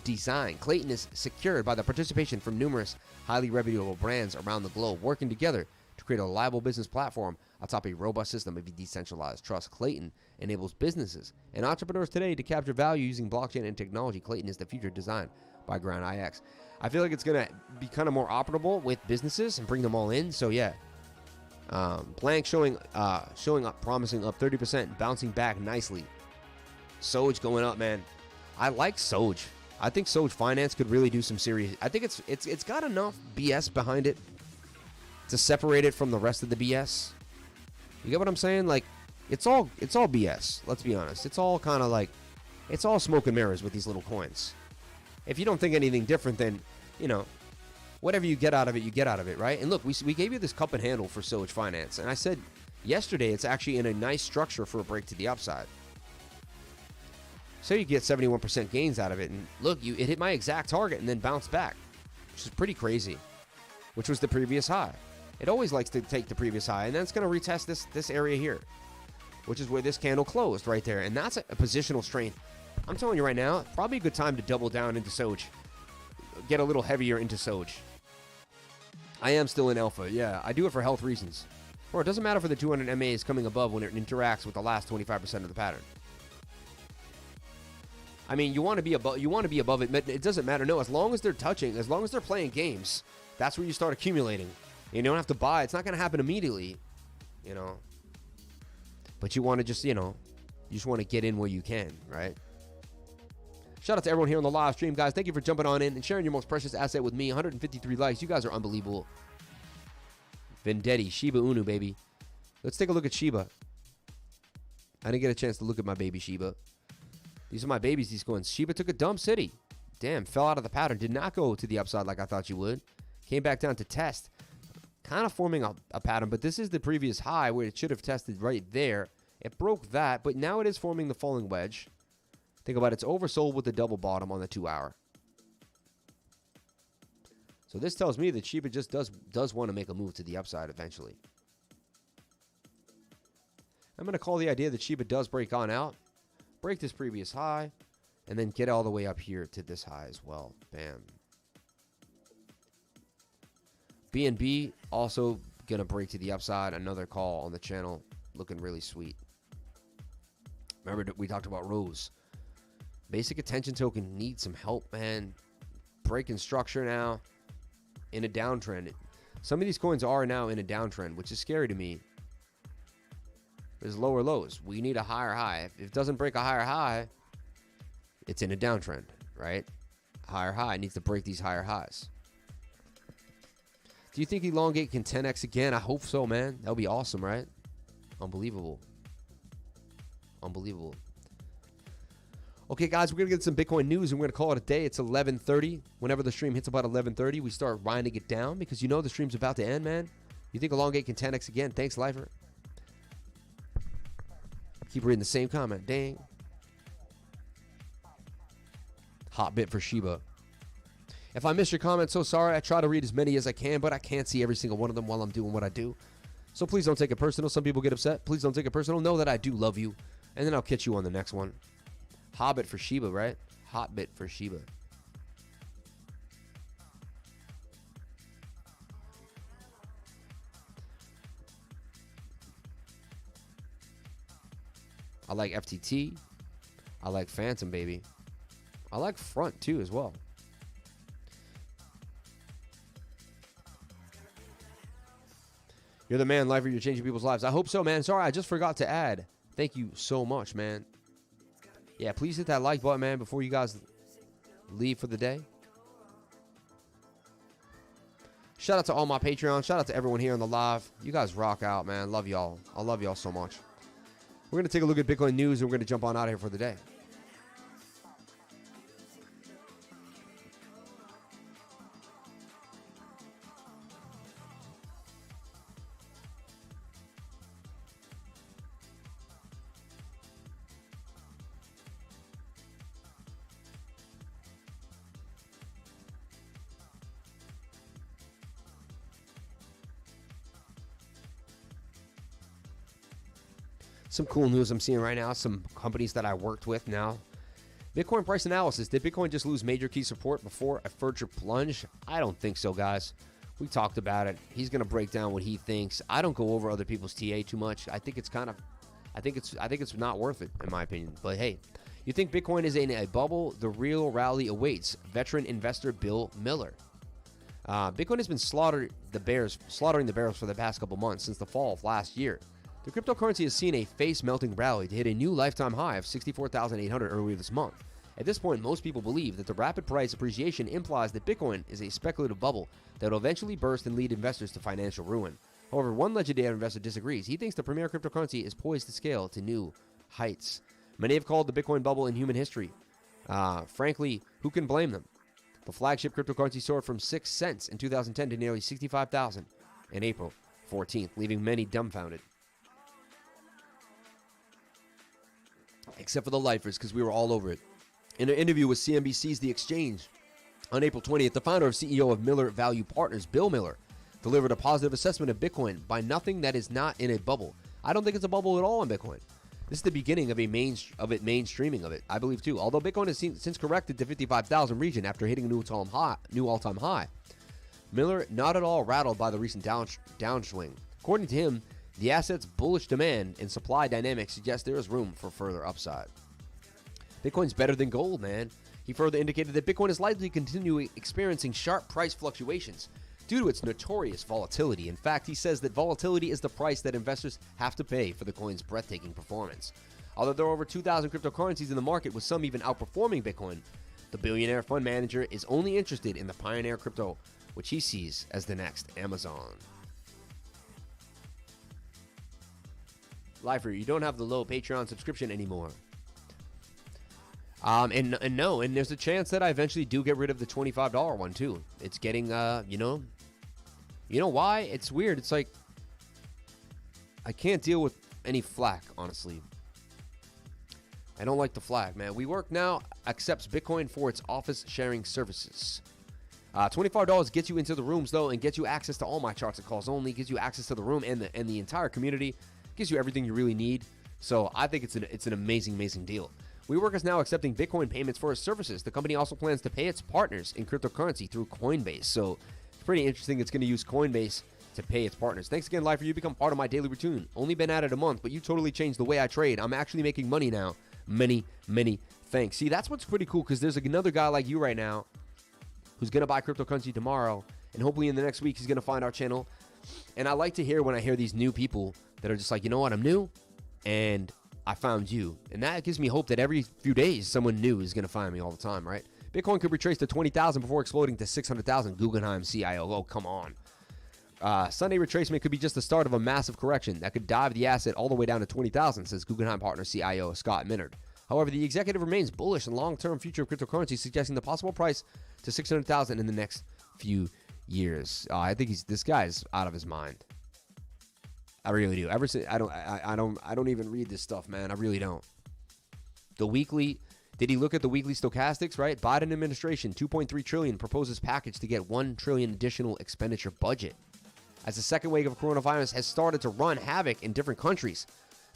design. Clayton is secured by the participation from numerous highly reputable brands around the globe working together to create a reliable business platform atop a robust system of decentralized trust. Clayton enables businesses and entrepreneurs today to capture value using blockchain and technology. Clayton is the future designed by Ground IX. I feel like it's going to be kind of more operable with businesses and bring them all in. So yeah, Blank showing up, promising up 30%, bouncing back nicely. Soj going up, man. I like Soj. I think Soj Finance could really do some serious. I think it's got enough BS behind it to separate it from the rest of the BS. You get what I'm saying? Like, it's all BS. Let's be honest. It's all kind of like, it's all smoke and mirrors with these little coins. If you don't think anything different, then, you know, whatever you get out of it, you get out of it, right? And look, we gave you this cup and handle for Soj Finance, and I said yesterday it's actually in a nice structure for a break to the upside. So you get 71% gains out of it, and look, it hit my exact target and then bounced back, which is pretty crazy, which was the previous high. It always likes to take the previous high, and then it's going to retest this area here, which is where this candle closed right there, and that's a positional strength. I'm telling you right now, probably a good time to double down into Soj. Get a little heavier into Soj. I am still in alpha. Yeah, I do it for health reasons. Or it doesn't matter for the 200 MAs coming above when it interacts with the last 25% of the pattern. I mean, you want to be above it, but it doesn't matter. No, as long as they're touching, as long as they're playing games, that's where you start accumulating. You don't have to buy. It's not going to happen immediately, you know. But you want to just, you know, you just want to get in where you can, right? Shout out to everyone here on the live stream, guys. Thank you for jumping on in and sharing your most precious asset with me. 153 likes. You guys are unbelievable. Vendetti, Shiba Inu, baby. Let's take a look at Shiba. I didn't get a chance to look at my baby Shiba. These are my babies, these coins. Shiba took a dump city. Damn, fell out of the pattern. Did not go to the upside like I thought you would. Came back down to test. Kind of forming a pattern, but this is the previous high where it should have tested right there. It broke that, but now it is forming the falling wedge. Think about it. It's oversold with the double bottom on the 2-hour. So this tells me that Shiba just does want to make a move to the upside eventually. I'm going to call the idea that Shiba does break on out, break this previous high, and then get all the way up here to this high as well. Bam. BNB also going to break to the upside. Another call on the channel. Looking really sweet. Remember that we talked about Rose. Basic attention token needs some help, man. Breaking structure now. In a downtrend. Some of these coins are now in a downtrend, which is scary to me. There's lower lows. We need a higher high. If it doesn't break a higher high, it's in a downtrend, right? Higher high needs to break these higher highs. Do you think Elongate can 10x again? I hope so, man. That would be awesome, right? Unbelievable. Unbelievable. Okay, guys, we're going to get some Bitcoin news, and we're going to call it a day. It's 11:30. Whenever the stream hits about 11:30, we start winding it down because you know the stream's about to end, man. You think Elongate can 10x again? Thanks, Lifer. Keep reading the same comment. Dang. Hot bit for Shiba. If I missed your comment, so sorry. I try to read as many as I can, but I can't see every single one of them while I'm doing what I do. So please don't take it personal. Some people get upset. Please don't take it personal. Know that I do love you, and then I'll catch you on the next one. Hobbit for Shiba, right? Hot bit for Shiba. I like FTT. I like Phantom, baby. I like Front, too, as well. You're the man, Lifer. You're changing people's lives. I hope so, man. Sorry, I just forgot to add. Thank you so much, man. Yeah, please hit that like button, man, before you guys leave for the day. Shout out to all my Patreons. Shout out to everyone here on the live. You guys rock out, man. Love y'all. I love y'all so much. We're going to take a look at Bitcoin news, and we're going to jump on out of here for the day. Some cool news I'm seeing right now. Some companies that I worked with now. Bitcoin price analysis. Did Bitcoin just lose major key support before a further plunge? I don't think so, guys. We talked about it. He's going to break down what he thinks. I don't go over other people's TA too much. I think it's not worth it, in my opinion. But hey, you think Bitcoin is in a bubble? The real rally awaits. Veteran investor Bill Miller. Bitcoin has been slaughtering the bears for the past couple months since the fall of last year. The cryptocurrency has seen a face-melting rally to hit a new lifetime high of 64,800 earlier this month. At this point, most people believe that the rapid price appreciation implies that Bitcoin is a speculative bubble that will eventually burst and lead investors to financial ruin. However, one legendary investor disagrees. He thinks the premier cryptocurrency is poised to scale to new heights. Many have called the Bitcoin bubble in human history. Frankly, who can blame them? The flagship cryptocurrency soared from 6 cents in 2010 to nearly 65,000 in April 14th, leaving many dumbfounded. Except for the lifers, because we were all over it. In an interview with CNBC's The Exchange on April 20th, the founder and CEO of Miller Value Partners, Bill Miller, delivered a positive assessment of Bitcoin by nothing that is not in a bubble. I don't think it's a bubble at all in Bitcoin. This is the beginning of mainstreaming of it, I believe too. Although Bitcoin has since corrected to 55,000 region after hitting a new all-time high. Miller not at all rattled by the recent downswing. According to him, the asset's bullish demand and supply dynamics suggest there is room for further upside. Bitcoin's better than gold, man. He further indicated that Bitcoin is likely to continue experiencing sharp price fluctuations due to its notorious volatility. In fact, he says that volatility is the price that investors have to pay for the coin's breathtaking performance. Although there are over 2,000 cryptocurrencies in the market, with some even outperforming Bitcoin, the billionaire fund manager is only interested in the pioneer crypto, which he sees as the next Amazon. Lifer, you don't have the low Patreon subscription anymore. And there's a chance that I eventually do get rid of the $25 one too. It's getting, you know why? It's weird. It's like, I can't deal with any flack, honestly. I don't like the flack, man. WeWork now accepts Bitcoin for its office sharing services. $25 gets you into the rooms though, and gets you access to all my charts and calls only. Gives you access to the room and the entire community. Gives you everything you really need. So I think it's an amazing deal. WeWork is now accepting Bitcoin payments for its services. The company also plans to pay its partners in cryptocurrency through Coinbase. So it's pretty interesting. It's going to use Coinbase to pay its partners. Thanks again, Lifer. You become part of my daily routine. Only been at it a month, but you totally changed the way I trade. I'm actually making money now. Many thanks. See, that's what's pretty cool, because there's another guy like you right now who's going to buy cryptocurrency tomorrow, and hopefully in the next week he's going to find our channel. And I like to hear when I hear these new people that are just like, you know what, I'm new, and I found you. And that gives me hope that every few days someone new is going to find me all the time, right? Bitcoin could retrace to 20,000 before exploding to 600,000. Guggenheim CIO. Oh, come on. Sunday retracement could be just the start of a massive correction that could dive the asset all the way down to 20,000, says Guggenheim partner CIO Scott Minard. However, the executive remains bullish on long-term future of cryptocurrency, suggesting the possible price to 600,000 in the next few years. I think this guy's out of his mind. I really do. I don't even read this stuff, man. I really don't. The weekly. Did he look at the weekly stochastics, right? Biden administration, $2.3 trillion proposes package to get $1 trillion additional expenditure budget. As the second wave of coronavirus has started to run havoc in different countries,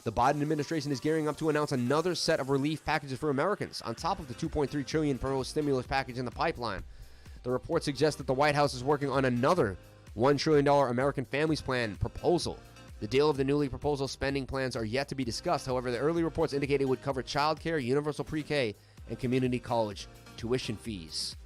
the Biden administration is gearing up to announce another set of relief packages for Americans, on top of the $2.3 trillion proposed stimulus package in the pipeline. The report suggests that the White House is working on another $1 trillion American Families Plan proposal. The deal of the newly proposed spending plans are yet to be discussed. However, the early reports indicate it would cover childcare, universal pre-K, and community college tuition fees.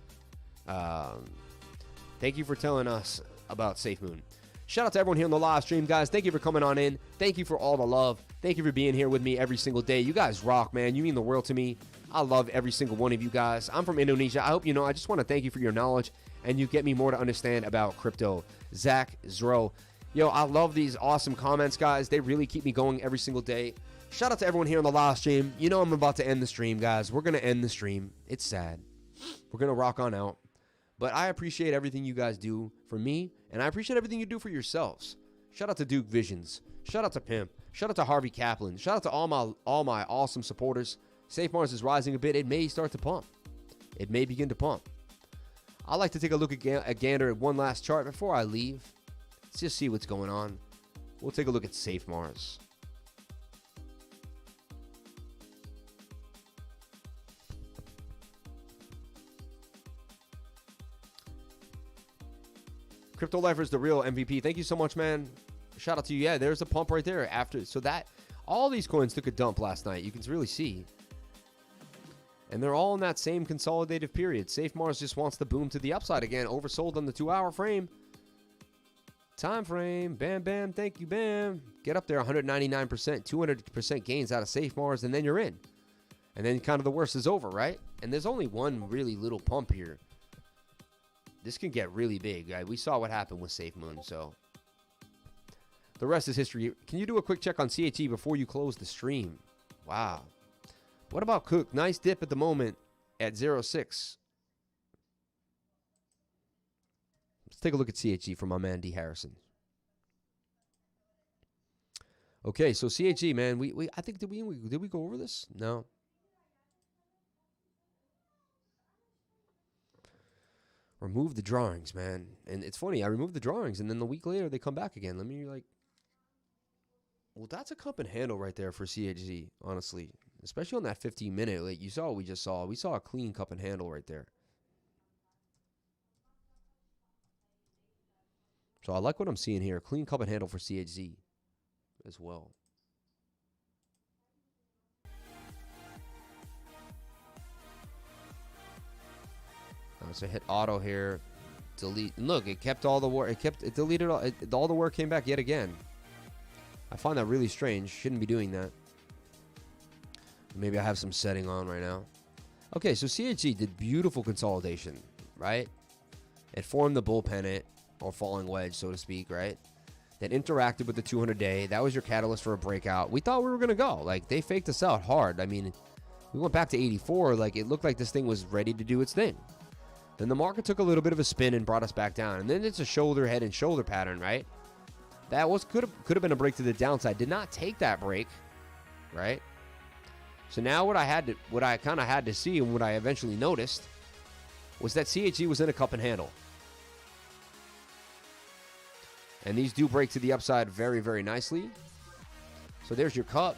Thank you for telling us about Safemoon. Shout out to everyone here on the live stream, guys. Thank you for coming on in. Thank you for all the love. Thank you for being here with me every single day. You guys rock, man. You mean the world to me. I love every single one of you guys. I'm from Indonesia. I hope you know. I just want to thank you for your knowledge, and you get me more to understand about crypto. Zach Zro. Yo, I love these awesome comments, guys. They really keep me going every single day. Shout out to everyone here on the live stream. You know I'm about to end the stream, guys. We're going to end the stream. It's sad. We're going to rock on out. But I appreciate everything you guys do for me, and I appreciate everything you do for yourselves. Shout out to Duke Visions. Shout out to Pimp. Shout out to Harvey Kaplan. Shout out to all my awesome supporters. SafeMars is rising a bit. It may start to pump. It may begin to pump. I like to take a look at gander at one last chart before I leave. Let's just see what's going on. We'll take a look at SafeMars. Crypto Lifer's the real MVP. Thank you so much, man. Shout out to you. Yeah, there's a pump right there after. So that all these coins took a dump last night. You can really see. And they're all in that same consolidative period. SafeMars just wants the boom to the upside again. Oversold on the 2-hour frame. Time frame. Bam, bam. Thank you, bam. Get up there. 199%, 200% gains out of SafeMars, and then you're in. And then kind of the worst is over, right? And there's only one really little pump here. This can get really big. We saw what happened with Safemoon, so the rest is history. Can you do a quick check on CHE before you close the stream? Wow. What about Cook? Nice dip at the moment at 0.6. Let's take a look at CHE from my man D Harrison. Okay, so CHE, man, I think did we go over this? No. Remove the drawings, man. And it's funny, I removed the drawings, and then the week later, they come back again. Let me, well, that's a cup and handle right there for CHZ, honestly. Especially on that 15-minute. Like, you saw what we just saw. We saw a clean cup and handle right there. So I like what I'm seeing here. Clean cup and handle for CHZ as well. So hit auto here, delete. And look, it kept all the work. It deleted all the work came back yet again. I find that really strange. Shouldn't be doing that. Maybe I have some setting on right now. Okay, so CHG did beautiful consolidation, right? It formed the bull pennant or falling wedge, so to speak, right? that interacted with the 200-day. That was your catalyst for a breakout. We thought we were going to go. Like, they faked us out hard. I mean, we went back to 84. Like, it looked like this thing was ready to do its thing. Then the market took a little bit of a spin and brought us back down. And then it's a shoulder, head, and shoulder pattern, right? That was could have been a break to the downside. Did not take that break, right? So now what I kind of had to see, and what I eventually noticed, was that CHZ was in a cup and handle. And these do break to the upside very, very nicely. So there's your cup,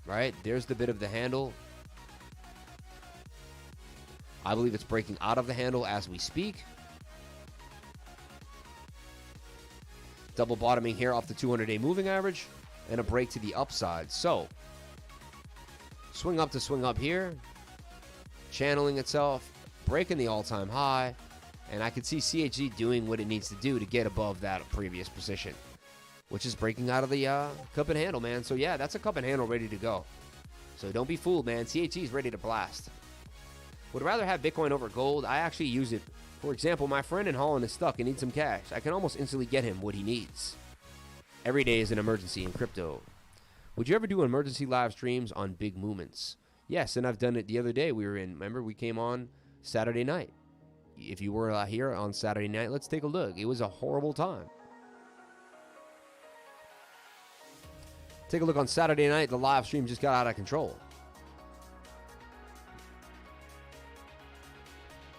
right? There's the bit of the handle. I believe it's breaking out of the handle as we speak. Double bottoming here off the 200-day moving average, and a break to the upside. So swing up to swing up here, channeling itself, breaking the all-time high, and I can see CHZ doing what it needs to do to get above that previous position, which is breaking out of the cup and handle, man. So yeah, that's a cup and handle ready to go. So don't be fooled, man. CHZ is ready to blast. Would rather have Bitcoin over gold. I actually use it. For example, my friend in Holland is stuck and needs some cash. I can almost instantly get him what he needs. Every day is an emergency in crypto. Would you ever do emergency live streams on big movements? Yes, and I've done it the other day. Remember, we came on Saturday night. If you were here on Saturday night, let's take a look. It was a horrible time. Take a look on Saturday night. The live stream just got out of control.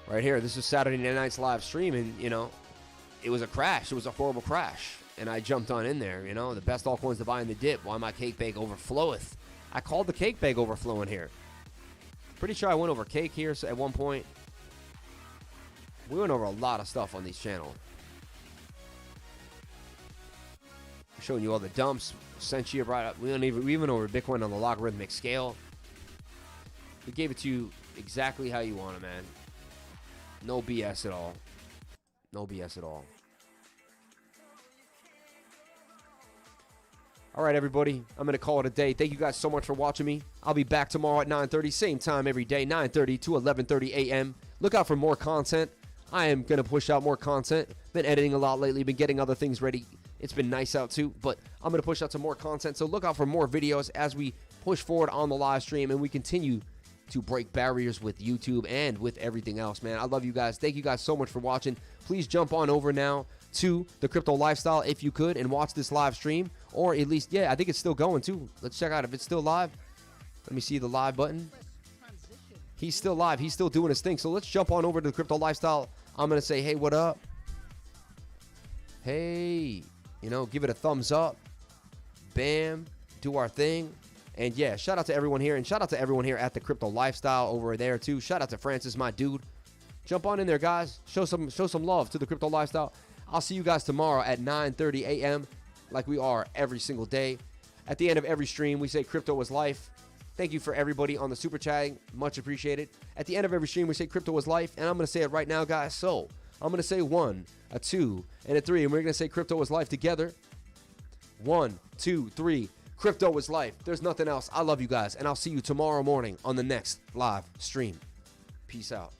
Right here, this is Saturday night's live stream, and, you know, it was a crash. It was a horrible crash, and I jumped on in there, you know, the best altcoins to buy in the dip. Why my cake bag overfloweth. I called the cake bag overflowing here. Pretty sure I went over cake here at one point. We went over a lot of stuff on these channels. Showing you all the dumps. Sentia brought up. We went over Bitcoin on the logarithmic scale. We gave it to you exactly how you want it, man. No BS at all. No BS at all. All right, everybody. I'm going to call it a day. Thank you guys so much for watching me. I'll be back tomorrow at 9:30. Same time every day, 9:30 to 11:30 a.m. Look out for more content. I am going to push out more content. Been editing a lot lately. Been getting other things ready. It's been nice out too, but I'm going to push out some more content. So look out for more videos as we push forward on the live stream and we continue to break barriers with YouTube and with everything else, man. I love you guys. Thank you guys so much for watching. Please jump on over now to the Crypto Lifestyle if you could and watch this live stream, or at least, yeah, I think it's still going too. Let's check out if it's still live. Let me see the live button. He's still live. He's still doing his thing. So let's jump on over to the Crypto Lifestyle. I'm going to say, hey, what up? Hey, you know, give it a thumbs up. Bam. Do our thing. And yeah, shout out to everyone here, and shout out to everyone here at the Crypto Lifestyle over there too. Shout out to Francis, my dude. Jump on in there, guys. Show some love to the Crypto Lifestyle. I'll see you guys tomorrow at 9:30 a.m. like we are every single day. At the end of every stream, we say crypto is life. Thank you for everybody on the super chat. Much appreciated. At the end of every stream, we say crypto is life, and I'm going to say it right now, guys. So I'm going to say 1, a 2, and a 3, and we're going to say crypto is life together. 1, 2, 3. Crypto is life. There's nothing else. I love you guys, and I'll see you tomorrow morning on the next live stream. Peace out.